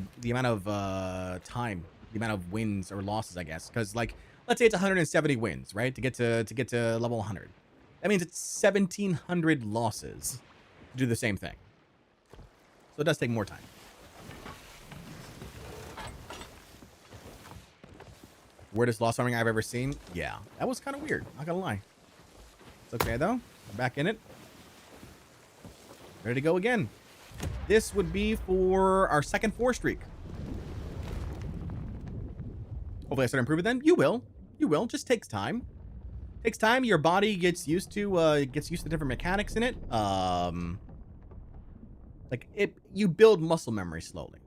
time, the amount of wins or losses, I guess. Because like let's say it's 170 wins, right? To get to level 100. That means it's 1700 losses to do the same thing. So it does take more time. Weirdest lost farming I've ever seen? Yeah, that was kind of weird. Not gonna lie. It's okay though. I'm back in it. Ready to go again. This would be for our second 4 streak. Hopefully I start improving then. You will. You will. Just takes time. Takes time. Your body gets used to different mechanics in it. You build muscle memory slowly.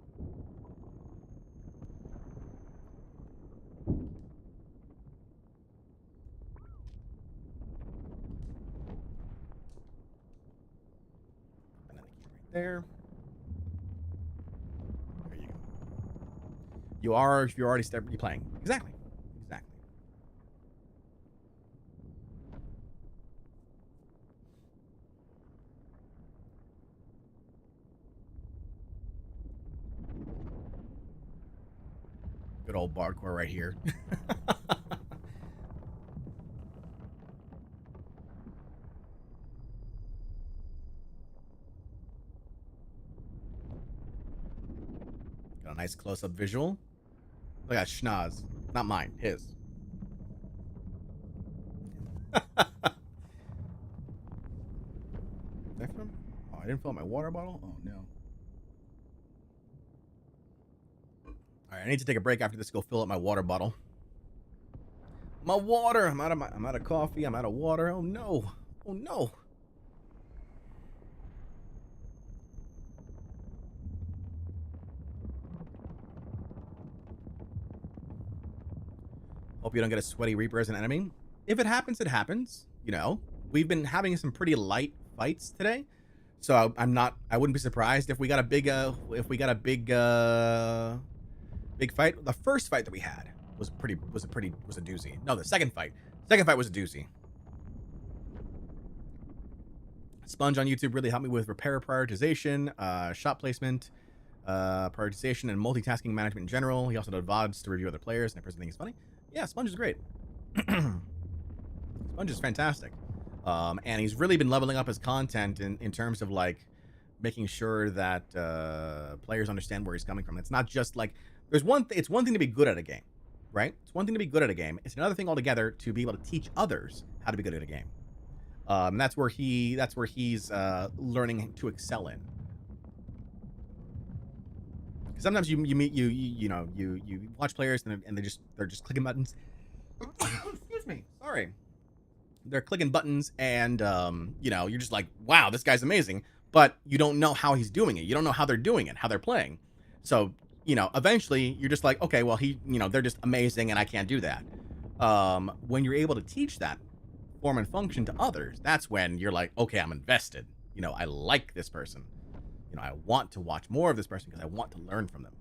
Another key right there. There you go. You are if you're already playing. Exactly. Exactly. Good old Bardcore right here. Got a nice close-up visual. Look at schnoz. Not mine. His. Did I fill? Oh, I didn't fill up my water bottle? Oh, no. All right, I need to take a break after this to go fill up my water bottle. My water! I'm out of coffee. I'm out of water. Oh, no. Oh, no. Hope you don't get a sweaty Reaper as an enemy. If it happens, it happens. You know, we've been having some pretty light fights today, so I wouldn't be surprised if we got a big big fight. The first fight that we had was a doozy. No, the second fight was a doozy. Sponge on YouTube really helped me with repair prioritization, shot placement, prioritization, and multitasking management in general. He also does VODs to review other players, and if person thinks it's funny. Yeah, Sponge is great. Sponge is fantastic. And he's really been leveling up his content in terms of like making sure that players understand where he's coming from. It's not just like it's one thing to be good at a game, right? It's one thing to be good at a game. It's another thing altogether to be able to teach others how to be good at a game. And that's where he's learning to excel in. Sometimes you watch players and they're just clicking buttons. Excuse me. Sorry. They're clicking buttons and you're just like, wow, this guy's amazing. But you don't know how he's doing it. You don't know how they're doing it, how they're playing. So, eventually you're just like, okay, well, they're just amazing and I can't do that. When you're able to teach that form and function to others, that's when you're like, okay, I'm invested. I like this person. I want to watch more of this person because I want to learn from them.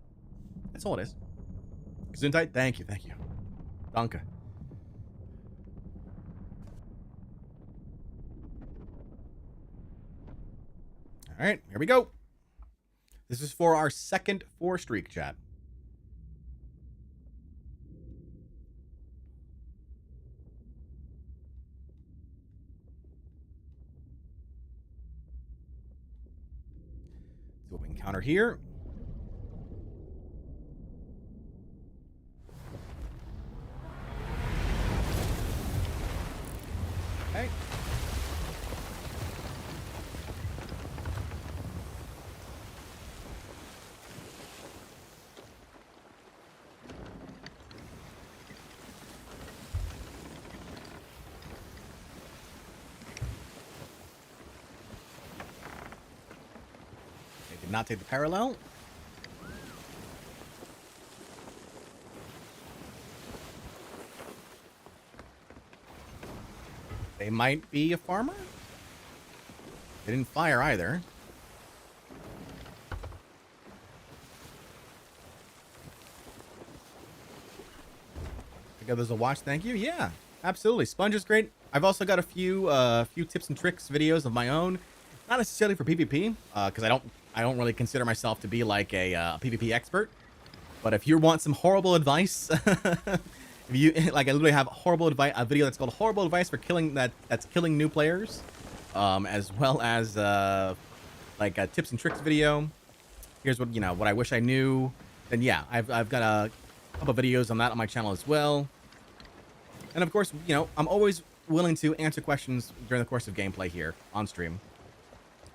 That's all it is. Gesundheit, thank you. Danke. All right, here we go. This is for our second 4-streak, chat. See what we encounter here. Okay. They did not take the parallel. They might be a farmer. They didn't fire either. There's a watch, thank you. Yeah, absolutely. Sponge is great. I've also got a few tips and tricks videos of my own, not necessarily for PvP, because I don't really consider myself to be like a PvP expert. But if you want some horrible advice, if you like, I literally have horrible advice, a video that's called "Horrible Advice for Killing that's Killing New Players," as well as like a tips and tricks video. Here's what I wish I knew. Then yeah, I've got a couple videos on that on my channel as well. And of course, I'm always willing to answer questions during the course of gameplay here on stream.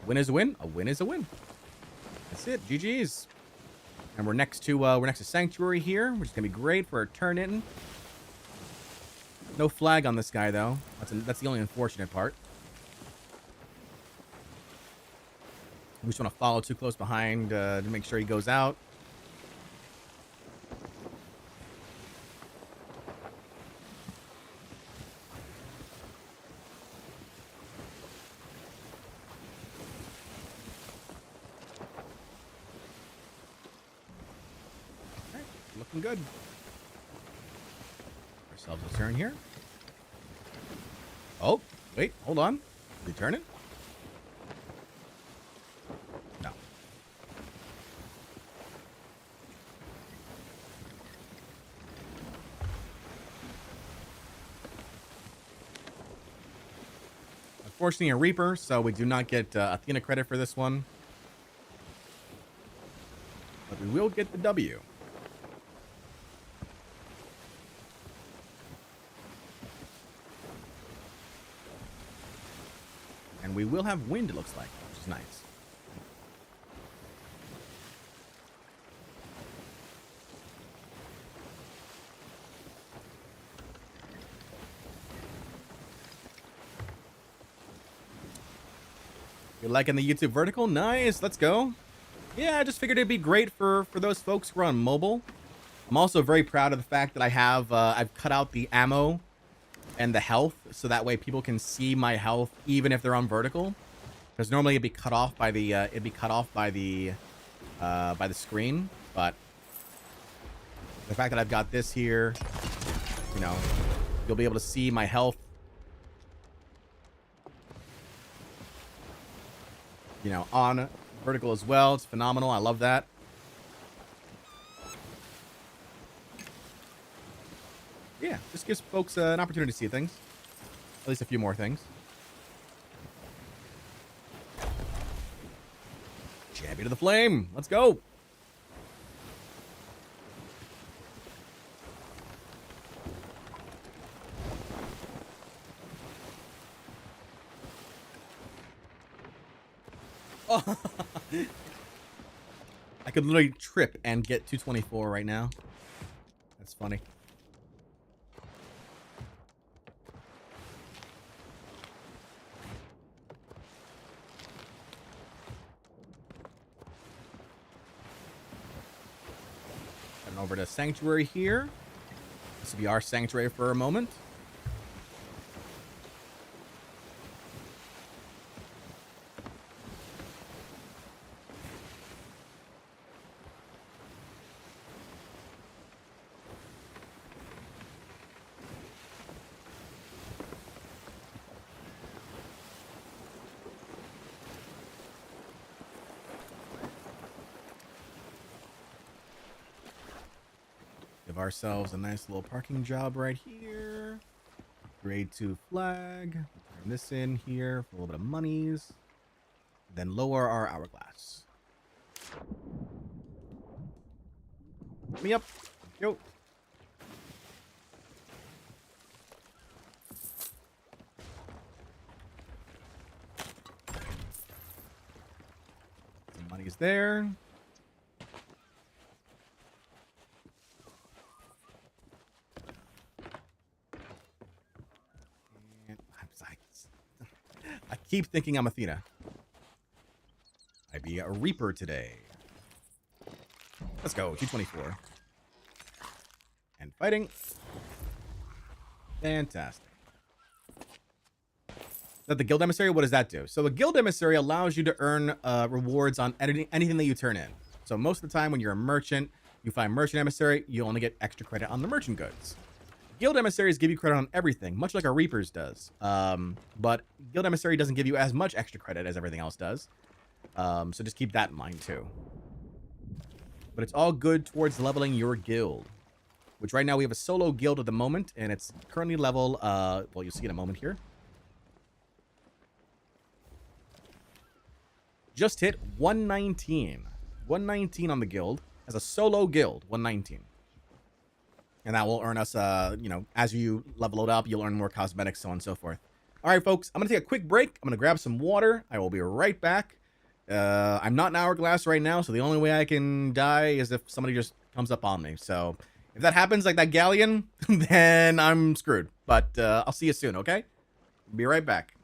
A win is a win. A win is a win. That's it. GG's. And we're next to Sanctuary here, which is gonna be great for a turn in. No flag on this guy though. That's the only unfortunate part. We just want to follow too close behind to make sure he goes out. Looking good. Ourselves a turn here. Oh, wait, hold on. Did he turn it? No. Unfortunately, a Reaper, so we do not get Athena credit for this one. But we will get the W. And we will have wind, it looks like, which is nice. You're liking the YouTube vertical? Nice, let's go. Yeah, I just figured it'd be great for those folks who are on mobile. I'm also very proud of the fact that I have, I've cut out the ammo and the health, so that way people can see my health even if they're on vertical. Because normally it'd be cut off by the, screen. But the fact that I've got this here, you know, you'll be able to see my health. You know, on vertical as well. It's phenomenal. I love that. Yeah, just gives folks an opportunity to see things. At least a few more things. Champion of the Flame. Let's go. Oh. I could literally trip and get 224 right now. That's funny. Heading over to Sanctuary here. This will be our Sanctuary for a moment. Give ourselves a nice little parking job right here. Grade 2 flag. Turn this in here for a little bit of monies. Then lower our hourglass. Hit me up. Yo. Some money's there. I keep thinking I'm Athena. I be a Reaper today. Let's go. 224. And fighting. Fantastic. Is that the Guild Emissary? What does that do? So the Guild Emissary allows you to earn rewards on anything that you turn in. So most of the time when you're a merchant, you find Merchant Emissary, you only get extra credit on the merchant goods. Guild Emissaries give you credit on everything, much like our Reapers does. But Guild Emissary doesn't give you as much extra credit as everything else does. So just keep that in mind, too. But it's all good towards leveling your guild. Which right now we have a solo guild at the moment, and it's currently level, well, you'll see in a moment here. Just hit 119. 119 on the guild. As a solo guild, 119. And that will earn us, you know, as you level it up, you'll earn more cosmetics, so on and so forth. All right, folks, I'm going to take a quick break. I'm going to grab some water. I will be right back. I'm not in Hourglass right now, so the only way I can die is if somebody just comes up on me. So if that happens, like that galleon, then I'm screwed. But I'll see you soon, okay? Be right back.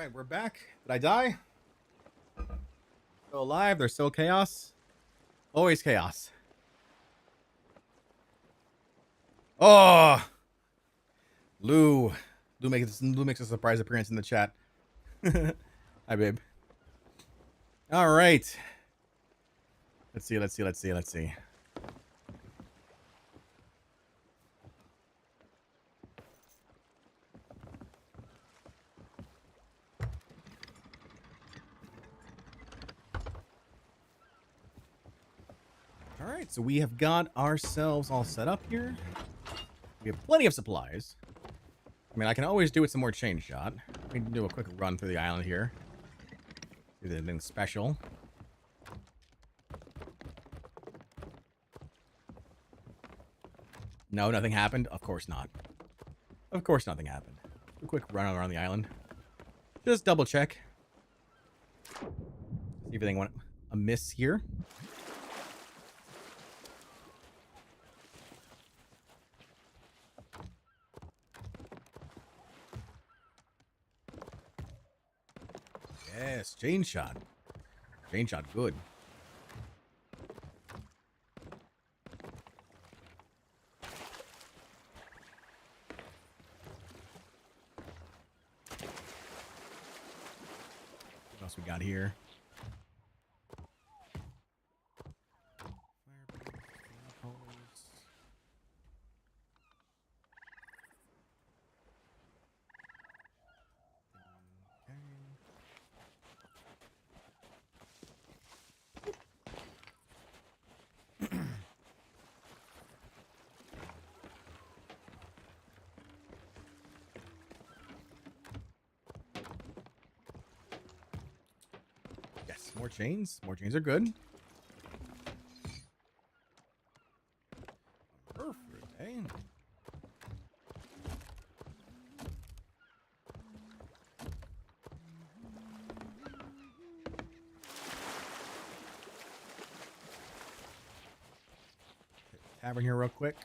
Alright, we're back. Did I die? Still alive. There's still chaos. Always chaos. Oh! Lou. Lou makes a surprise appearance in the chat. Hi, babe. Alright. Let's see. Alright, so we have got ourselves all set up here. We have plenty of supplies. I mean, I can always do with some more chain shot. We can do a quick run through the island here. Do anything special. No, nothing happened? Of course not. Of course nothing happened. A quick run around the island. Just double check. See if anything went amiss here. Yes, chain shot. Chain shot, good. What else we got here? Yes, more chains. More chains are good. Perfect, eh? Hit the tavern here real quick.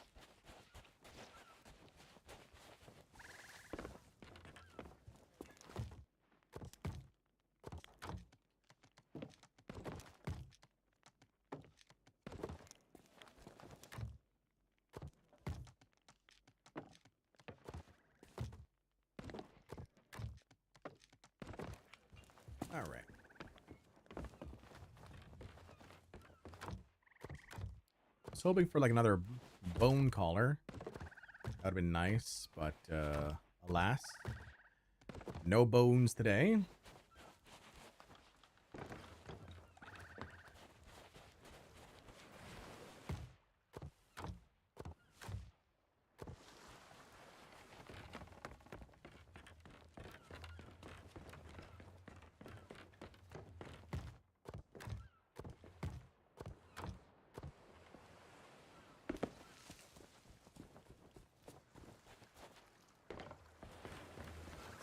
All right. I was hoping for like another bone collar. That would have been nice, but alas, no bones today.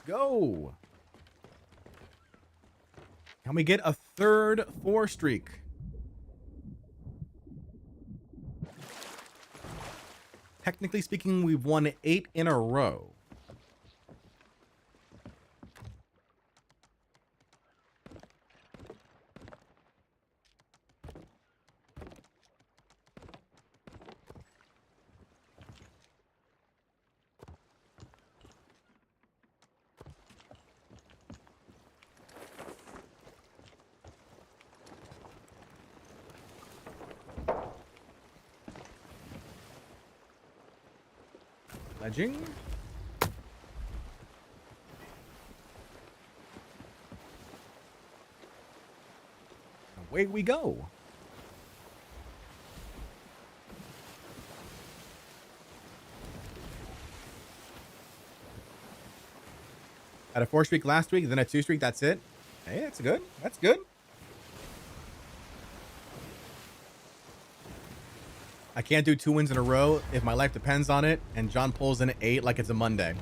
Go. Can we get a third 4 streak? Technically speaking, we've won 8 in a row. Ledging. Away we go. Had a 4 streak last week, then a 2 streak, that's it. Hey, that's good. That's good. I can't do 2 wins in a row if my life depends on it, and John pulls in 8 like it's a Monday.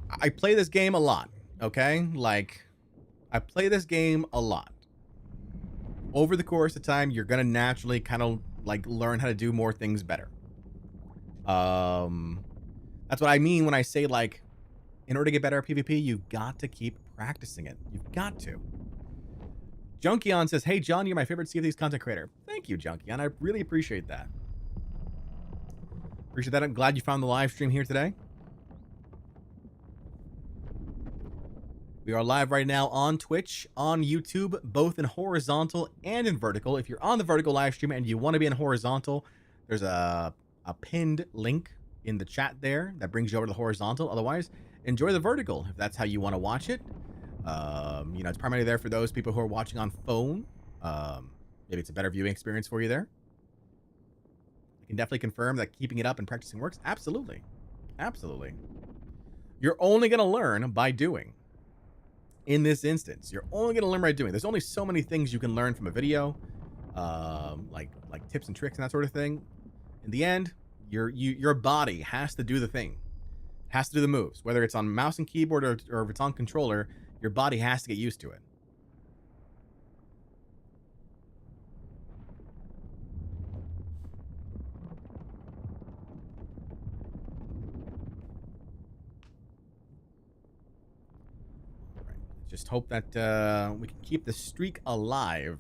I play this game a lot, okay? Like, I play this game a lot. Over the course of time, you're gonna naturally kind of, like, learn how to do more things better. That's what I mean when I say, like, In order to get better at PvP, you've got to keep practicing it. You've got to. Junkion says, hey, John, you're my favorite Sea of Thieves content creator. Thank you, Junkion. I really appreciate that. Appreciate that. I'm glad you found the live stream here today. We are live right now on Twitch, on YouTube, both in horizontal and in vertical. If you're on the vertical live stream and you want to be in horizontal, there's a pinned link in the chat there that brings you over to the horizontal. Otherwise, enjoy the vertical if that's how you want to watch it. You know, it's primarily there for those people who are watching on phone. Maybe it's a better viewing experience for you there. I can definitely confirm that keeping it up and practicing works. Absolutely. Absolutely. You're only going to learn by doing. In this instance, you're only going to learn by doing. There's only so many things you can learn from a video, like tips and tricks and that sort of thing. In the end, your body has to do the thing. It has to do the moves. Whether it's on mouse and keyboard or if it's on controller, your body has to get used to it. All right. Just hope that we can keep the streak alive.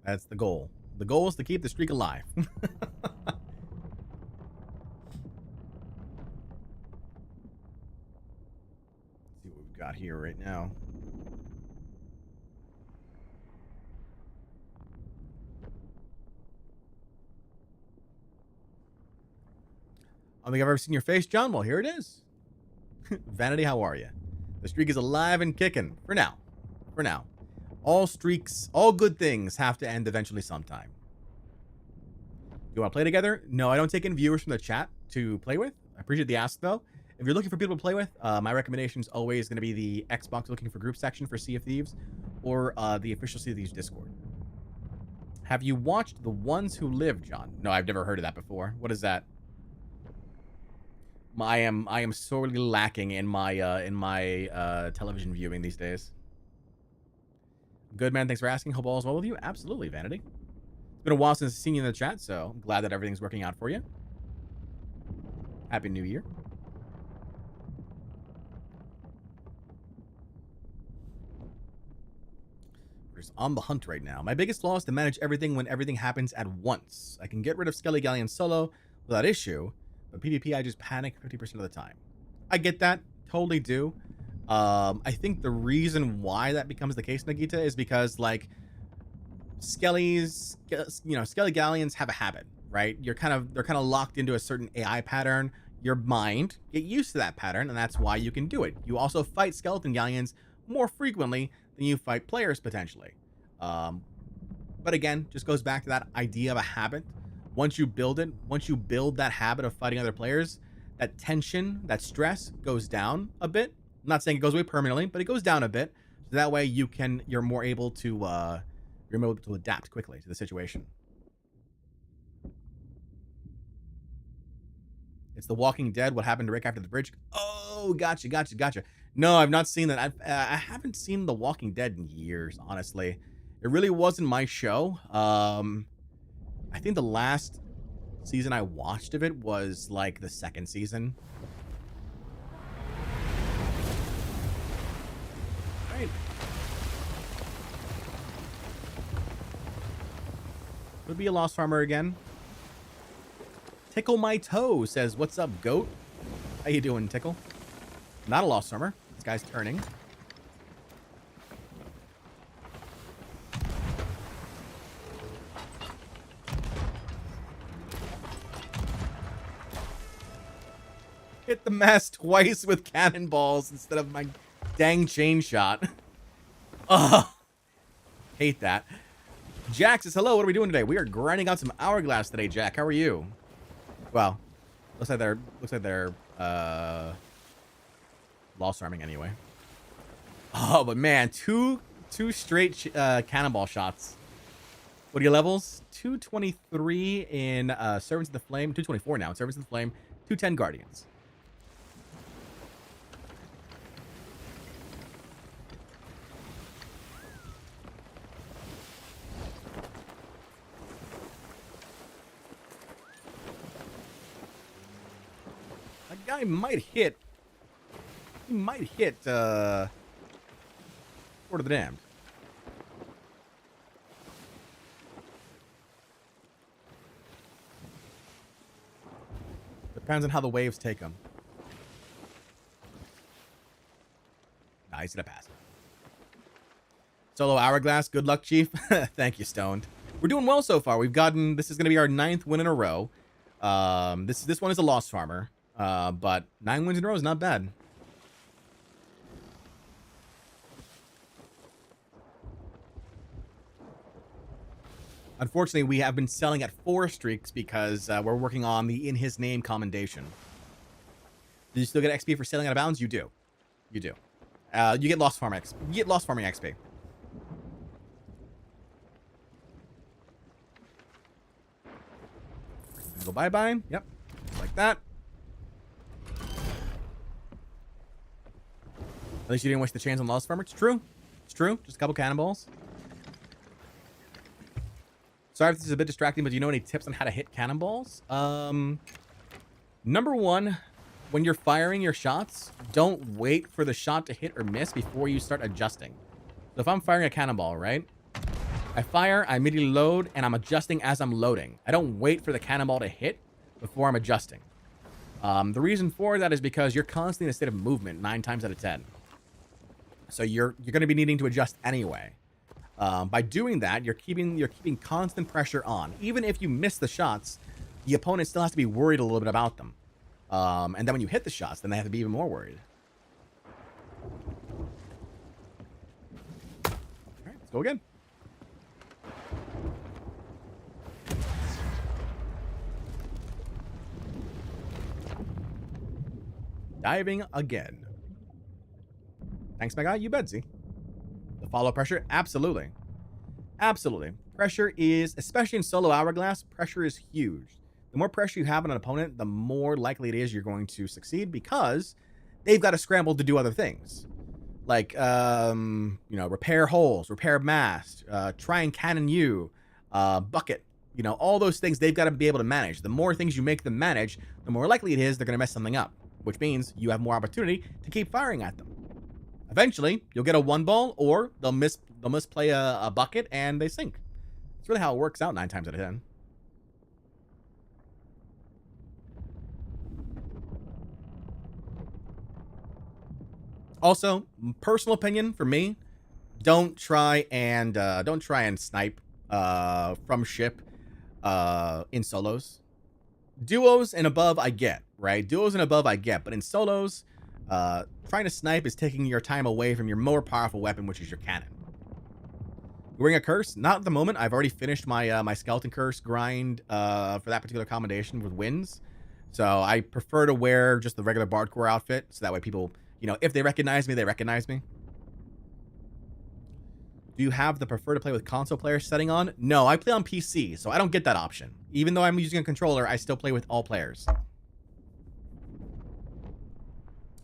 That's the goal. The goal is to keep the streak alive. Got here right now. I don't think I've ever seen your face, John. Well, here it is. Vanity, how are you? The streak is alive and kicking. For now. For now. All streaks, all good things have to end eventually sometime. You want to play together? No, I don't take in viewers from the chat to play with. I appreciate the ask, though. If you're looking for people to play with, my recommendation is always going to be the Xbox looking for group section for Sea of Thieves or the official Sea of Thieves Discord. Have you watched The Ones Who Live, John? No, I've never heard of that before. What is that? I am sorely lacking in my television viewing these days. Good, man. Thanks for asking. Hope all is well with you. Absolutely, Vanity. It's been a while since I've seen you in the chat, so I'm glad that everything's working out for you. Happy New Year. On the hunt right now. My biggest flaw is to manage everything when everything happens at once. I can get rid of Skelly Galleon solo without issue, but PvP I just panic 50% of the time. I get that. Totally do. I think the reason why that becomes the case, Nagita, is because like Skelly Galleons have a habit, right? They're kind of locked into a certain AI pattern. Your mind get used to that pattern, and that's why you can do it. You also fight Skeleton Galleons more frequently than you fight players potentially. But again, just goes back to that idea of a habit. Once you build that habit of fighting other players, that tension, that stress goes down a bit. I'm not saying it goes away permanently, but it goes down a bit. So that way you're more able to adapt quickly to the situation. It's The Walking Dead. What happened to Rick after the bridge? Oh, gotcha. No, I've not seen that. I haven't seen The Walking Dead in years, honestly. It really wasn't my show. I think the last season I watched of it was like the second season. All right. Would be a Lost Farmer again. Tickle My Toe says, what's up, goat? How you doing, Tickle? Not a Lost Farmer. This guy's turning. Hit the mast twice with cannonballs instead of my dang chain shot. Ugh. Hate that. Jack says, hello, what are we doing today? We are grinding out some Hourglass today, Jack. How are you? Well, looks like they're lost arming anyway. Oh, but man, two straight cannonball shots. What are your levels? 223 in Servants of the Flame. 224 now in Servants of the Flame. 210 Guardians. That guy might hit actually might hit Sword of the Damned. Depends on how the waves take them. Nice, and a pass. Solo Hourglass, good luck, Chief. Thank you, Stoned. We're doing well so far. We've gotten, this is going to be our 9th win in a row. This one is a Lost Farmer, but 9 wins in a row is not bad. Unfortunately, we have been selling at 4 streaks because we're working on the In His Name commendation. Do you still get XP for sailing out of bounds? You do. You do. You get Lost Farming XP. You get Lost Farming XP. Go bye-bye. Yep. Just like that. At least you didn't waste the chance on Lost Farmer. It's true. It's true. Just a couple cannonballs. Sorry if this is a bit distracting, but do you know any tips on how to hit cannonballs? Number one, when you're firing your shots, don't wait for the shot to hit or miss before you start adjusting. So if I'm firing a cannonball, right? I fire, I immediately load, and I'm adjusting as I'm loading. I don't wait for the cannonball to hit before I'm adjusting. The reason for that is because you're constantly in a state of movement 9 times out of 10. So you're going to be needing to adjust anyway. By doing that, you're keeping constant pressure on. Even if you miss the shots, the opponent still has to be worried a little bit about them. And then when you hit the shots, then they have to be even more worried. All right, let's go again. Diving again. Thanks, my guy. You bet, Z. The follow pressure? Absolutely. Absolutely. Pressure is, especially in solo Hourglass, pressure is huge. The more pressure you have on an opponent, the more likely it is you're going to succeed because they've got to scramble to do other things. Like, repair holes, repair mast, try and cannon you, bucket. All those things they've got to be able to manage. The more things you make them manage, the more likely it is they're going to mess something up, which means you have more opportunity to keep firing at them. Eventually, you'll get a 1-ball, or they'll misplay a bucket and they sink. It's really how it works out 9 times out of 10. Also, personal opinion for me, don't try and snipe from ship in solos. Duos and above, I get, right? Duos and above, I get, but in solos, trying to snipe is taking your time away from your more powerful weapon, which is your cannon. Wearing a curse? Not at the moment. I've already finished my my skeleton curse grind for that particular combination with wins. So I prefer to wear just the regular Bardcore outfit, so that way people, if they recognize me, they recognize me. Do you have the prefer to play with console players setting on? No, I play on PC, so I don't get that option. Even though I'm using a controller, I still play with all players.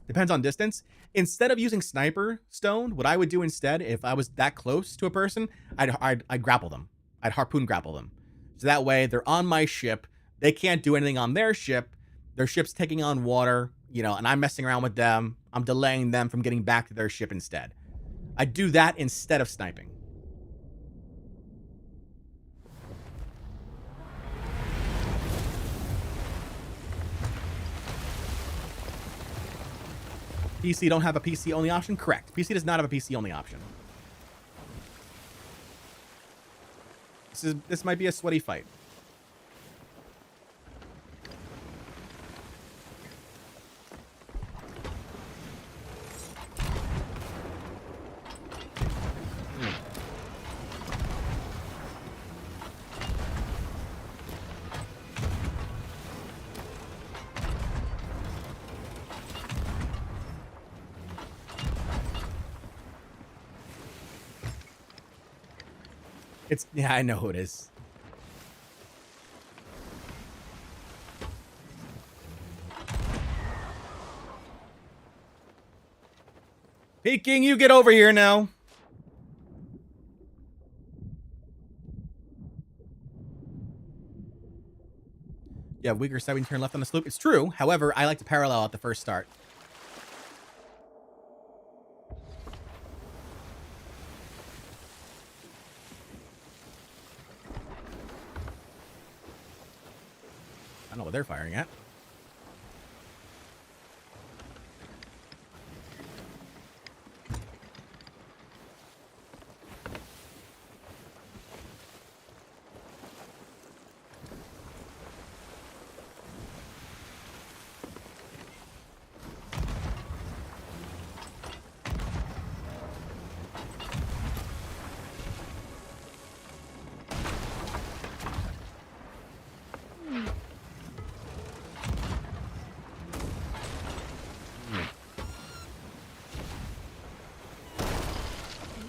Depends on distance. Instead of using Sniper Stone, what I would do instead, if I was that close to a person, I'd grapple them. I'd harpoon grapple them. So that way, they're on my ship. They can't do anything on their ship. Their ship's taking on water, and I'm messing around with them. I'm delaying them from getting back to their ship instead. I do that instead of sniping. PC don't have a PC only option? Correct. PC does not have a PC only option. This might be a sweaty fight. Yeah, I know who it is. Peking, you get over here now. You have weaker 7 turn left on the sloop. It's true. However, I like to parallel at the first start. don't know what they're firing at.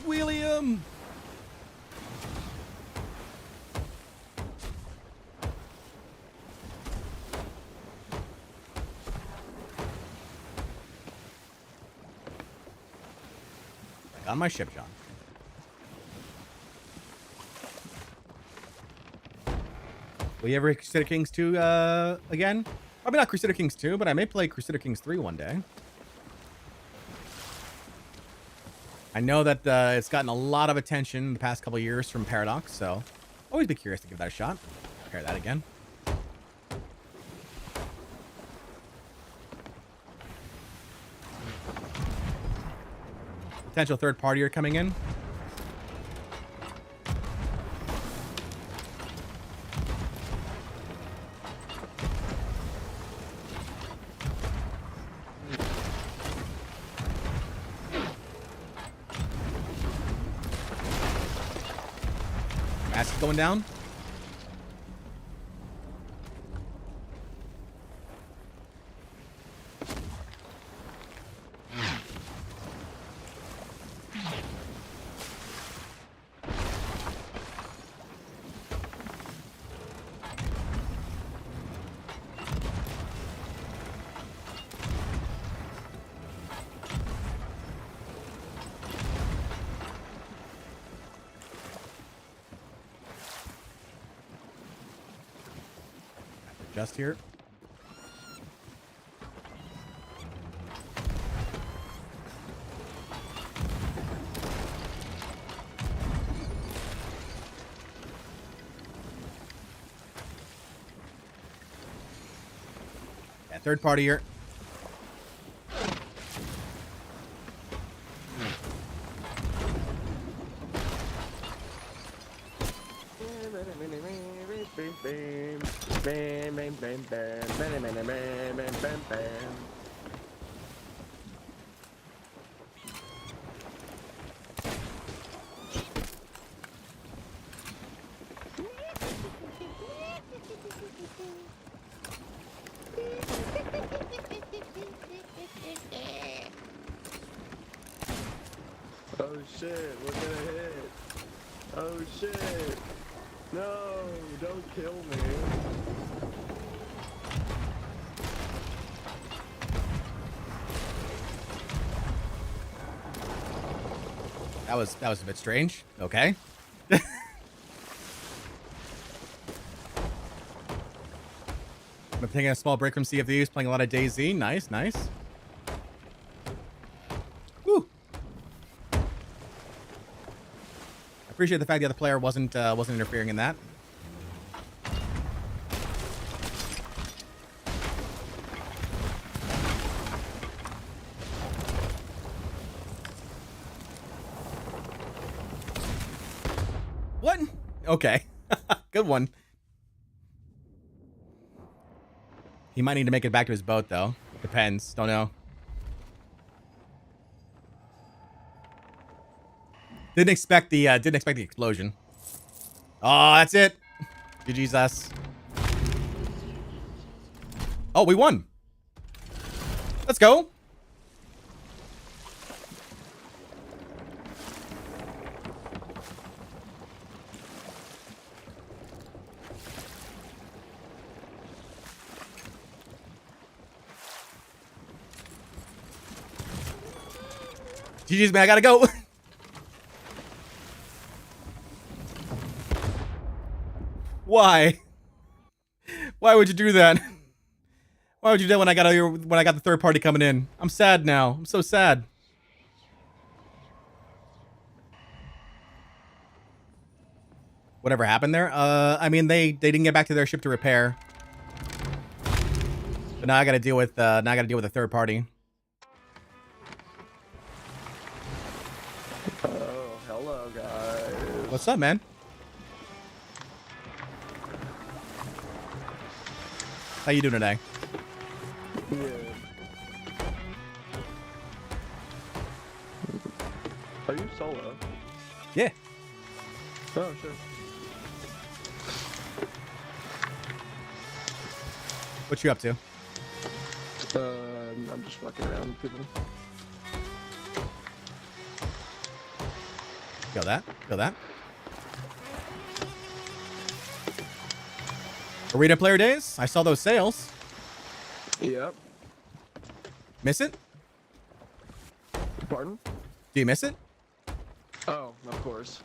William! Back on my ship, John. Will you ever Crusader Kings 2 again? Probably not Crusader Kings 2, but I may play Crusader Kings 3 one day. I know that it's gotten a lot of attention in the past couple years from Paradox, so always be curious to give that a shot. Compare that again. Potential third partier coming in. Mask going down. Just here. Yeah, third party here. Oh shit, we're gonna hit. Oh shit. No, don't kill me. That was a bit strange. Okay. I'm taking a small break from Sea of Thieves, playing a lot of DayZ. Nice, nice. Woo. I appreciate the fact the other player wasn't interfering in that. What? Okay. Good one. He might need to make it back to his boat, though. Depends. Don't know. Didn't expect the explosion. Oh, that's it. GG's us. Oh, we won. Let's go. GG's, man. I gotta go. Why? Why would you do that? Why would you do that when I got the third party coming in? I'm sad now. I'm so sad. Whatever happened there? I mean, they didn't get back to their ship to repair. But now I gotta deal with a third party. Oh, hello, guys. What's up, man? How you doing today? Yeah. Are you solo? Yeah. Oh, sure. What you up to? I'm just fucking around with people. Feel that? Feel that? Arena player days? I saw those sales. Yep. Miss it? Pardon? Do you miss it? Oh, of course.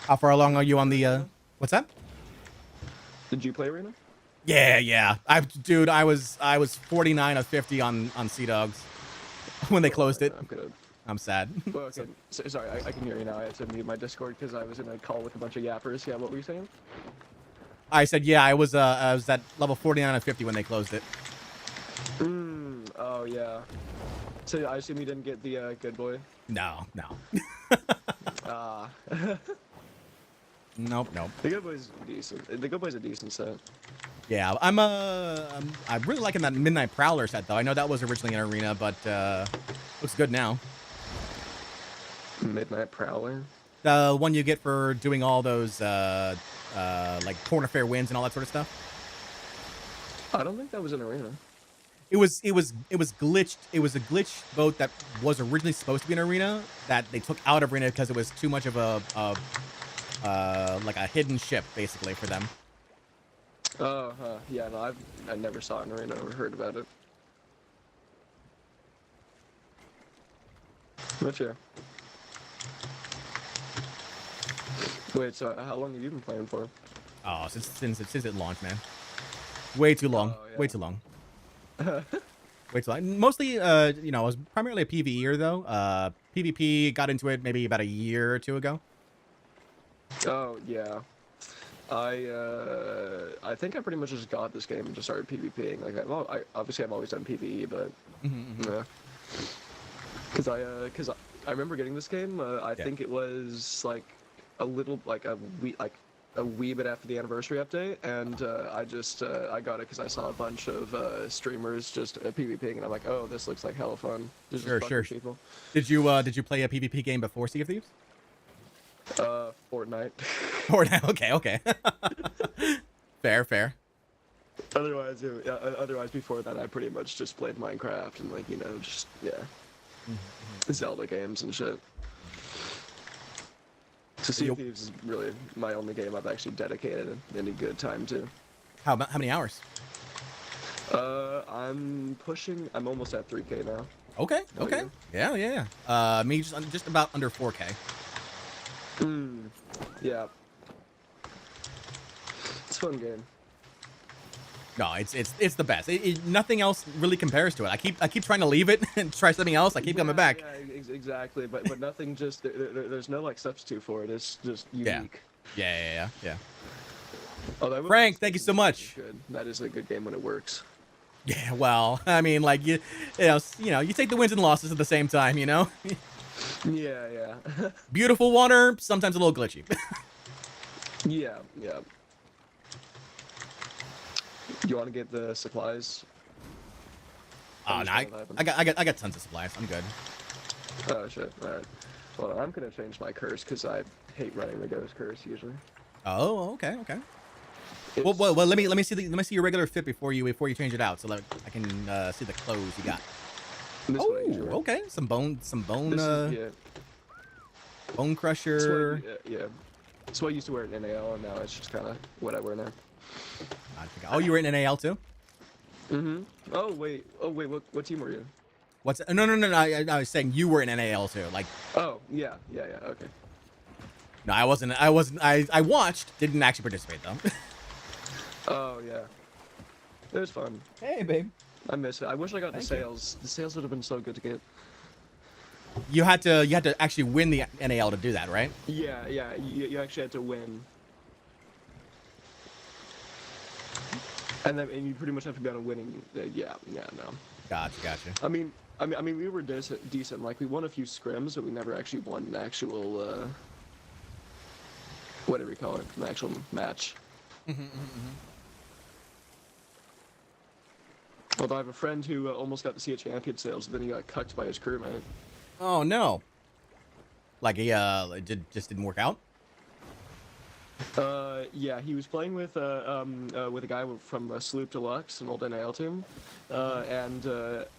How far along are you on the, what's that? Did you play Arena? Yeah, yeah. Dude, I was 49 of 50 on Sea Dogs when they closed it. I'm gonna. I'm sad. Well, okay. Sorry, I can hear you now. I had to mute my Discord because I was in a call with a bunch of yappers. Yeah, what were you saying? I said, yeah, I was at level 49 of 50 when they closed it. Oh, yeah. So I assume you didn't get the good boy? No, no. Ah. Nope, nope. The good boy's decent. The good boy's a decent set. Yeah, I'm really liking that Midnight Prowler set, though. I know that was originally an arena, but looks good now. Midnight Prowler? The one you get for doing all those, like, corner fair wins and all that sort of stuff. I don't think that was an arena. It was glitched. It was a glitch boat that was originally supposed to be an arena that they took out of arena because it was too much of like a hidden ship, basically, for them. Oh, yeah, no, I never saw an arena or heard about it. But yeah. Wait, so how long have you been playing for? Oh, since it launched, man. Way too long. Oh, yeah. Way too long. Way too long. Mostly, you know, I was primarily a PvEer though. PvP got into it maybe about a year or two ago. Oh, yeah. I think I pretty much just got this game and just started PvPing. Like, obviously I've always done PvE, but yeah. Because I remember getting this game. I think it was like a little like a wee bit after the anniversary update, and I got it because I saw a bunch of streamers just PvPing, and I'm like, oh, this looks like hella fun. Just Sure. People. Did you play a PvP game before Sea of Thieves? Fortnite. Fortnite. Okay. Fair. Otherwise, before that, I pretty much just played Minecraft and like just Zelda games and shit. So Sea of Thieves is really my only game I've actually dedicated any good time to. How many hours? I'm almost at 3K now. Okay. Yeah. Me just about under 4K. Yeah. It's a fun game. No, it's the best. Nothing else really compares to it. I keep trying to leave it and try something else. I keep coming back. Yeah, exactly. But nothing. Just there's no like substitute for it. It's just unique. Yeah. Oh, Frank, thank you so much. Good. That is a good game when it works. Yeah, well, I mean, like you take the wins and losses at the same time, you know. Yeah. Beautiful water, sometimes a little glitchy. Yeah. You want to get the supplies? Oh no, I got tons of supplies. I'm good. Oh shit! All right. Well, I'm gonna change my curse because I hate running the ghost curse usually. Oh, okay. Well, let me see your regular fit before you change it out, so that I can see the clothes you got. Okay. Some bone. Bone crusher. Yeah. So I used to wear it in NAL, and now it's just kind of what I wear now. Oh, you were in NAL too? Oh wait. What team were you? What's no. I was saying you were in NAL too. Like. Oh yeah. Okay. No, I wasn't. I watched. Didn't actually participate though. Oh yeah. It was fun. Hey, babe. I miss it. I wish I got Thank the sales. The sales would have been so good to get. You had to actually win the NAL to do that, right? Yeah, you actually had to win. And you pretty much have to be on a winning. Yeah, no. Gotcha. I mean, we were decent. Like we won a few scrims, but we never actually won an actual. Whatever you call it, an actual match. Although I have a friend who almost got to see a champion sales, then he got cucked by his crewmate. Oh no. Like he just didn't work out. Yeah, he was playing with a guy from Sloop Deluxe, an old NAL team, and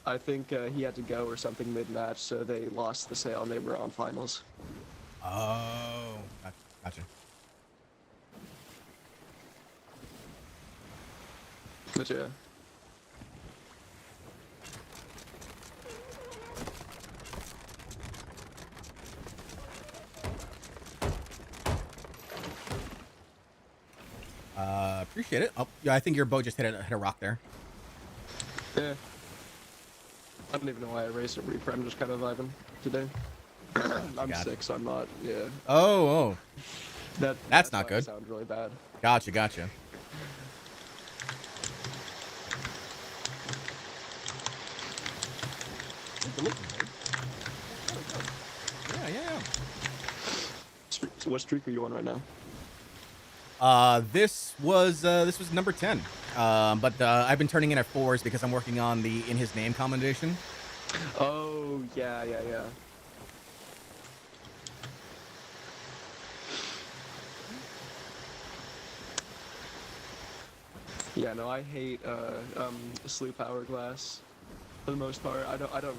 I think he had to go or something mid-match, so they lost the sale and they were on finals. Oh, gotcha. But yeah. Appreciate it. Oh, yeah, I think your boat just hit a rock there. Yeah. I don't even know why I raced a Reaper. I'm just kind of vibing today. I'm sick, so I'm not. Yeah. Oh. That's not good. Sounds really bad. Gotcha. Yeah. So what streak are you on right now? This was number 10. But I've been turning in at 4s because I'm working on the In His Name commendation. Oh, yeah. Yeah, no, I hate Sloop Hourglass for the most part. I don't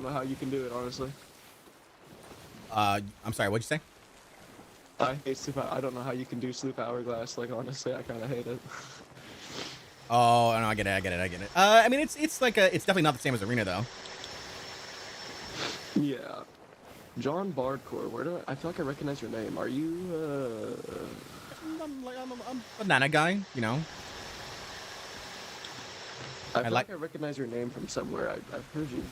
know how you can do it, honestly. I'm sorry, what'd you say? I hate Sloop. I don't know how you can do Sloop Hourglass. Like honestly, I kind of hate it. Oh, no, I get it. I mean, it's definitely not the same as Arena though. Yeah. Jon Bardcore, I feel like I recognize your name. Are you I'm a banana guy, you know. I feel like I recognize your name from somewhere. I've heard you.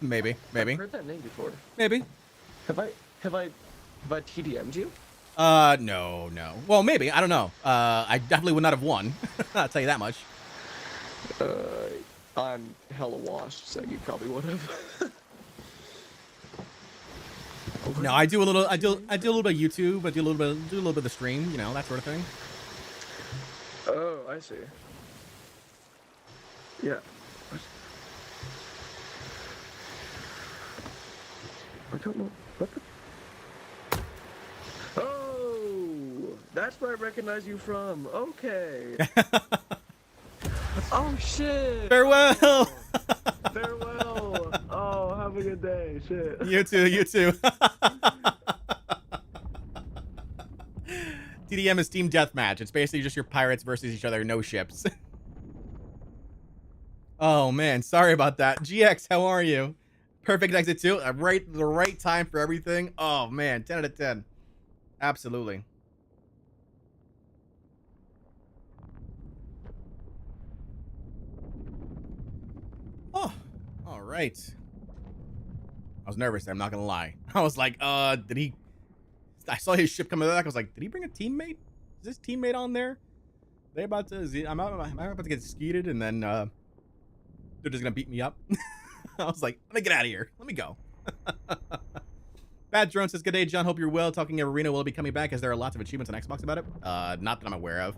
Maybe. I've heard that name before. Maybe. Have I TDM'd you? No. Well, maybe. I don't know. I definitely would not have won. I'll tell you that much. I'm hella washed, so you probably would have. No, I do a little bit of YouTube. I do a little bit of the stream, you know, that sort of thing. Oh, I see. Yeah. I don't know. What the? Oh, that's where I recognize you from. Okay. Oh shit. Farewell. Farewell. Oh, have a good day. Shit. You too. TDM is team deathmatch. It's basically just your pirates versus each other, no ships. Oh man, sorry about that. GX, how are you? Perfect exit too. The right time for everything. Oh man, 10 out of 10. Absolutely. Oh, all right. I was nervous. I'm not gonna lie. I was like, did he? I saw his ship coming back. I was like, did he bring a teammate? Is this teammate on there? They about to? Am I about to get skeeted and then they're just gonna beat me up? I was like, let me get out of here. Let me go. Bad Drone says, good day, John. Hope you're well. Talking of Arena will be coming back as there are lots of achievements on Xbox about it. Not that I'm aware of.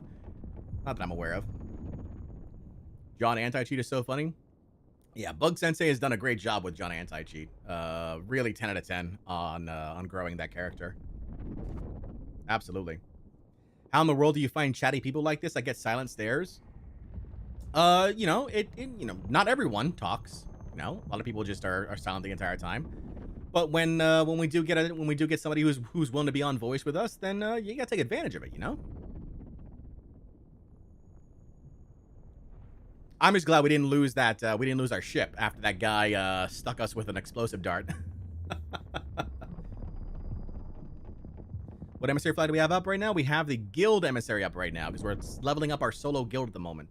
John Anti-Cheat is so funny. Yeah, Bug Sensei has done a great job with John Anti-Cheat. Really 10 out of 10 on growing that character. Absolutely. How in the world do you find chatty people like this? I get silent stares. You know, not everyone talks. You know, a lot of people just are silent the entire time. But when we do get somebody who's willing to be on voice with us, then you gotta take advantage of it. You know. I'm just glad we didn't lose that. We didn't lose our ship after that guy stuck us with an explosive dart. What emissary flag do we have up right now? We have the guild emissary up right now because we're leveling up our solo guild at the moment.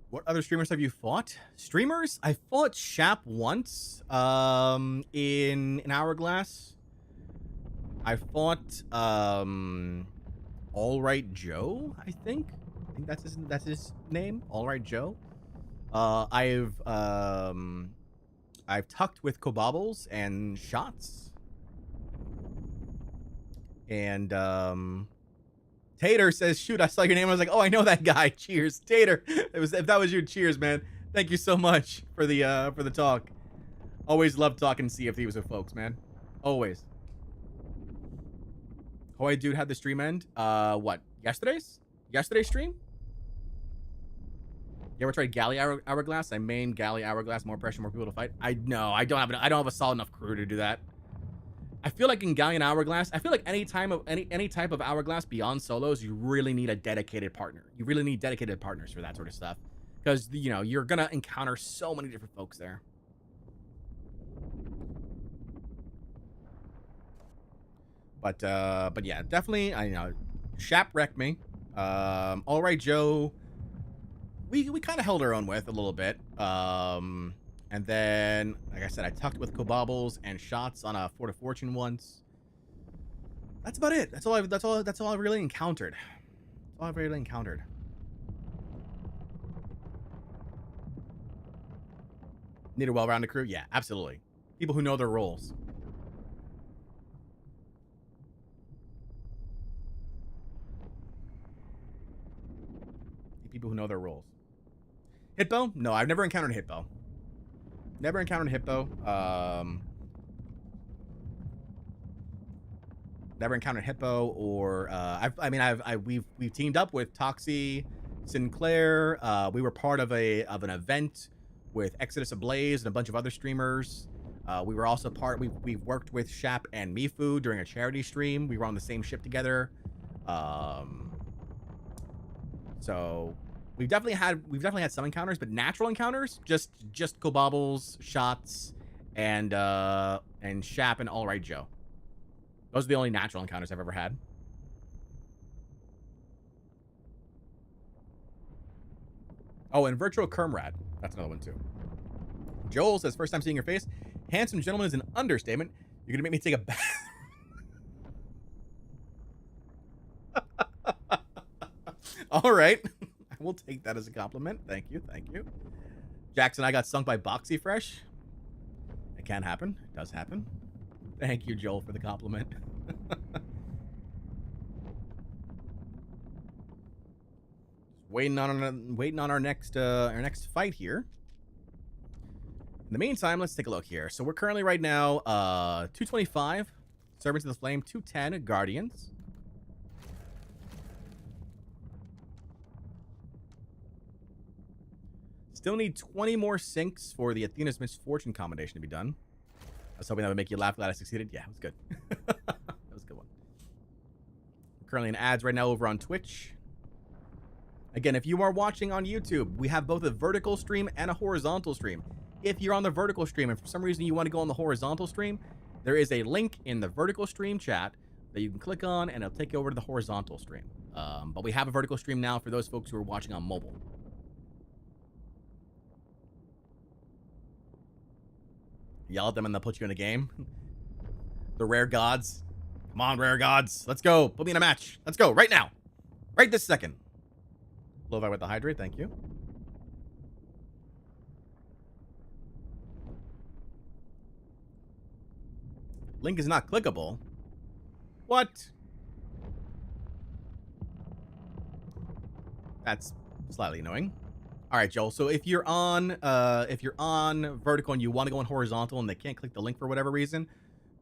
What other streamers have you fought? Streamers? I fought Shap once. In Hourglass. I fought All Right Joe, I think. I think that's his name. All Right Joe. I've tucked with Kobobbles and Shots. And Tater says, "Shoot, I saw your name." I was like, "Oh, I know that guy." Cheers, Tater. If that was you, cheers, man. Thank you so much for the talk. Always love talking Sea of Thieves with folks, man. Always. Hoy dude had the stream end. What? Yesterday's stream? You ever tried Galley Hourglass? I main Galley Hourglass, more pressure, more people to fight. I know. I don't have a solid enough crew to do that. I feel like in Galleon Hourglass, I feel like any type of Hourglass beyond solos, you really need a dedicated partner. You really need dedicated partners for that sort of stuff. Because, you know, you're going to encounter so many different folks there. But yeah, definitely, I know, Shap wrecked me. All Right Joe, we kind of held our own with a little bit. And then, like I said, I tucked with Kobobbles and Shots on a Fort of Fortune once. That's about it. That's all I've really encountered. That's all I've really encountered. Need a well-rounded crew? Yeah, absolutely. People who know their roles. People who know their roles. Hitbo? No, I've never encountered Hitbo. Never encountered Hippo. Never encountered Hippo, or we've teamed up with Toxie, Sinclair. We were part of an event with Exodus Ablaze and a bunch of other streamers. We were also we worked with Shap and Mifu during a charity stream. We were on the same ship together. So we've definitely had some encounters, but natural encounters, just Kobobbles, Shots, and Shap and All Right Joe. Those are the only natural encounters I've ever had. Oh, and Virtual Kermrad. That's another one too. Joel says, "First time seeing your face. Handsome gentleman is an understatement. You're gonna make me take a bath." All right. I will take that as a compliment. Thank you. Thank you. Jackson, I got sunk by Boxy Fresh. It can happen. It does happen. Thank you, Joel, for the compliment. waiting on our next fight here. In the meantime, let's take a look here. So we're currently right now 225 Servants of the Flame, 210 Guardians. Still need 20 more syncs for the Athena's Misfortune combination to be done. I was hoping that would make you laugh. Glad I succeeded. Yeah, it was good. That was a good one. We're currently in ads right now over on Twitch. Again, if you are watching on YouTube, we have both a vertical stream and a horizontal stream. If you're on the vertical stream and for some reason you want to go on the horizontal stream, there is a link in the vertical stream chat that you can click on and it'll take you over to the horizontal stream. But we have a vertical stream now for those folks who are watching on mobile. Yell at them and they'll put you in a game. The rare gods. Come on, rare gods. Let's go. Put me in a match. Let's go right now. Right this second. Lovi with the hydrate. Thank you. Link is not clickable. What? That's slightly annoying. All right, Joel. So if you're on vertical and you want to go on horizontal and they can't click the link for whatever reason,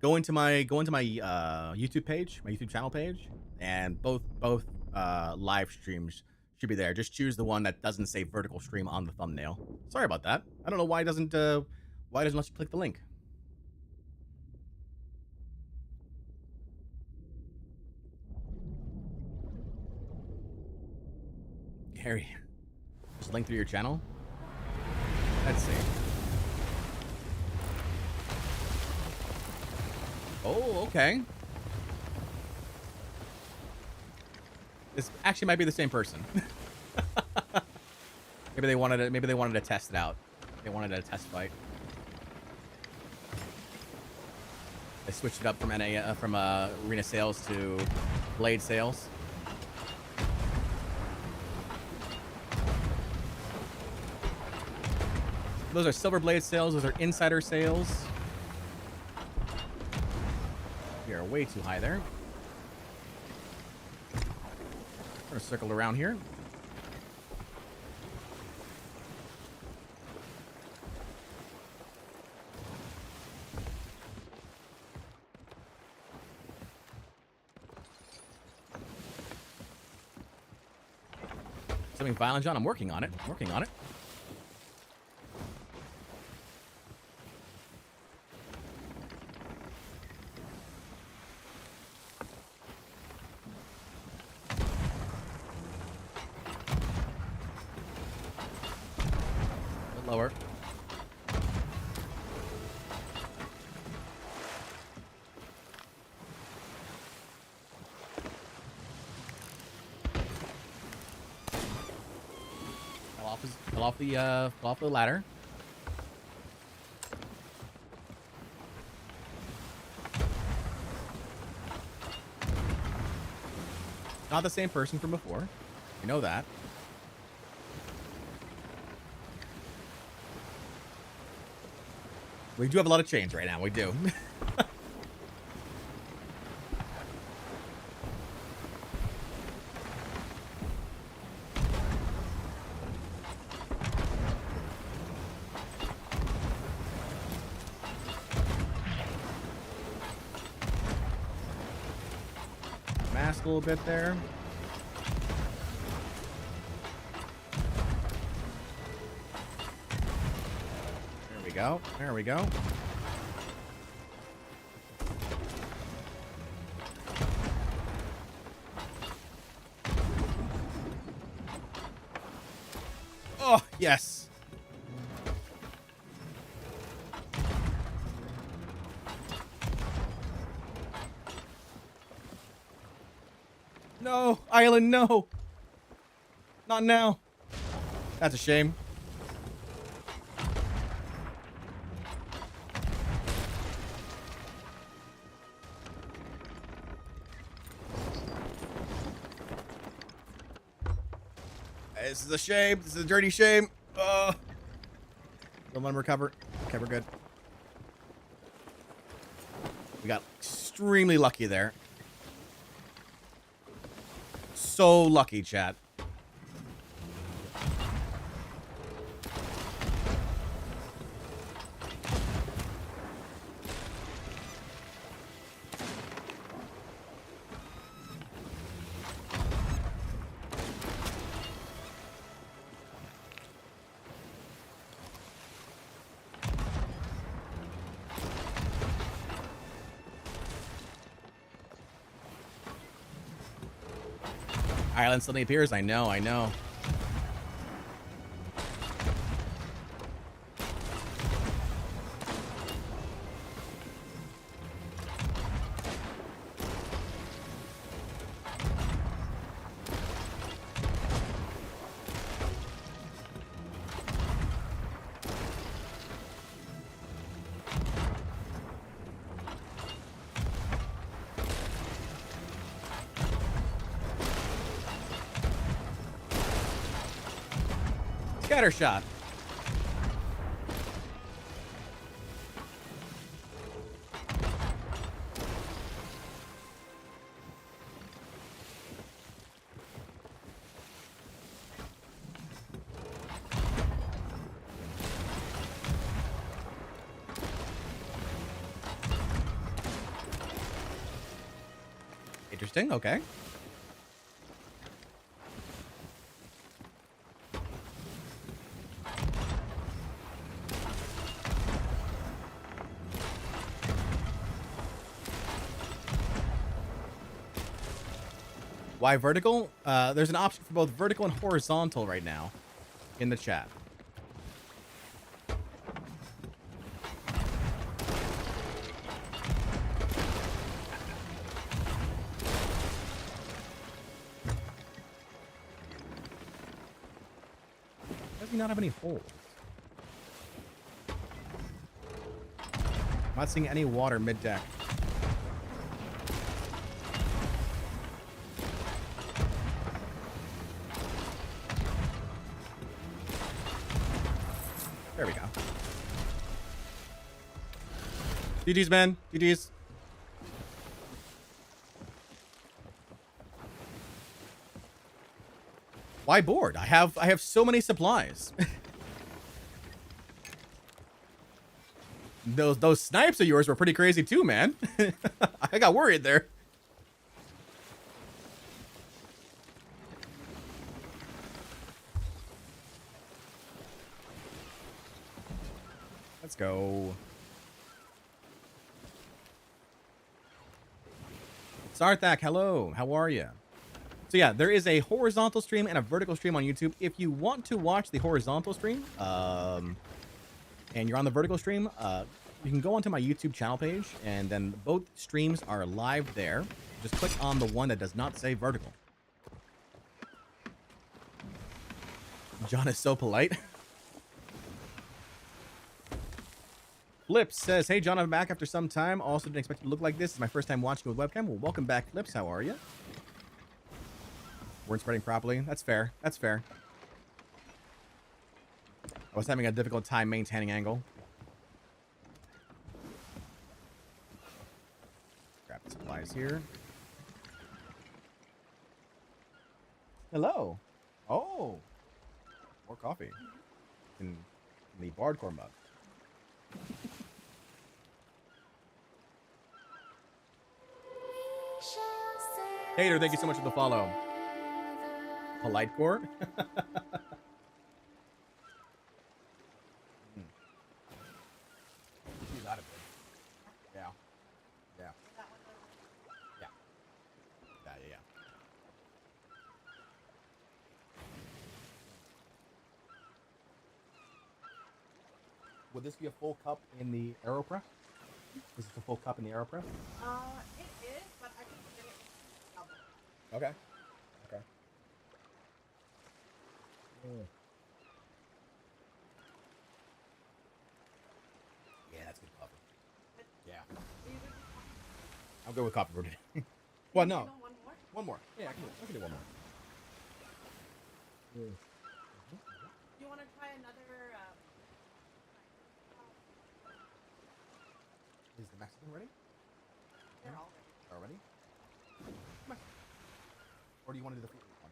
go into my YouTube page, my YouTube channel page, and both live streams should be there. Just choose the one that doesn't say vertical stream on the thumbnail. Sorry about that. I don't know why it doesn't let you click the link. Harry. Just link through your channel. Let's see. Oh, okay. This actually might be the same person. Maybe they wanted to test it out. They wanted a test fight. They switched it up from arena sales to blade sales. Those are silver blade sales. Those are insider sales. We are way too high there. We're gonna circle around here. Something violent, John. I'm working on it. I'm working on it. A bit lower. Fell off the ladder. Not the same person from before. You know that. We do have a lot of change right now. We do. Mask a little bit there. There we go. There we go. Oh, yes. No, Island, no. Not now. That's a shame. This is a shame. This is a dirty shame. Don't let him recover. Okay, we're good. We got extremely lucky there. So lucky, chat. Island suddenly appears. I know, I know. Scatter shot. Interesting, okay. Why vertical? There's an option for both vertical and horizontal right now in the chat. he not have any holes? I'm not seeing any water mid-deck. There we go. GG's, man. GG's. Why bored? I have so many supplies. Those snipes of yours were pretty crazy too, man. I got worried there. Let's go. Sarthak, hello. How are you? So yeah, there is a horizontal stream and a vertical stream on YouTube. If you want to watch the horizontal stream, and you're on the vertical stream, you can go onto my YouTube channel page, and then both streams are live there. Just click on the one that does not say vertical. John is so polite. Flips says, hey John, I'm back after some time. Also didn't expect it to look like this. It's my first time watching with webcam. Well, welcome back, Flips. How are you? Weren't spreading properly. That's fair. That's fair. I was having a difficult time maintaining angle. Grab the supplies here. Hello. Oh. More coffee. In the Bardcore mug. Hater, thank you so much for the follow. Polite core. She's out of it. Yeah. Yeah. Yeah. Yeah. Would this be a full cup in the AeroPress? Is this a full cup in the AeroPress? It is, but I can get it double. Okay. Okay. Yeah, that's good coffee. Yeah. I'm good with coffee for today. Well, no. One more? One more. Yeah, I can do one more. Do you want to try another? Is the Mexican ready? They're all ready. Already? Or do you want to do the fruit one?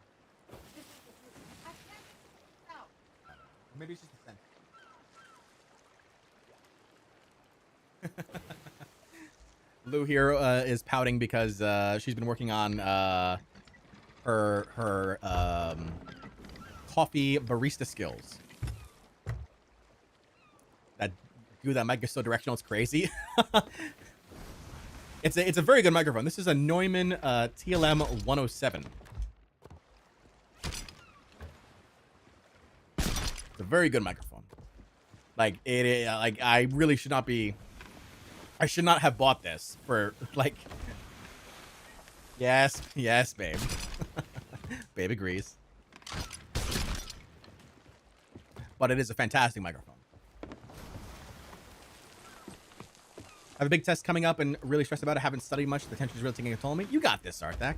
I can't get it out. Maybe it's just the scent. Lou here is pouting because she's been working on her coffee barista skills. That mic is so directional, it's crazy. It's a very good microphone. This is a Neumann TLM 107. It's a very good microphone. Like like I really should not be. I should not have bought this for like. Yes, babe. Babe agrees. But it is a fantastic microphone. I have a big test coming up and really stressed about it. Haven't studied much. The tension is really taking a toll on me. You got this, Sarthak.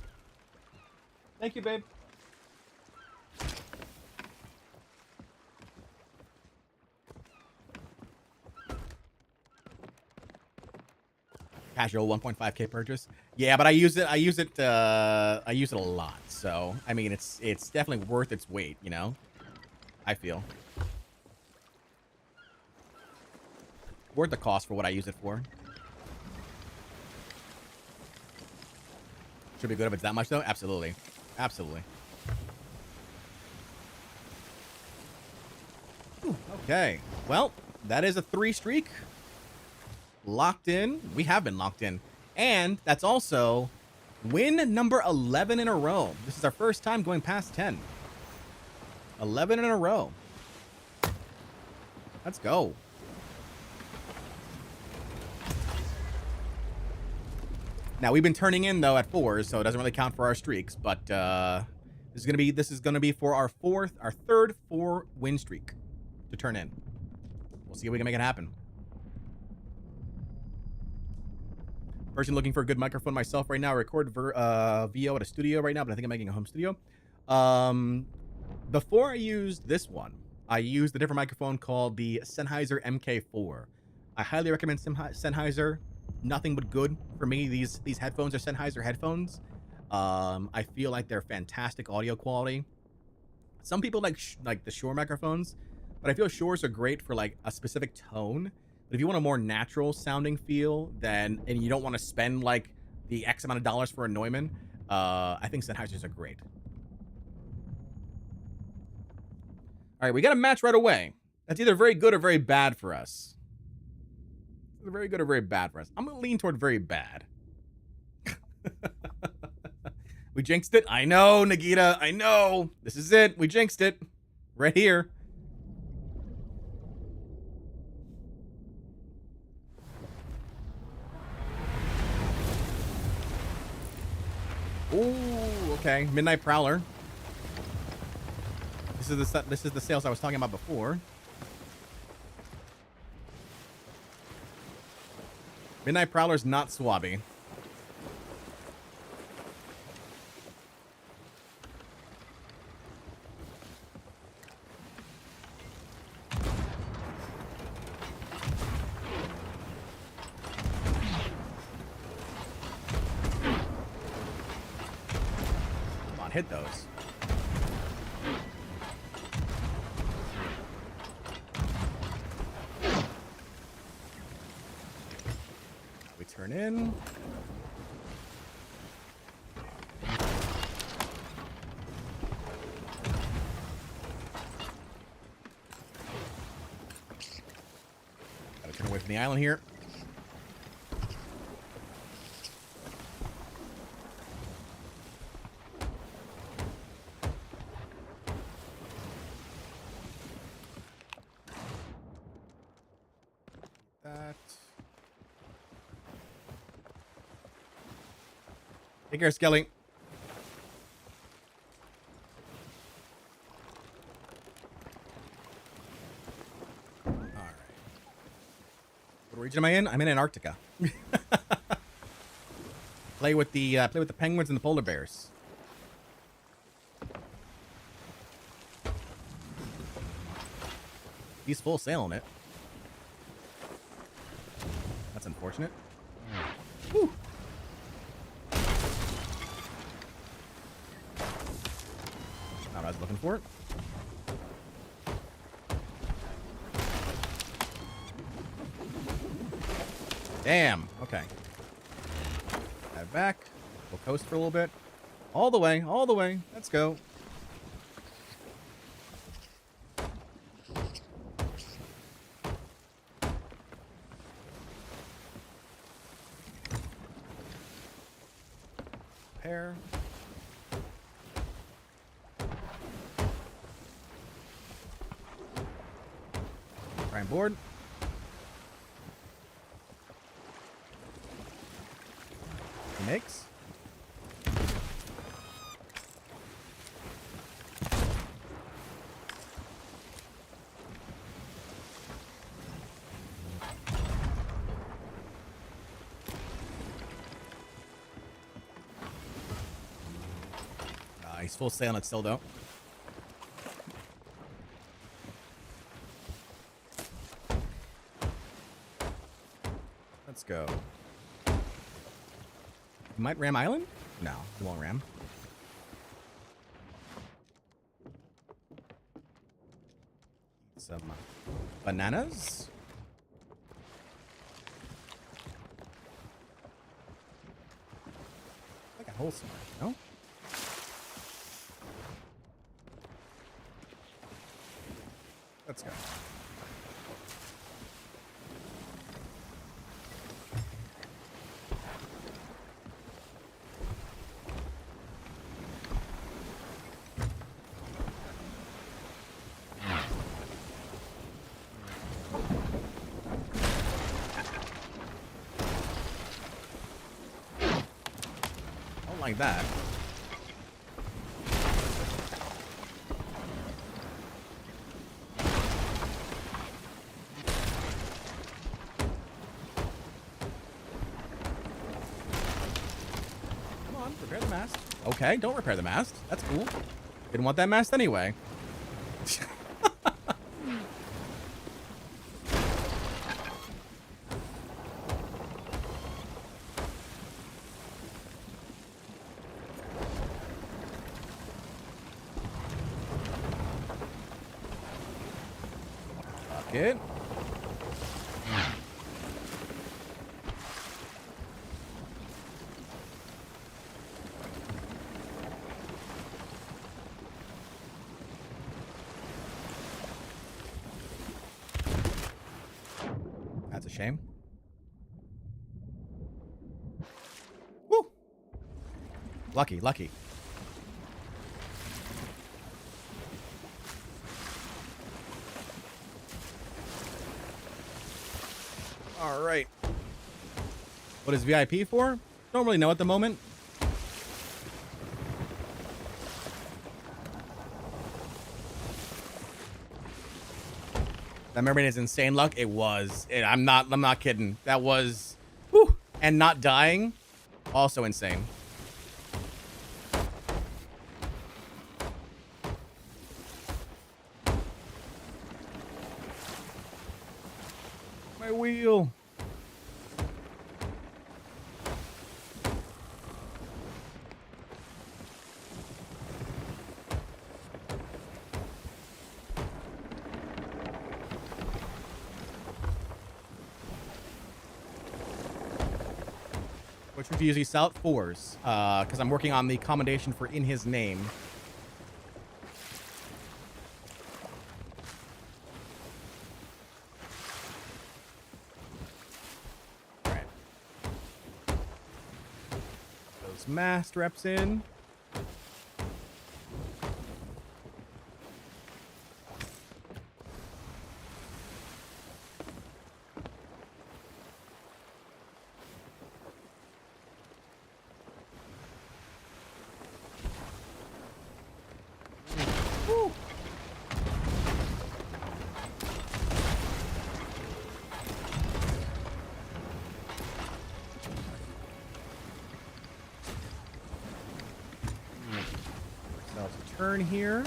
Thank you, babe. Casual 1.5K purchase. Yeah, but I use it a lot. So, I mean, it's definitely worth its weight, you know? I feel. Worth the cost for what I use it for. Should be good if it's that much, though. Absolutely. Absolutely. Okay. Well, that is a 3 streak. Locked in. We have been locked in. And that's also win number 11 in a row. This is our first time going past 10. 11 in a row. Let's go. Now, we've been turning in, though, at 4s, so it doesn't really count for our streaks. But this This is gonna be for our third 4-win streak to turn in. We'll see if we can make it happen. Person looking for a good microphone myself right now. I record VO at a studio right now, but I think I'm making a home studio. Before I used this one, I used a different microphone called the Sennheiser MK4. I highly recommend Sennheiser. Nothing but good for me. These headphones are Sennheiser headphones. I feel like they're fantastic audio quality. Some people like the Shure microphones, but I feel Shures are great for like a specific tone. But if you want a more natural sounding feel, and you don't want to spend like the X amount of dollars for a Neumann, I think Sennheisers are great. All right, we got a match right away. That's either very good or very bad for us. Either very good or very bad for us. I'm gonna lean toward very bad. We jinxed it. I know, Nagita. I know. This is it. We jinxed it. Right here. Ooh, okay. Midnight Prowler. This is the sales I was talking about before. Midnight Prowler's not swabby. Come on, hit those. Turn in. Gotta turn away from the island here. Take care, Skelly. All right. What region am I in? I'm in Antarctica. Play with the penguins and the polar bears. He's full sailing it. That's unfortunate. Whew. Not what I was looking for. Damn. Okay. Dive back. We'll coast for a little bit. All the way. All the way. Let's go. Pair. Try and board. He makes. He's full sailing it still, though. Let's go. You might ram island? No, he won't ram. Some bananas. Like a hole somewhere, no? Let's go. Don't like that. repair the mast. Okay, don't repair the mast. That's cool. Didn't want that mast anyway. Fuck it. That's a shame. Woo! Lucky, lucky. All right. What is VIP for? Don't really know at the moment. That mermaid is insane luck. It was. I'm not kidding. That was. Whew, and not dying. Also insane. My wheel. Which would you usually sell at 4s? Because I'm working on the commendation for In His Name. Alright. Those mast reps in. Ourselves a turn here.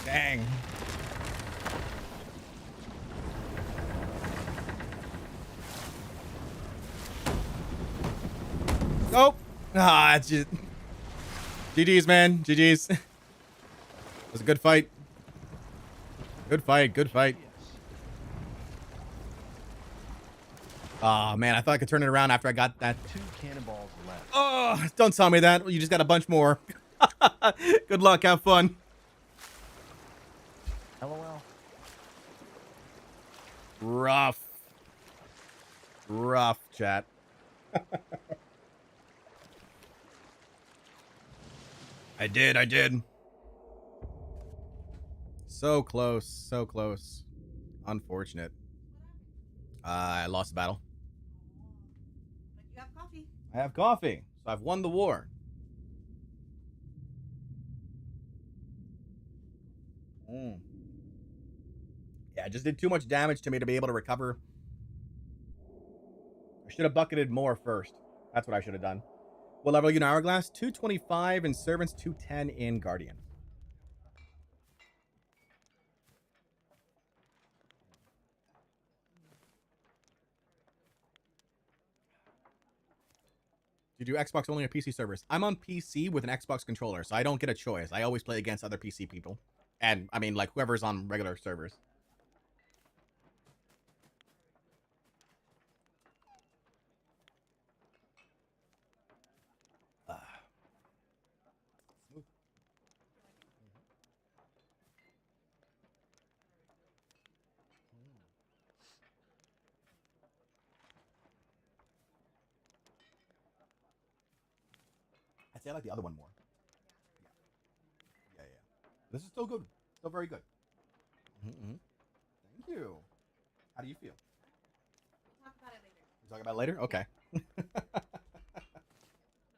Dang. Nope. Ah, it's just... GG's, man. GG's. It was a good fight. Good fight. Good fight. Oh, man. I thought I could turn it around after I got that. 2 cannonballs left. Oh, don't tell me that. You just got a bunch more. Good luck. Have fun. LOL. Rough. Rough, chat. I did. So close, so close. Unfortunate. I lost the battle. But you have coffee. I have coffee, so I've won the war. Yeah, it just did too much damage to me to be able to recover. I should have bucketed more first. That's what I should have done. What level are you in Hourglass? 225 in Servants, 210 in Guardian. You do Xbox only or PC servers? I'm on PC with an Xbox controller, so I don't get a choice. I always play against other PC people. And, I mean, like, whoever's on regular servers. I'd say I like the other one more. Yeah. This is still good. Still very good. Thank you. How do you feel? Talk about it later. You talking about it later? Okay.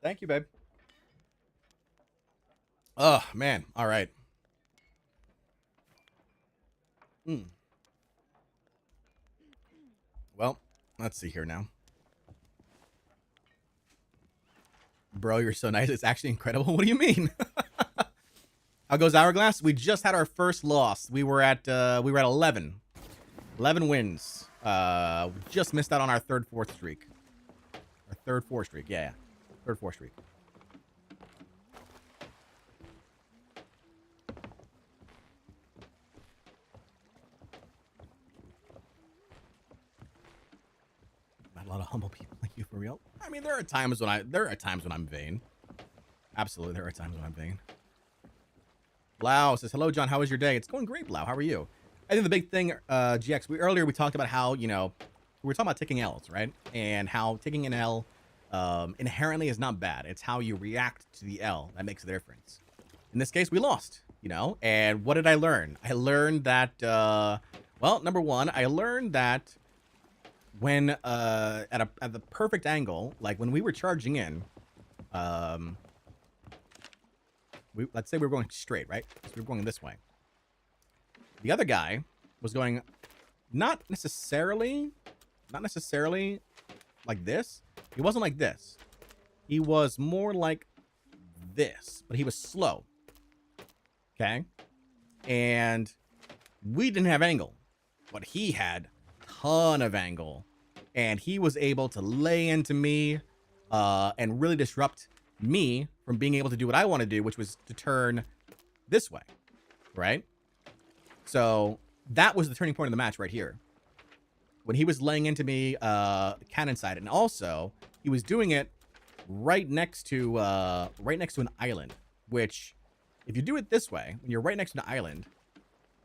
Thank you, babe. Oh, man. All right. Well, let's see here now. Bro, you're so nice. It's actually incredible. What do you mean? How goes Hourglass? We just had our first loss. We were at 11. 11 wins. We just missed out on our third 4th streak. Our third 4 streak. Yeah. Third 4 streak. Not a lot of humble people like you, for real. I mean, there are times when I'm vain. Absolutely, there are times when I'm vain. Blau says, hello, John. How was your day? It's going great, Blau. How are you? I think the big thing, GX, earlier we talked about how, we were talking about taking L's, right? And how taking an L inherently is not bad. It's how you react to the L that makes a difference. In this case, we lost, And what did I learn? I learned that, well, number one, I learned that when at the perfect angle, like when we were charging in, let's say we were going straight, right? So we were going this way. The other guy was going not necessarily like this. He wasn't like this. He was more like this, but he was slow. Okay? And we didn't have angle, but he had a ton of angle. And he was able to lay into me and really disrupt me from being able to do what I want to do, which was to turn this way, right? So that was the turning point of the match right here. When he was laying into me cannon side, and also he was doing it right next to an island, which if you do it this way, when you're right next to an island,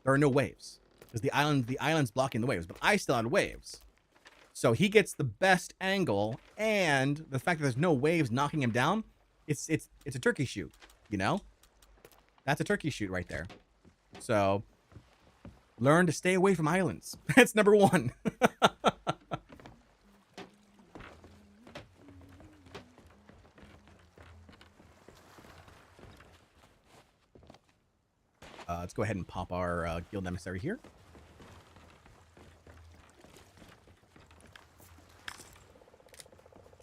there are no waves because the island's blocking the waves, but I still had waves. So he gets the best angle, and the fact that there's no waves knocking him down, it's a turkey shoot, That's a turkey shoot right there. So learn to stay away from islands. That's number one. Let's go ahead and pop our guild emissary here.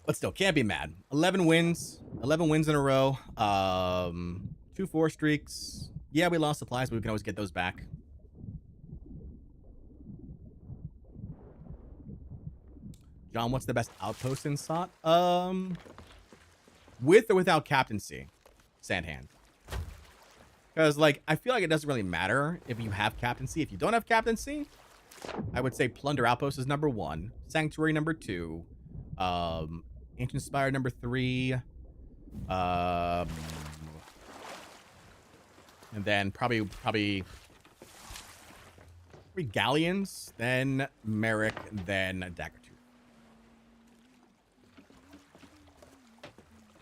But still, can't be mad. 11 wins in a row. 2 4 streaks. Yeah, we lost supplies, but we can always get those back. John, what's the best outpost in SOT? With or without captaincy, Sandhand. Because, like, I feel like it doesn't really matter if you have captaincy. If you don't have captaincy, I would say Plunder Outpost is number 1. Sanctuary number 2. Ancient Spire number 3. And then probably Galleons, then Merrick, then Daggertooth.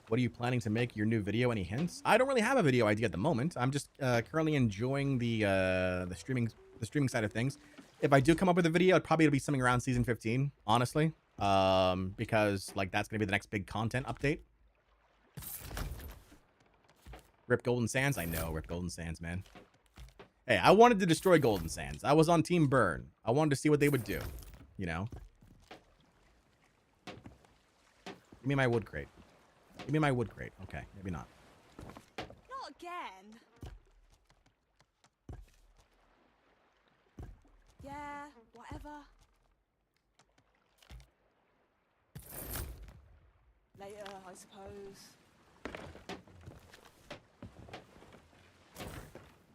What are you planning to make your new video? Any hints? I don't really have a video idea at the moment. I'm just currently enjoying the streaming side of things. If I do come up with a video, it'll be something around season 15, honestly. Because like that's gonna be the next big content update. Rip Golden Sands? I know, Rip Golden Sands, man. Hey, I wanted to destroy Golden Sands. I was on Team Burn. I wanted to see what they would do, Give me my wood crate. Give me my wood crate. Okay, maybe not. Not again. Yeah, whatever. later, I suppose.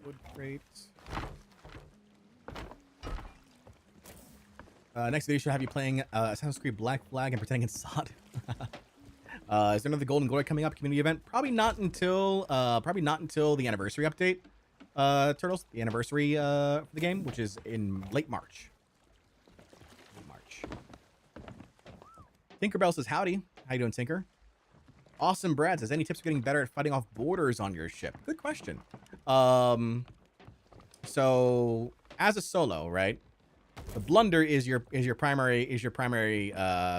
Wood crates. Next video should have you playing Assassin's Creed Black Flag and pretending it's SOD. Is there another Golden Glory coming up community event? Probably not until the anniversary update. Turtles, the anniversary for the game, which is in late March. Tinkerbell says howdy. How you doing, Tinker? Awesome Brad says, any tips for getting better at fighting off borders on your ship? Good question. So as a solo, right? The blunder is your primary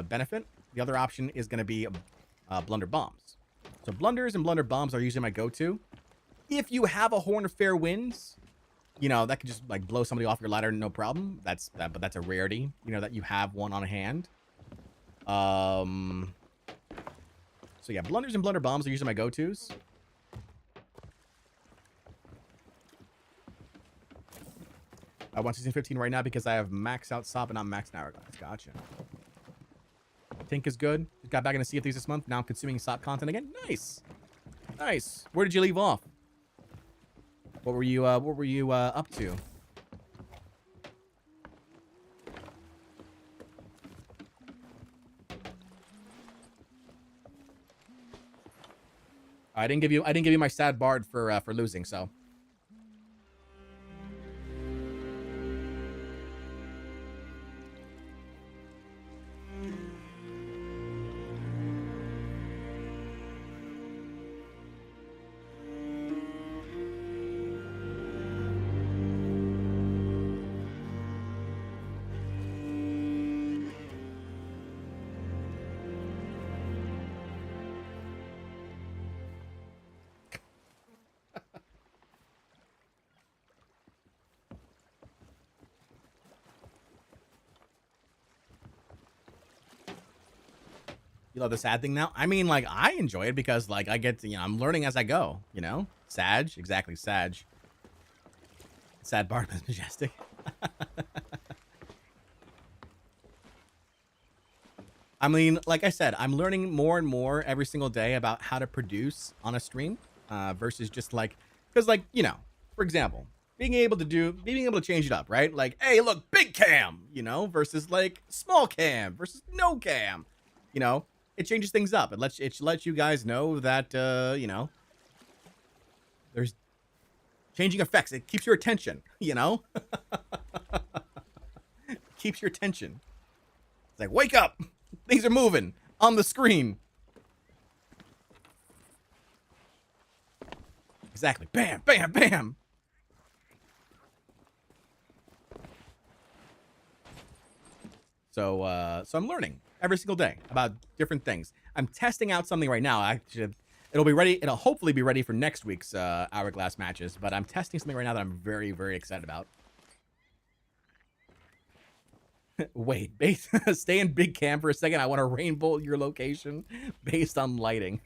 benefit. The other option is going to be blunder bombs. So blunders and blunder bombs are usually my go-to. If you have a Horn of Fair Winds, you know, that could just like blow somebody off your ladder, no problem. But that's a rarity, you know, that you have one on hand. So yeah, blunders and blunder bombs are usually my go-tos. I want season 15 right now because I have max out SOP and not max Hourglass. Gotcha. Tink is good. Got back into Sea of Thieves this month. Now I'm consuming SOP content again. Nice. Nice. Where did you leave off? What were you up to? I didn't give you my sad bard for losing, so. You love the sad thing now? I mean, like, I enjoy it because, like, I get to, you know, I'm learning as I go, you know? Sag, exactly, Sag. Sad Bard is majestic. I mean, like I said, I'm learning more and more every single day about how to produce on a stream versus just, like, because, like, you know, for example, being able to change it up, right? Like, hey, look, big cam, you know, versus, like, small cam versus no cam, you know? It changes things up. It lets you guys know that you know, there's changing effects. It keeps your attention, you know? Keeps your attention. It's like, wake up! Things are moving on the screen. Exactly. Bam, bam, bam. So I'm learning every single day about different things. I'm testing out something right now. It'll hopefully be ready for next week's Hourglass matches, but I'm testing something right now that I'm very, very excited about. Wait, stay in big cam for a second. I want to rainbow your location based on lighting.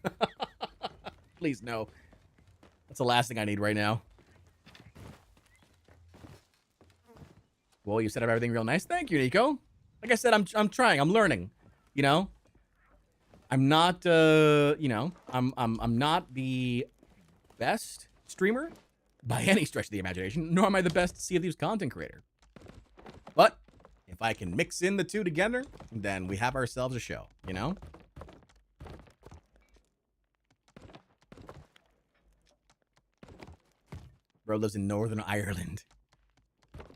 Please, no. That's the last thing I need right now. Well, you set up everything real nice. Thank you, Nico. Like I said, I'm trying. I'm learning. You know, I'm not. You know, I'm not the best streamer by any stretch of the imagination, nor am I the best Sea of Thieves content creator. But if I can mix in the two together, then we have ourselves a show. You know. Bro lives in Northern Ireland.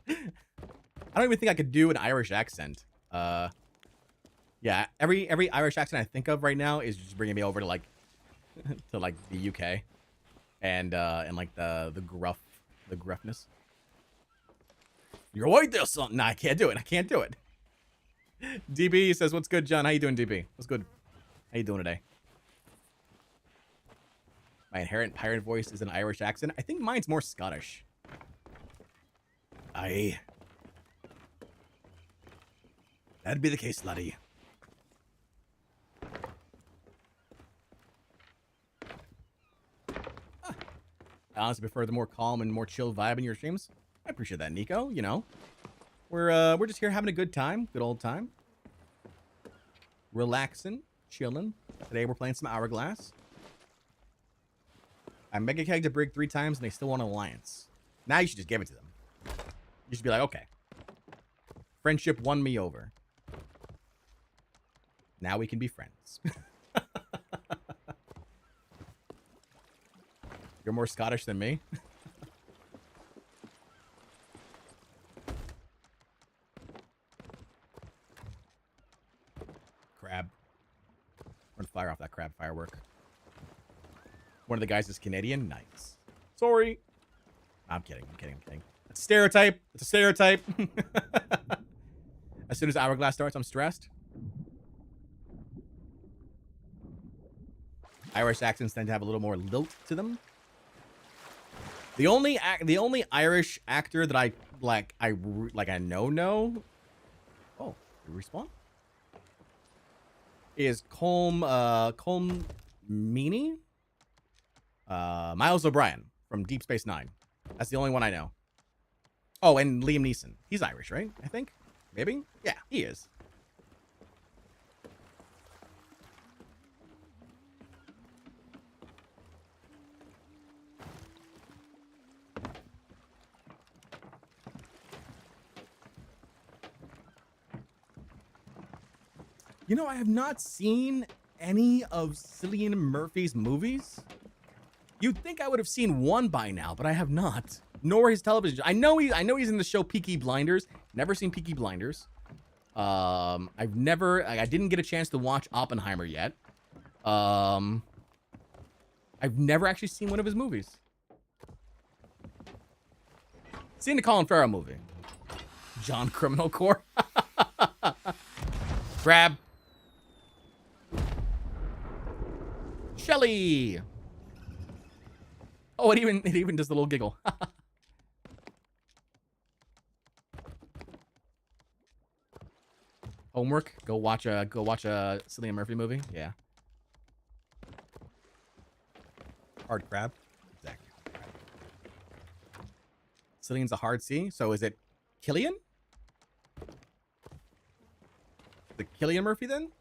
I don't even think I could do an Irish accent. Yeah, every Irish accent I think of right now is just bringing me over to like the UK and like the gruffness. You're white there, son. Nah, I can't do it. I can't do it. DB says, "What's good, John? How you doing, DB? What's good? How you doing today?" My inherent pirate voice is an Irish accent. I think mine's more Scottish. Aye. That'd be the case, laddie. I honestly prefer the more calm and more chill vibe in your streams. I appreciate that, Nico. You know, we're just here having a good time, good old time, relaxing, chilling. Today we're playing some Hourglass. I mega kegged a brig 3 times and they still want an alliance. Now you should just give it to them. You should be like, okay. Friendship won me over. Now we can be friends. You're more Scottish than me. Crab. I'm gonna fire off that crab firework. One of the guys is Canadian. Nice. Sorry. I'm kidding. I'm kidding. I'm kidding. It's a stereotype. It's a stereotype. As soon as Hourglass starts, I'm stressed. Irish accents tend to have a little more lilt to them. The only Irish actor that I know. Oh, you respawn? Is Colm Meaney? Miles O'Brien from Deep Space Nine. That's the only one I know. Oh, and Liam Neeson. He's Irish, right? I think. Maybe? Yeah, he is. You know, I have not seen any of Cillian Murphy's movies. You'd think I would have seen one by now, but I have not. Nor his television. I know he's in the show Peaky Blinders. Never seen Peaky Blinders. I didn't get a chance to watch Oppenheimer yet. I've never actually seen one of his movies. Seen the Colin Farrell movie. John Criminal Core. Grab. Shelly. Oh, it even does the little giggle. Homework. Go watch a Cillian Murphy movie. Yeah. Hard crab. Exactly. Cillian's a hard C. So is it Killian? The Cillian Murphy then?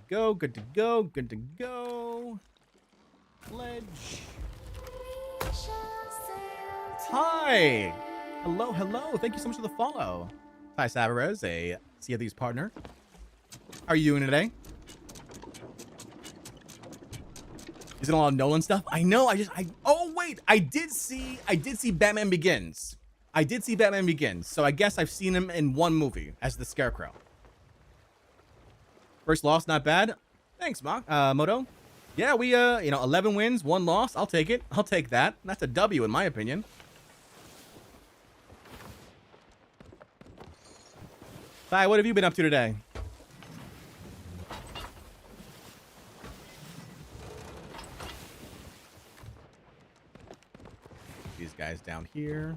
Good to go, good to go. Pledge. Hi. Hello, hello. Thank you so much for the follow. Ty Savarez, a Sea of Thieves partner. How are you doing today? Is it a lot of Nolan stuff? I know. Oh wait, I did see Batman Begins. I did see Batman Begins. So I guess I've seen him in one movie as the Scarecrow. First loss, not bad. Thanks, Moto. Yeah, we 11 wins, 1 loss. I'll take it. I'll take that. That's a W in my opinion. Ty, what have you been up to today? These guys down here.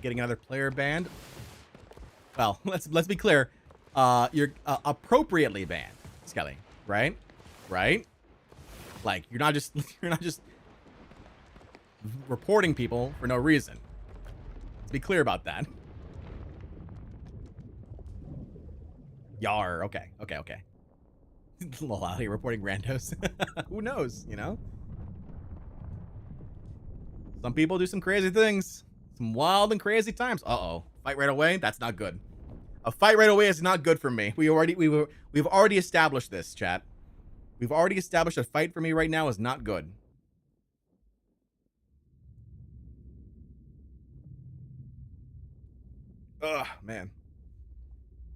Getting another player banned. Well, let's be clear. You're appropriately banned, Skelly. Right? Right? Like you're not just reporting people for no reason. Let's be clear about that. Yar. Okay. Lol, out here reporting randos. Who knows? You know. Some people do some crazy things. Some wild and crazy times. Uh-oh. Fight right away? That's not good. A fight right away is not good for me. We've already established this, chat. We've already established a fight for me right now is not good. Ugh, man.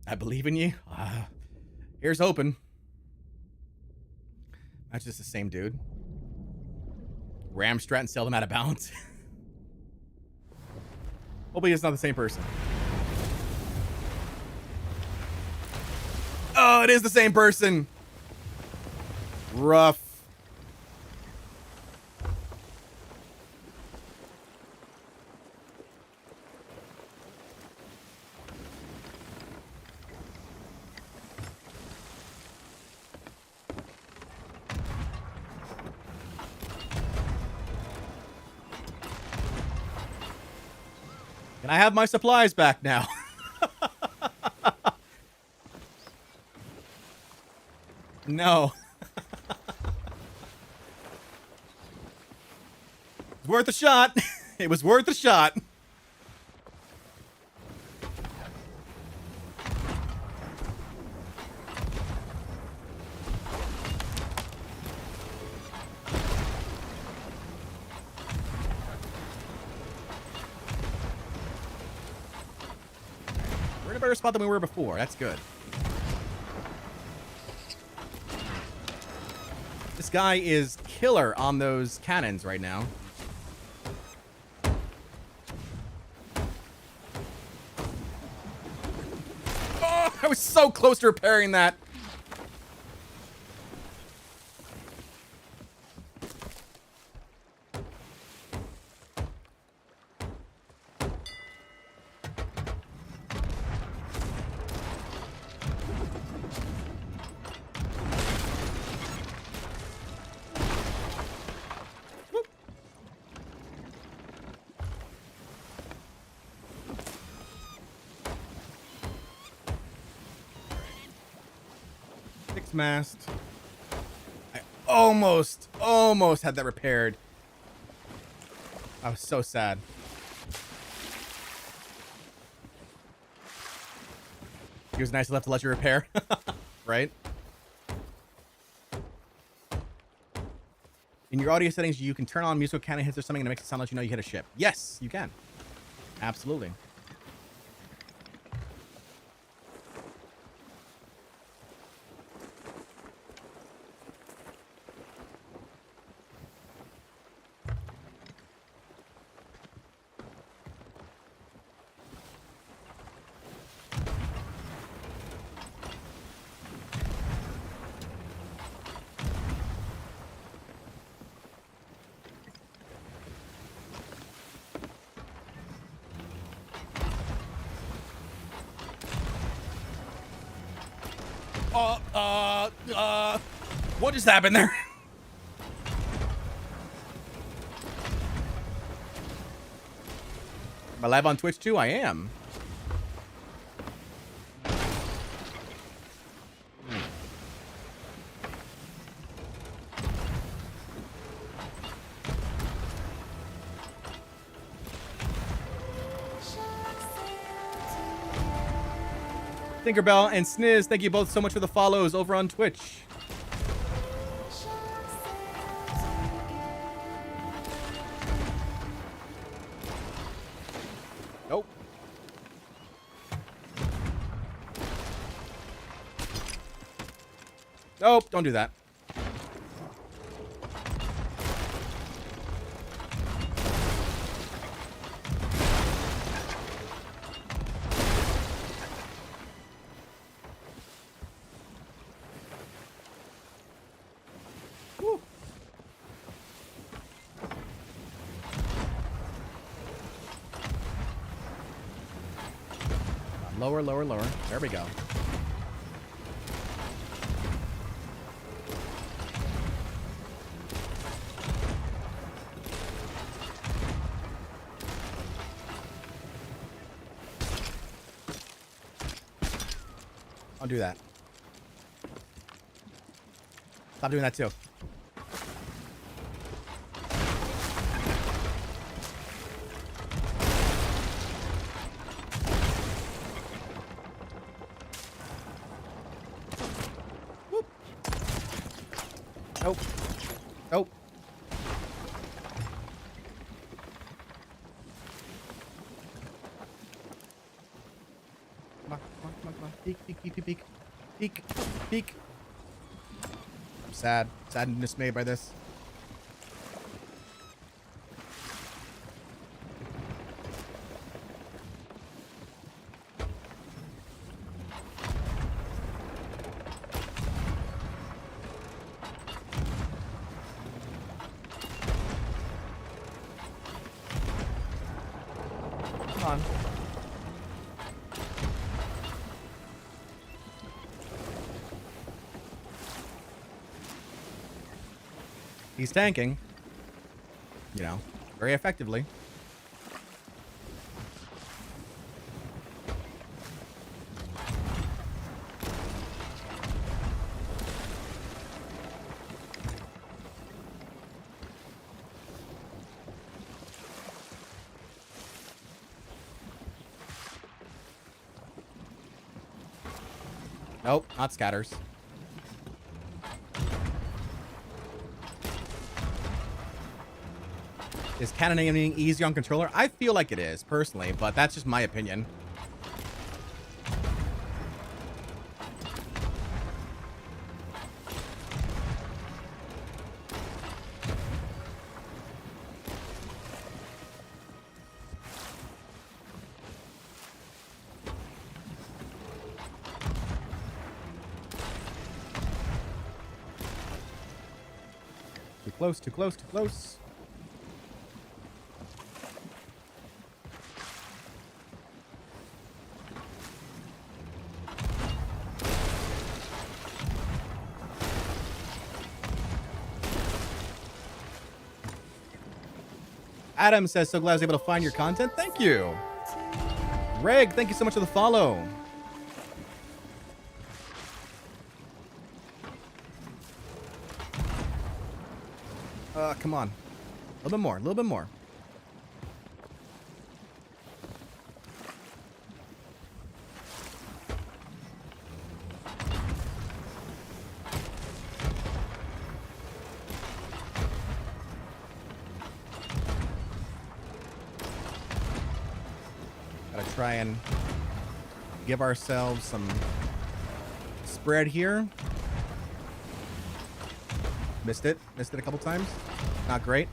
I believe in you. Here's hoping. That's just the same dude. Ram strat and sell them out of balance. Hopefully it's not the same person. Oh, it is the same person. Rough. Can I have my supplies back now? No. It's worth a shot. It was worth a shot. We're in a better spot than we were before. That's good. This guy is killer on those cannons right now. Oh, I was so close to repairing that. Mast. I almost had that repaired. I was so sad. He was nice enough to let you repair, right? In your audio settings, you can turn on musical cannon hits or something and it makes it sound like you know you hit a ship. Yes, you can. Absolutely. What just happened there? Am I live on Twitch too? I am. Tinkerbell and Sniz, thank you both so much for the follows over on Twitch. Nope. Nope, don't do that. Lower, lower, lower. There we go. I'll do that. Stop doing that too. Nope. Nope. Come on, come on, come on, come on. Peek, peek, peek, peek, peek. Peek, peek. I'm sad. Sad and dismayed by this. On. He's tanking, you know, very effectively. Nope, not scatters. Is cannon aiming easy on controller? I feel like it is, personally, but that's just my opinion. Too close, too close, too close. Adam says, so glad I was able to find your content. Thank you. Reg, thank you so much for the follow. Come on. A little bit more, a little bit more. Gotta try and give ourselves some spread here. Missed it a couple times. Not great.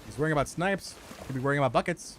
He's worrying about snipes. Could be worrying about buckets.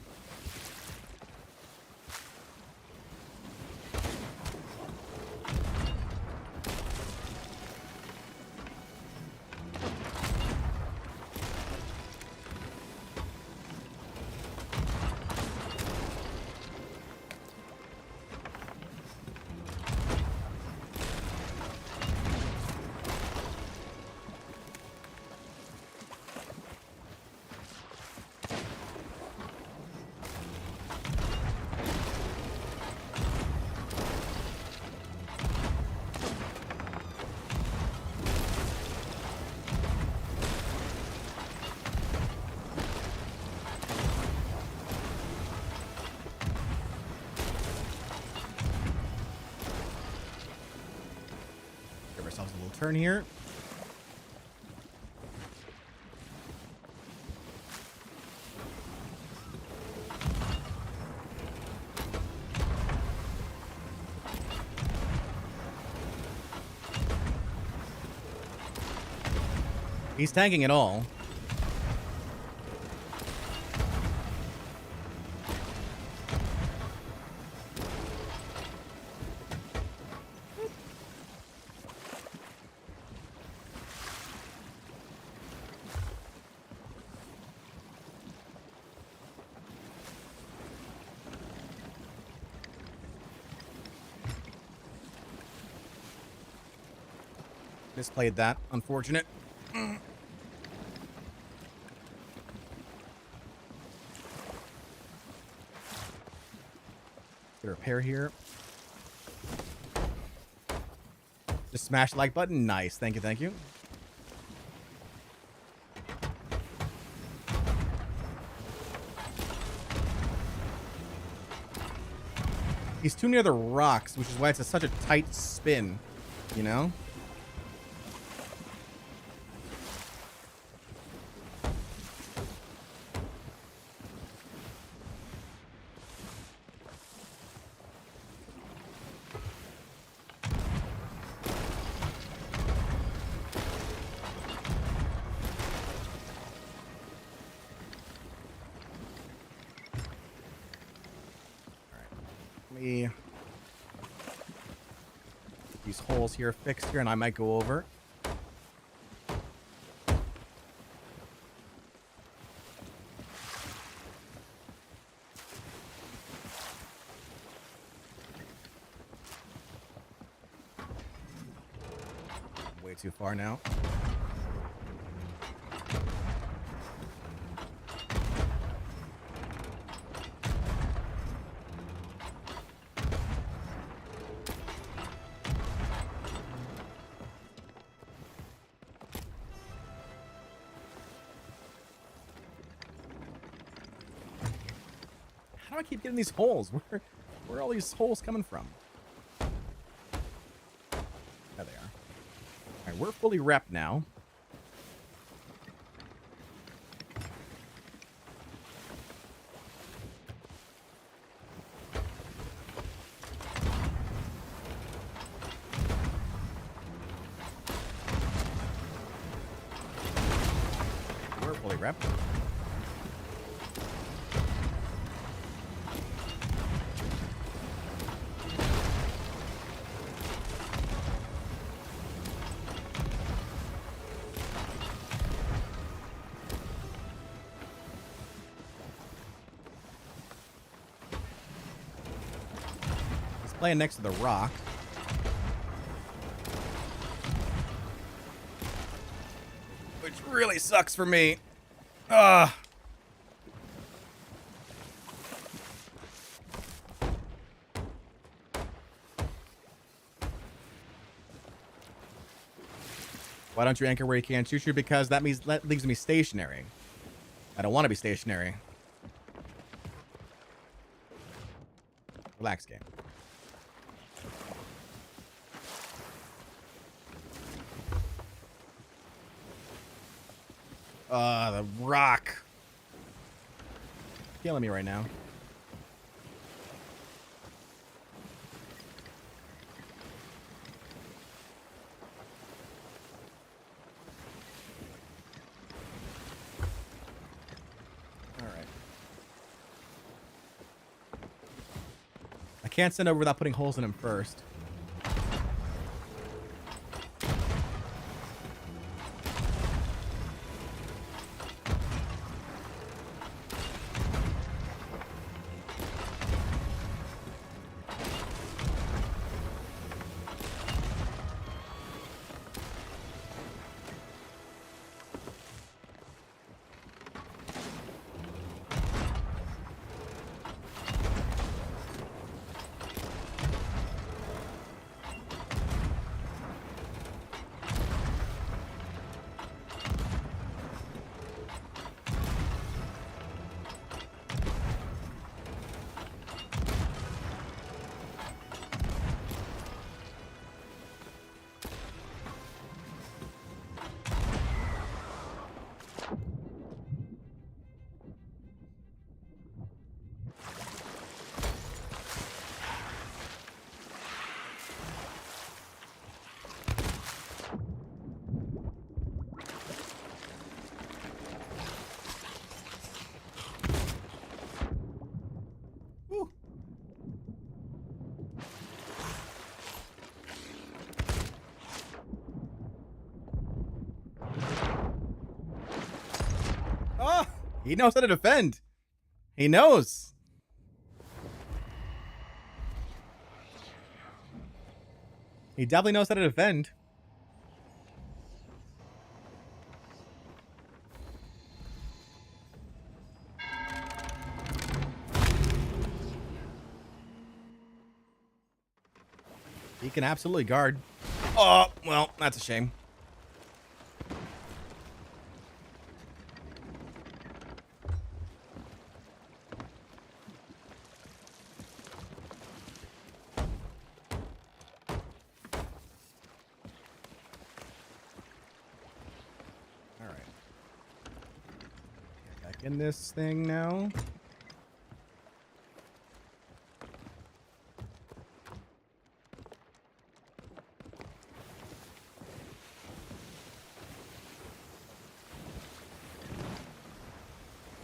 Give ourselves a little turn here. He's tanking it all. Misplayed that. Unfortunate. Get a repair here. Just smash the like button. Nice. Thank you. Thank you. He's too near the rocks, which is why it's such a tight spin, you know? Me these holes here fixed here, and I might go over. way too far now. How do I keep getting these holes? Where are all these holes coming from? There they are. All right, we're fully repped now. We're fully repped. Playing next to the rock. Which really sucks for me. Ugh. Why don't you anchor where you can't shoot? Because that means that leaves me stationary. I don't want to be stationary. Relax, game. The rock. Killing me right now. All right. I can't send over without putting holes in him first. Oh, he knows how to defend. He knows. He definitely knows how to defend. He can absolutely guard. Oh, well, that's a shame. All right. Get back in this thing now.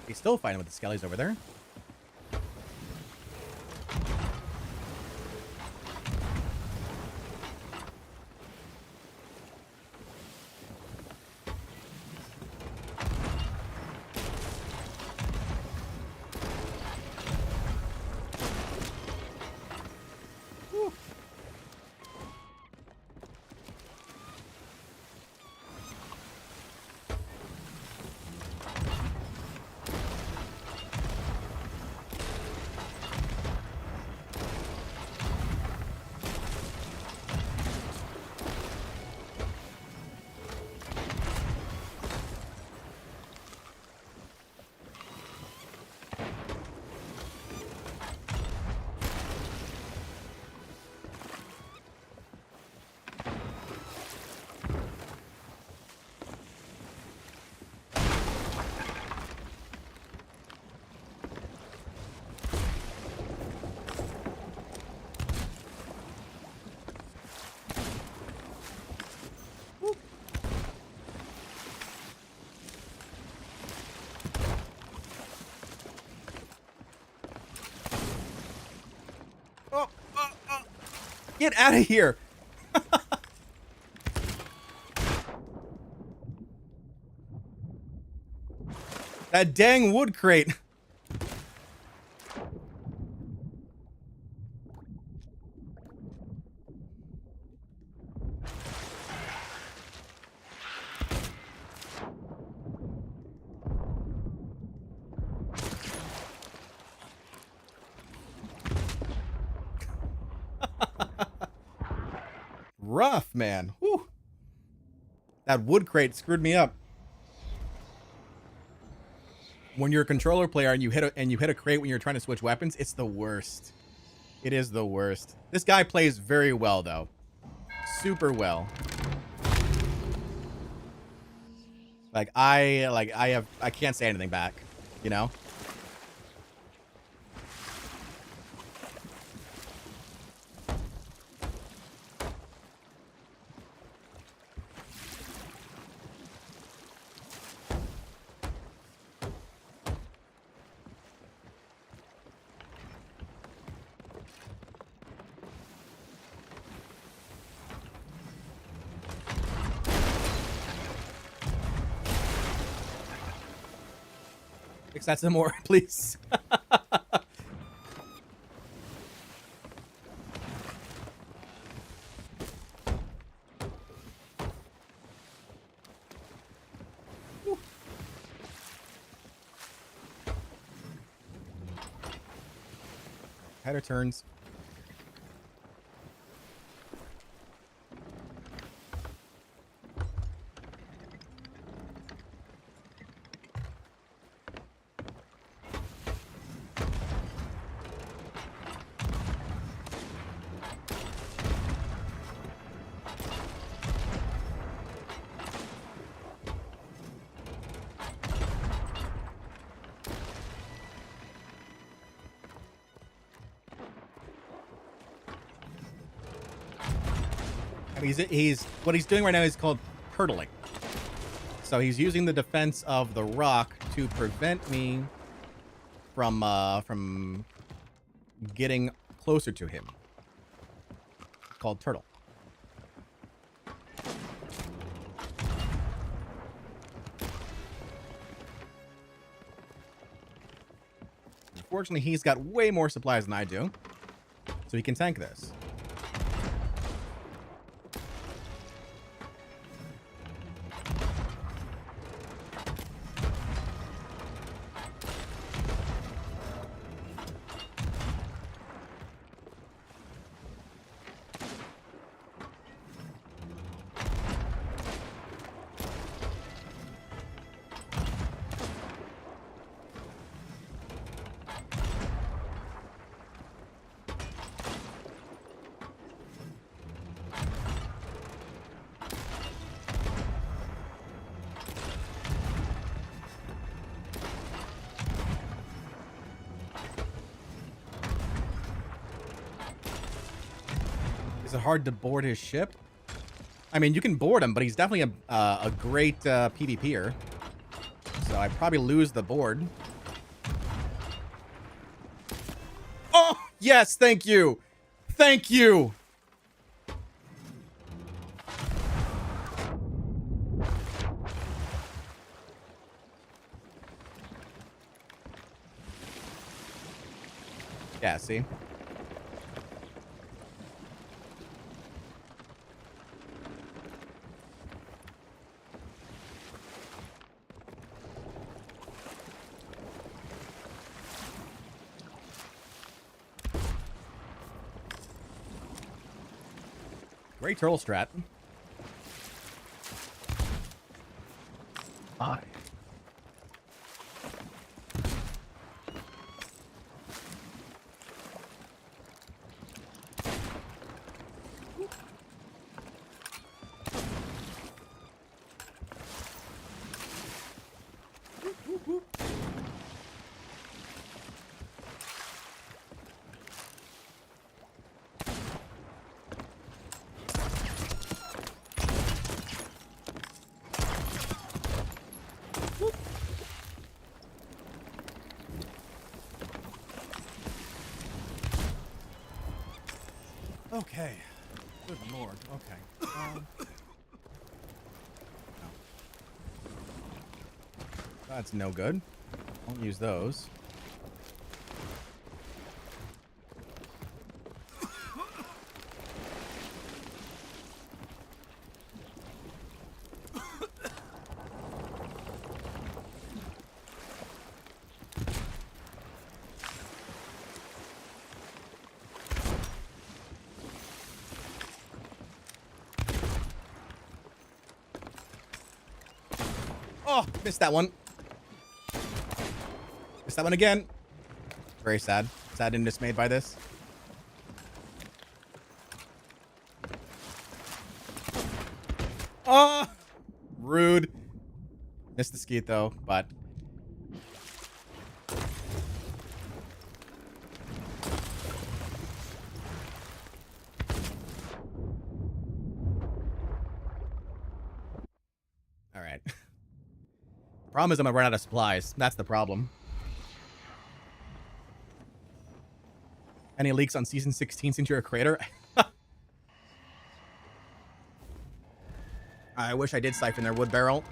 He's still fighting with the skellies over there. Oh, oh, oh. Get out of here. That dang wood crate. Rough, man. Whew. That wood crate screwed me up. When you're a controller player and you hit a crate when you're trying to switch weapons, it's the worst. It is the worst. This guy plays very well though. Super well. I can't say anything back, you know? Fix that some more, please. Header turns. I mean, he's what he's doing right now is called turtling. So he's using the defense of the rock to prevent me from getting closer to him. It's called turtle. Unfortunately, he's got way more supplies than I do, so he can tank this. Is it hard to board his ship? I mean, you can board him, but he's definitely a great PvPer. So I'd probably lose the board. Oh, yes, thank you. Thank you. Yeah, see? Great turtle strat. Hi. Okay. Good lord. Okay. No. That's no good. Won't use those. Oh, missed that one. Missed that one again. Very sad. Sad and dismayed by this. Oh, rude. Missed the skeet though, but all right. Problem is I'm gonna run out of supplies. That's the problem. Any leaks on season 16 since you're a creator? I wish I did siphon their wood barrel.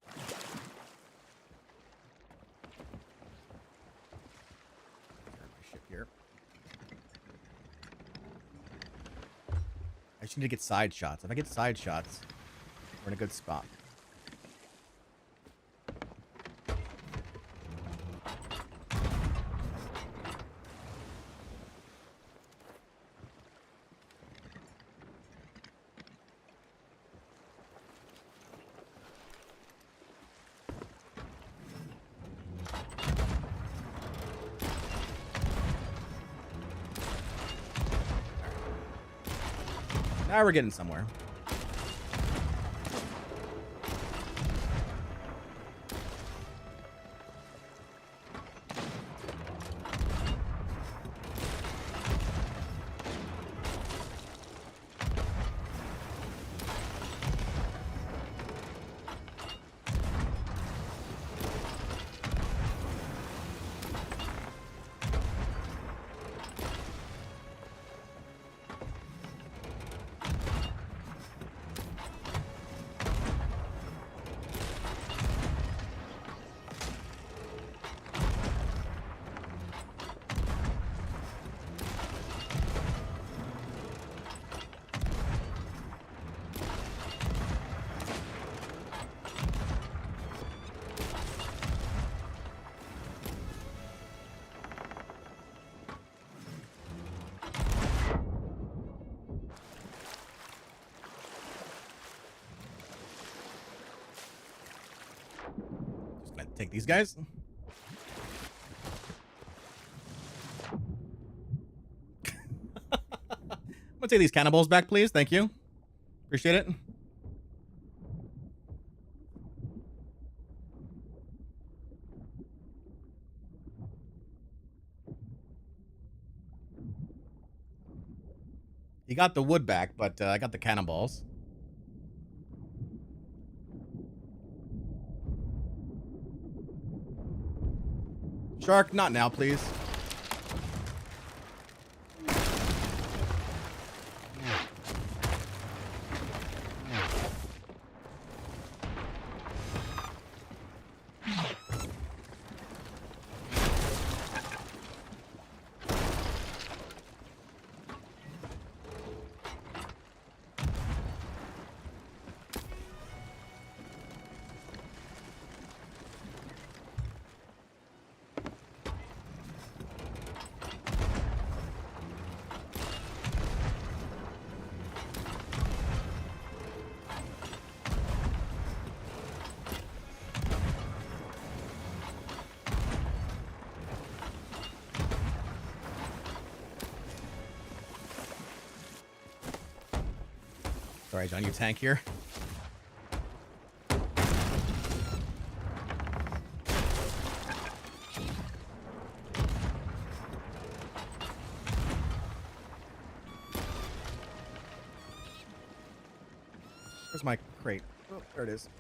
My ship here. I just need to get side shots. If I get side shots, we're in a good spot. Now we're getting somewhere. Just gonna take these guys. I'm gonna take these cannibals back, please. Thank you. Appreciate it. You got the wood back, but I got the cannonballs. Shark, not now, please. Sorry, John, you tank here. Where's my crate? Oh, there it is.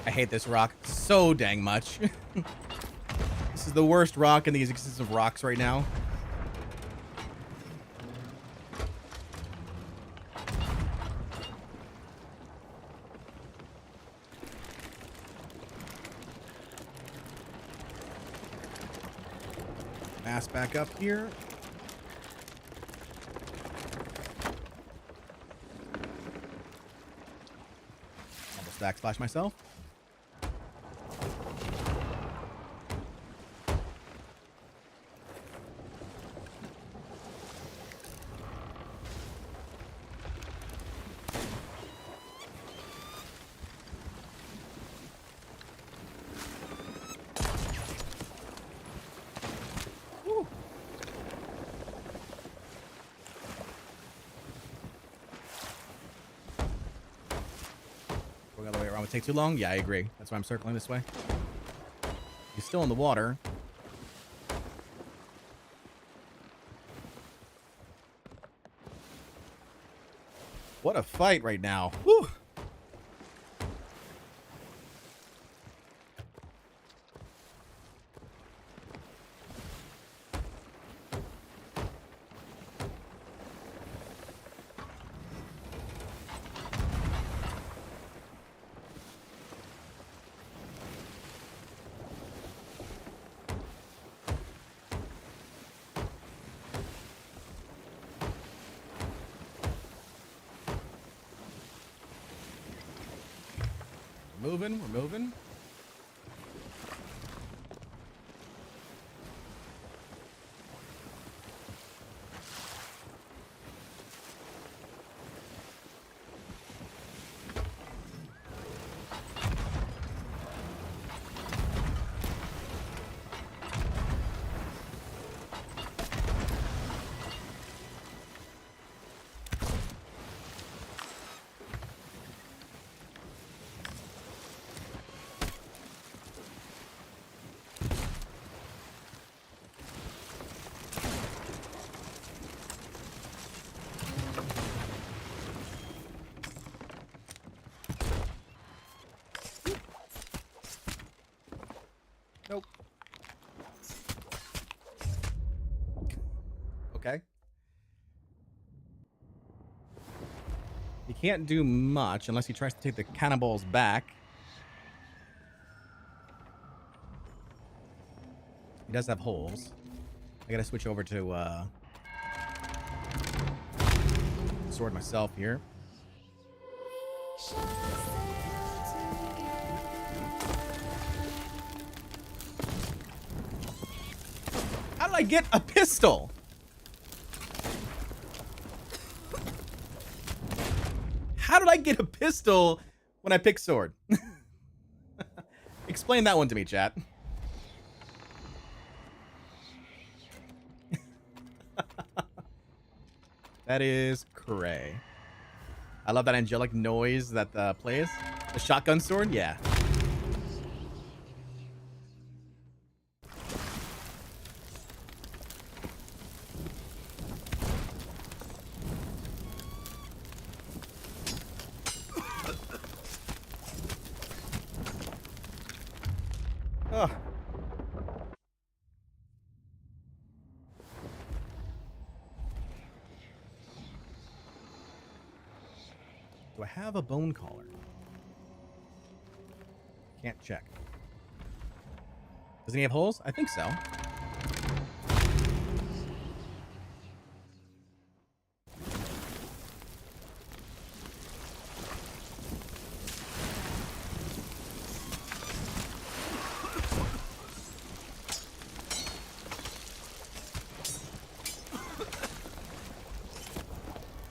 I hate this rock so dang much. This is the worst rock in the existence of rocks right now. Mass back up here. Almost backsplash myself. Going all the way around would take too long? Yeah, I agree. That's why I'm circling this way. He's still in the water. What a fight right now. Whew. We're moving. Nope. Okay. He can't do much unless he tries to take the cannonballs back. He does have holes. I gotta switch over to sword myself here. How did I get a pistol? How did I get a pistol when I pick sword? Explain that one to me, chat. That is cray. I love that angelic noise that plays. The shotgun sword, yeah. Oh. Do I have a bone collar? Can't check. Doesn't he have holes? I think so.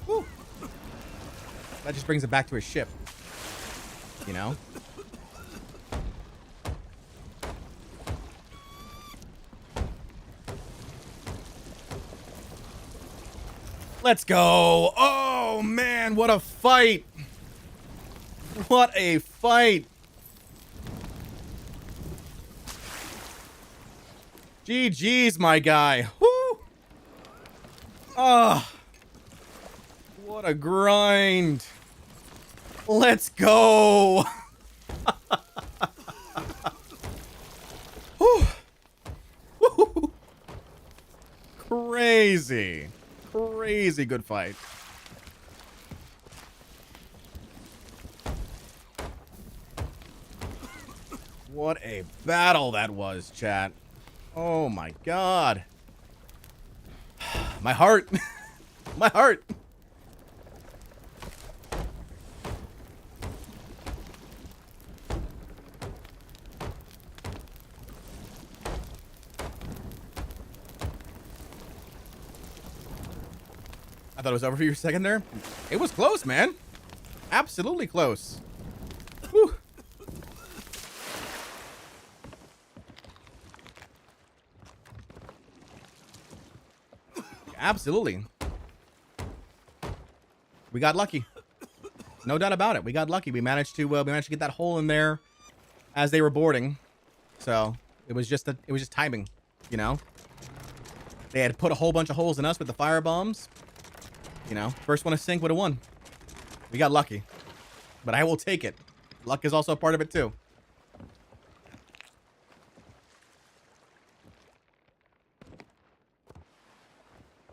Whew. That just brings it back to his ship. You know? Let's go. Oh, man, what a fight. What a fight. GG's, my guy. Woo. Oh, what a grind. Let's go. crazy. Crazy good fight. What a battle that was, chat. Oh my god. My heart. My heart. I thought it was over for you a second there. It was close, man. Absolutely close. Whew. Absolutely. We got lucky. No doubt about it. We got lucky. We managed to get that hole in there as they were boarding. So it was just timing, you know. They had put a whole bunch of holes in us with the fire bombs. You know, first one to sink would have won. We got lucky, but I will take it. Luck is also a part of it too.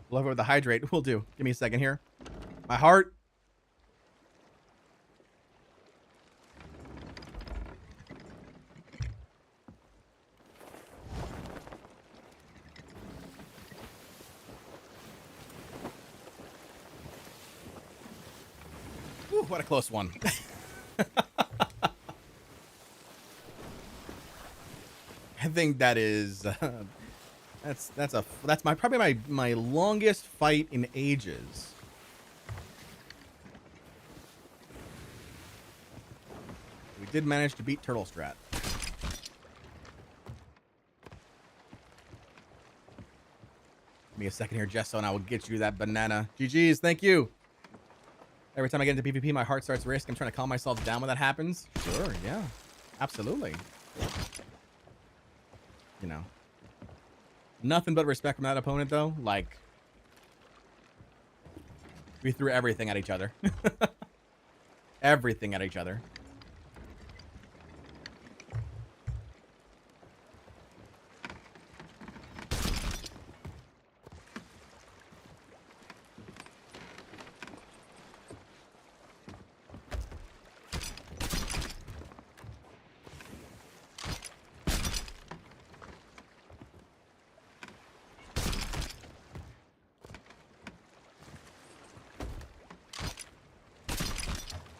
Love it with the hydrate. Will do. Give me a second here. My heart. Ooh, what a close one. I think that is that's probably my longest fight in ages. We did manage to beat Turtle Strat. Give me a second here, Jesso, and I will get you that banana. GG's, thank you. Every time I get into PvP, my heart starts racing. I'm trying to calm myself down when that happens. Sure, yeah. Absolutely. You know. Nothing but respect from that opponent, though. Like, we threw everything at each other. Everything at each other.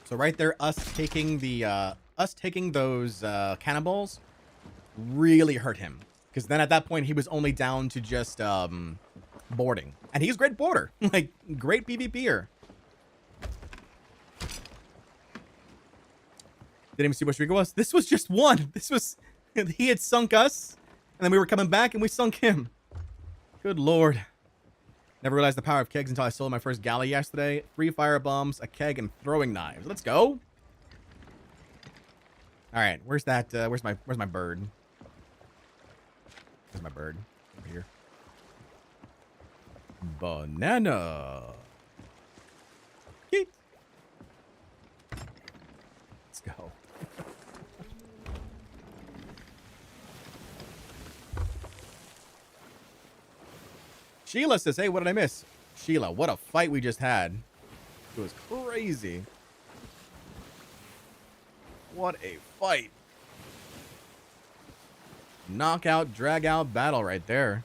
So right there, us taking those cannonballs really hurt him. Because then at that point, he was only down to just boarding. And he's a great boarder. Like, great PvPer. Didn't even see what streak it was. This was just one. This was... He had sunk us. And then we were coming back and we sunk him. Good lord. Never realized the power of kegs until I sold my first galley yesterday. 3 fire bombs, a keg, and throwing knives. Let's go. All right, where's that? Where's my bird? Where's my bird? Over here. Banana. Yeet. Let's go. Sheila says, hey, what did I miss? Sheila, what a fight we just had. It was crazy. What a fight. Knockout, drag out battle right there.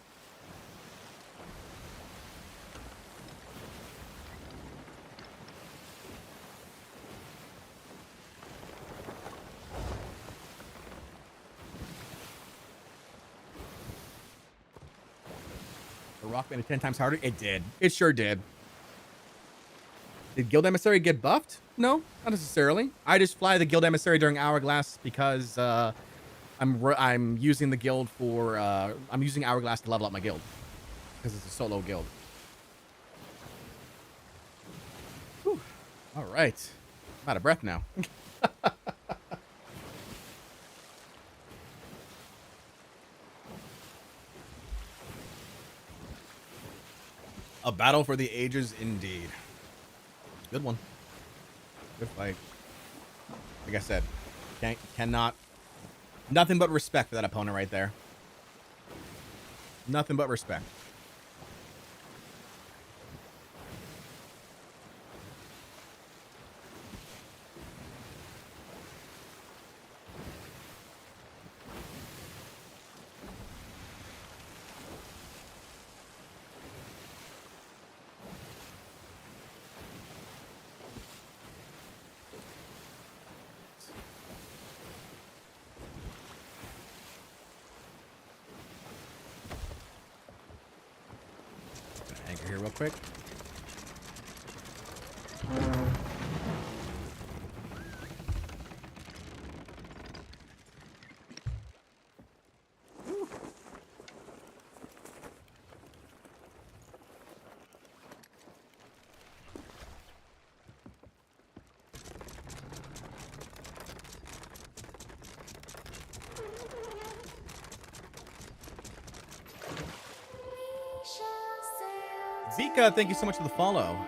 The rock made it 10 times harder. It did. It sure did. Did Guild Emissary get buffed? No, not necessarily. I just fly the Guild Emissary during Hourglass because I'm using the guild for I'm using Hourglass to level up my guild because it's a solo guild. Whew. All right, I'm out of breath now. A battle for the ages, indeed. Good one. Good fight. Like I said, cannot. Nothing but respect for that opponent right there. Nothing but respect. Enter here real quick. Vika, thank you so much for the follow.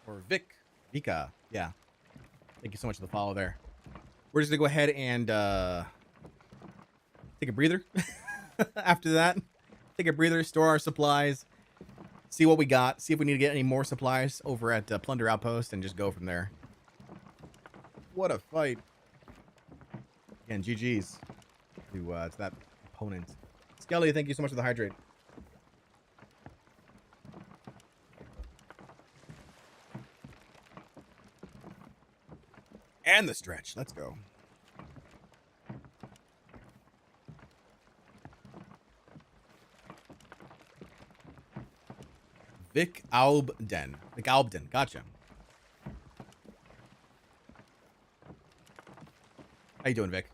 Or Vic. Vika. Yeah. Thank you so much for the follow there. We're just going to go ahead and take a breather. After that, take a breather, store our supplies, see what we got, see if we need to get any more supplies over at Plunder Outpost, and just go from there. What a fight. Again, GG's to that opponent. Skelly, thank you so much for the hydrate. And the stretch. Let's go. Vic Albden. Vic Albden. Gotcha. How you doing, Vic?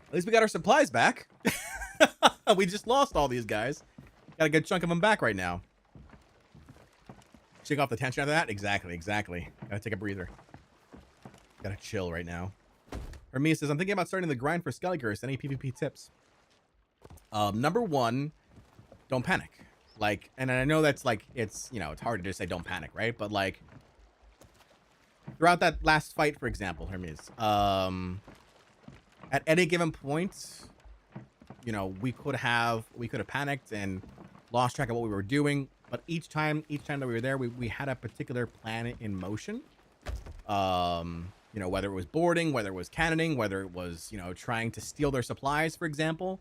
At least we got our supplies back. We just lost all these guys. Got a good chunk of them back right now. Shake off the tension after that? Exactly, exactly. Gotta take a breather. Gotta chill right now. Hermes says, I'm thinking about starting the grind for Skelligers. Any PvP tips? Number one, don't panic. Like, and I know that's like, it's, you know, it's hard to just say don't panic, right? But like, throughout that last fight, for example, Hermes, at any given point, you know, we could have panicked and lost track of what we were doing. But each time that we were there, we had a particular plan in motion. You know, whether it was boarding, whether it was cannoning, whether it was, you know, trying to steal their supplies, for example.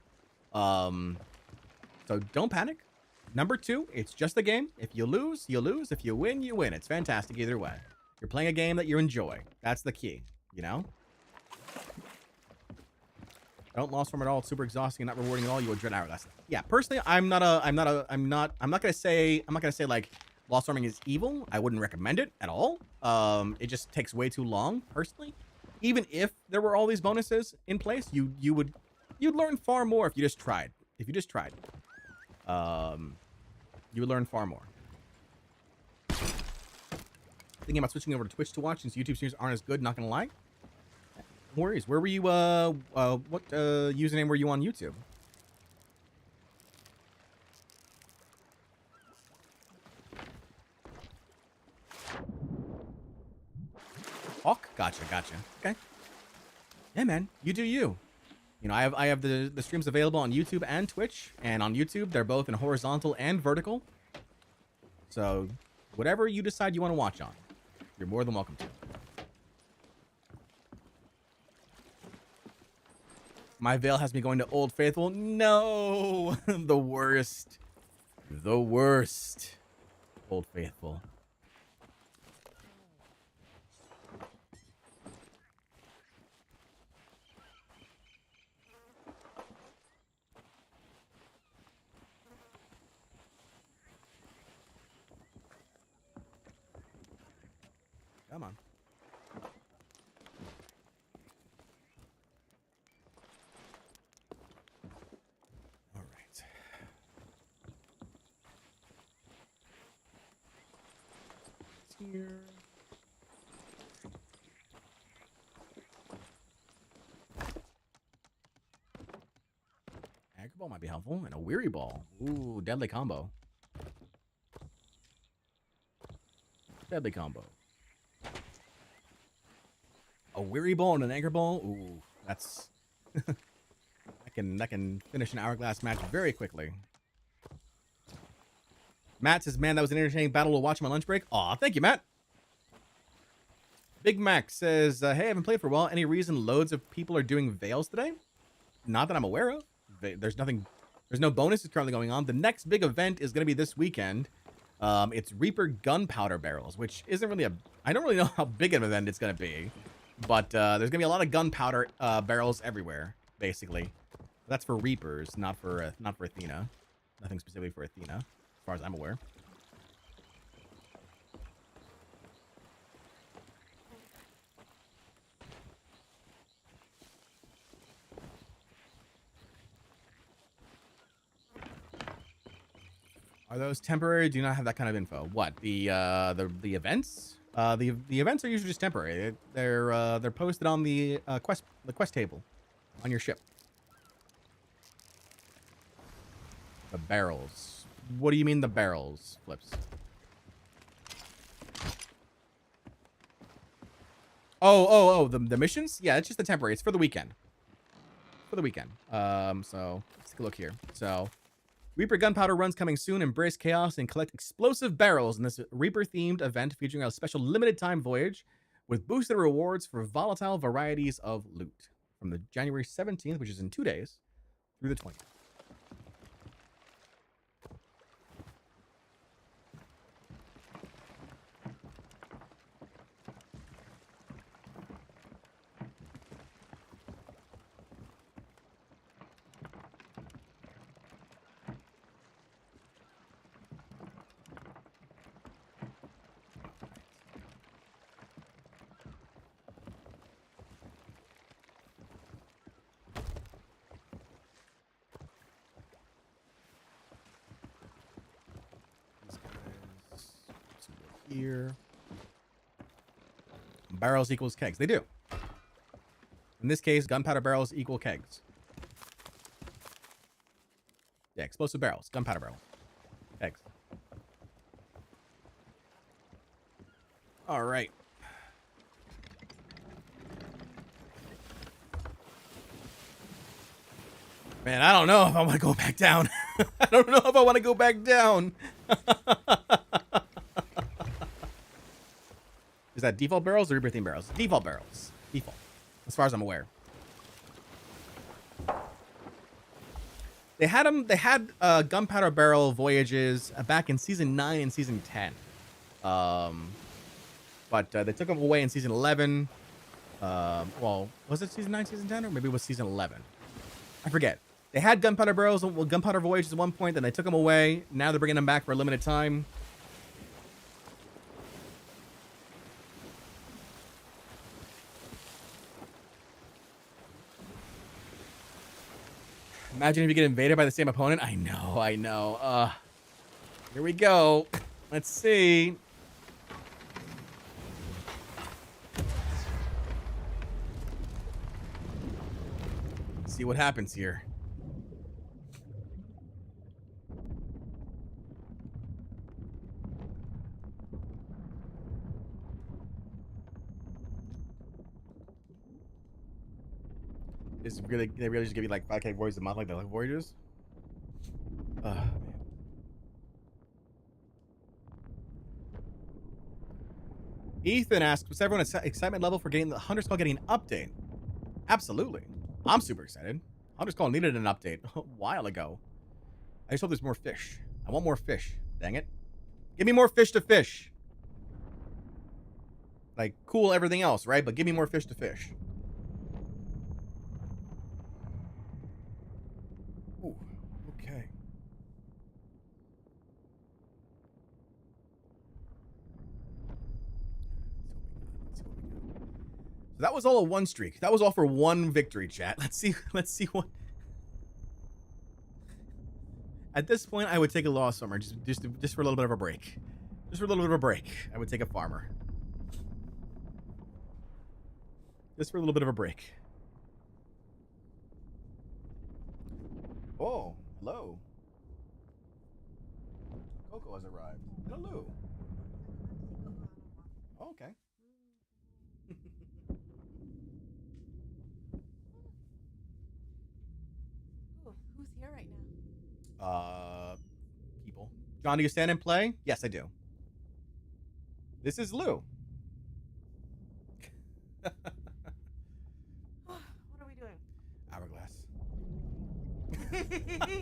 So don't panic. Number two, it's just a game. If you lose, you lose. If you win, you win. It's fantastic either way. You're playing a game that you enjoy. That's the key, you know? Don't lost from it all. It's super exhausting and not rewarding at all. You would dread Hourglass. Yeah, personally, I'm not gonna say like lost farming is evil. I wouldn't recommend it at all. It just takes way too long, personally. Even if there were all these bonuses in place, you'd learn far more if you just tried. If you just tried. You would learn far more. Thinking about switching over to Twitch to watch since YouTube streams aren't as good, not gonna lie. No worries. Where were you, what username were you on YouTube? Hawk? Gotcha. Okay. Yeah, man. You do you. You know, I have the streams available on YouTube and Twitch. And on YouTube, they're both in horizontal and vertical. So, whatever you decide you want to watch on, you're more than welcome to. My veil has me going to Old Faithful. No! The worst. The worst. Old Faithful. Come on. All right. Here. Anchor ball might be helpful, and a weary ball. Ooh, deadly combo. Deadly combo. A weary ball and an anchor ball. Ooh, that's that can finish an hourglass match very quickly. Matt says, "Man, that was an entertaining battle to watch on my lunch break." Aw, thank you, Matt. Big Mac says, "Hey, I haven't played for a while. Any reason loads of people are doing Veils today? Not that I'm aware of. There's no bonuses currently going on. The next big event is going to be this weekend. It's Reaper gunpowder barrels, which isn't really a... I don't really know how big of an event it's going to be. But there's going to be a lot of gunpowder barrels everywhere, basically. That's for Reapers, not for Athena. Nothing specifically for Athena, as far as I'm aware. Are those temporary? Do not have that kind of info. What, the events? The events are usually just temporary. They're posted on the quest table on your ship. The barrels. What do you mean the barrels, Flips? Oh, the missions? Yeah, it's just the temporary. It's for the weekend. For the weekend. So let's take a look here. So Reaper gunpowder runs coming soon. Embrace chaos and collect explosive barrels in this Reaper-themed event featuring a special limited-time voyage with boosted rewards for volatile varieties of loot from the January 17th, which is in 2 days, through the 20th. Here. Barrels equals kegs. They do. In this case, gunpowder barrels equal kegs. Yeah, explosive barrels, gunpowder barrels, kegs. All right. Man, I don't know if I want to go back down. I don't know if I want to go back down. Is that default barrels or Reaper theme barrels? Default barrels. Default. As far as I'm aware. They had them. They had gunpowder barrel voyages back in season 9 and season 10. But they took them away in season 11. Well, was it season 9, season 10, or maybe it was season 11? I forget. They had gunpowder barrels, gunpowder voyages at one point, then they took them away. Now they're bringing them back for a limited time. Imagine if you get invaded by the same opponent. I know. Here we go. Let's see. Let's see what happens here. Is really they really just give you like 5K voyages a month like the other voyages? Man. Ethan asks, "Was everyone's excitement level for getting the Hunter's Call getting an update?" Absolutely. I'm super excited. Hunter's Call needed an update a while ago. I just hope there's more fish. I want more fish. Dang it. Give me more fish to fish. Like, cool everything else, right? But give me more fish to fish. Ooh, okay. Let's see what we got. So that was all a one streak. That was all for one victory, chat. Let's see what. At this point, I would take a loss farmer just for a little bit of a break. Just for a little bit of a break, I would take a farmer. Just for a little bit of a break. Oh, hello. Coco has arrived. Hello. Oh, okay. Ooh, who's here right now? People. John, do you stand and play? Yes, I do. This is Lou. What are we doing? Hourglass. Alright,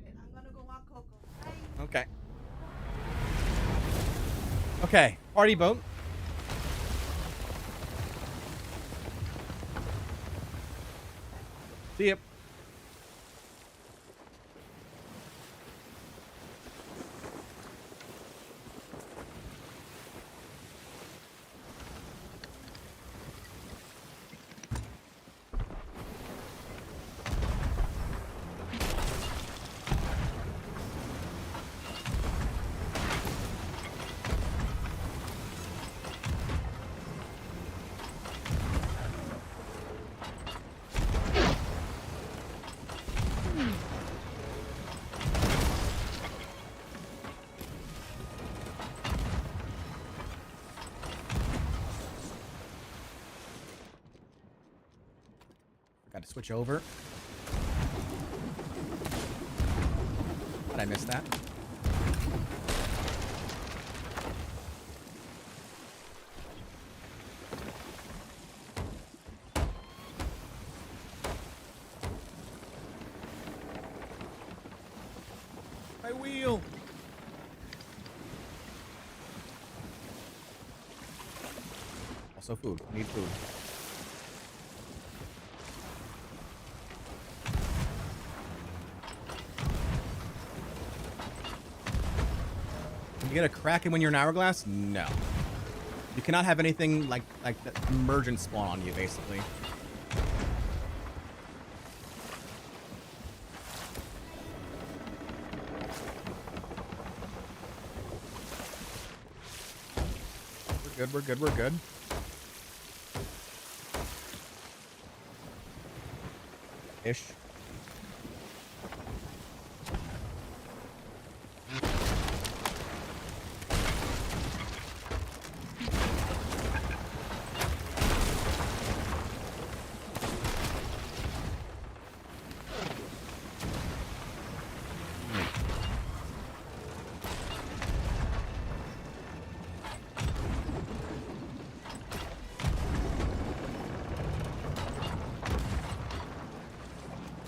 I'm gonna go walk Coco. Bye. Okay. Okay, party boat. See ya. Got to switch over. Did I miss that? My wheel. Also food. Need food. Can you get a Kraken when you're an Hourglass? No. You cannot have anything like that emergent spawn on you, basically. We're good, we're good, we're good. Ish.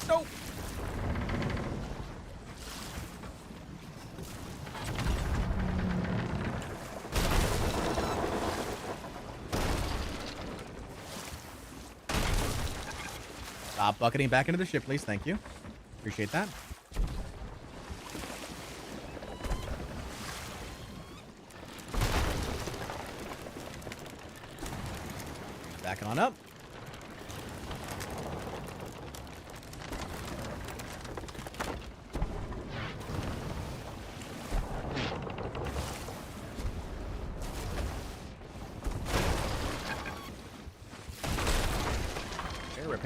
Nope. Stop bucketing back into the ship, please. Thank you. Appreciate that. Backing on up.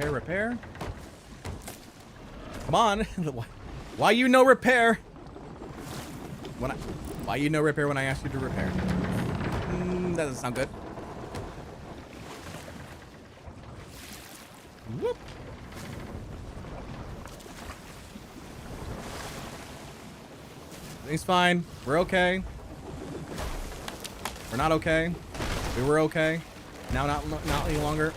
Repair. Come on. Why you no repair? Why you no repair when I asked you to repair? Doesn't sound good. Whoop. Everything's fine. We're okay. We're not okay. We were okay. Now not any longer.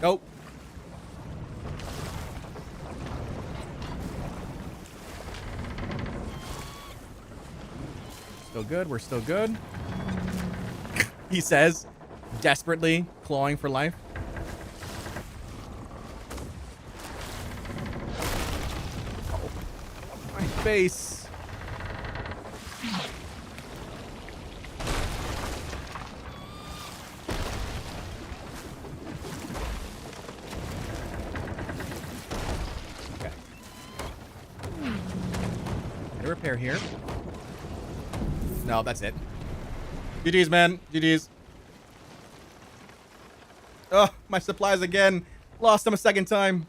Nope. Still good. We're still good. He says, desperately clawing for life. Oh, my face. Repair here. No, that's it. GG's, man. GG's. Oh, my supplies again. Lost them a second time.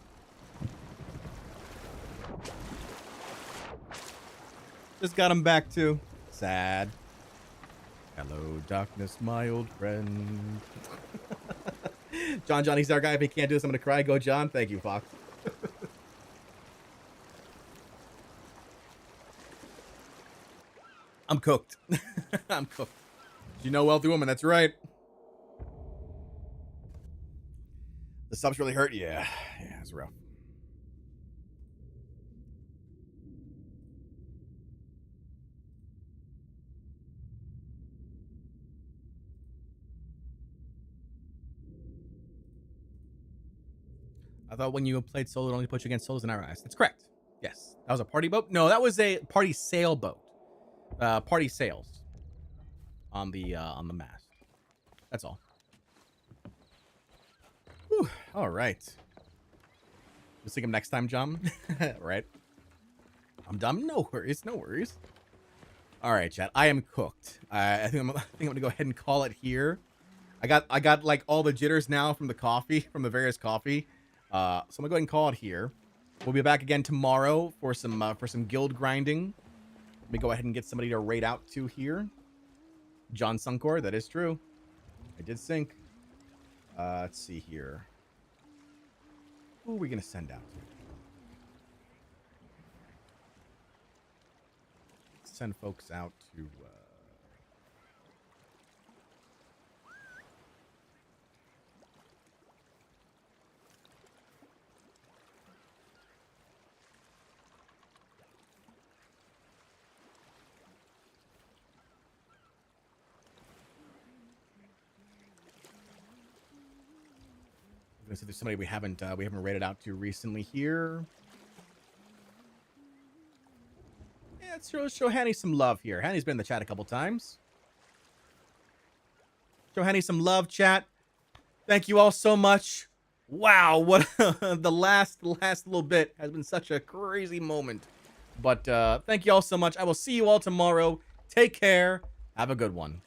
Just got them back too. Sad. Hello, darkness, my old friend. John, he's our guy. If he can't do this, I'm gonna cry. Go, John. Thank you, Fox. I'm cooked. I'm cooked. You know, wealthy woman. That's right. subs really hurt? Yeah, it's rough. I thought when you played solo, it only put you against solos and Hourglass. That's correct. Yes. That was a party boat? No, that was a party sailboat. Party sails on the mast. That's all. Whew. All right. We'll see him next time, Jon. Right. I'm dumb. No worries. No worries. All right, chat. I am cooked. I think I'm gonna go ahead and call it here. I got like all the jitters now from the coffee, from the various coffee. So I'm gonna go ahead and call it here. We'll be back again tomorrow for some guild grinding. Let me go ahead and get somebody to raid out to here. Jon Sunkor, that is true. I did sync. Let's see here. Who are we gonna send out? Send folks out to. Let's see if there's somebody we haven't rated out to recently here. Yeah, let's show Hanny some love here. Hanny's been in the chat a couple times. Show Hanny some love, chat. Thank you all so much. Wow, what the last little bit has been such a crazy moment. But thank you all so much. I will see you all tomorrow. Take care. Have a good one.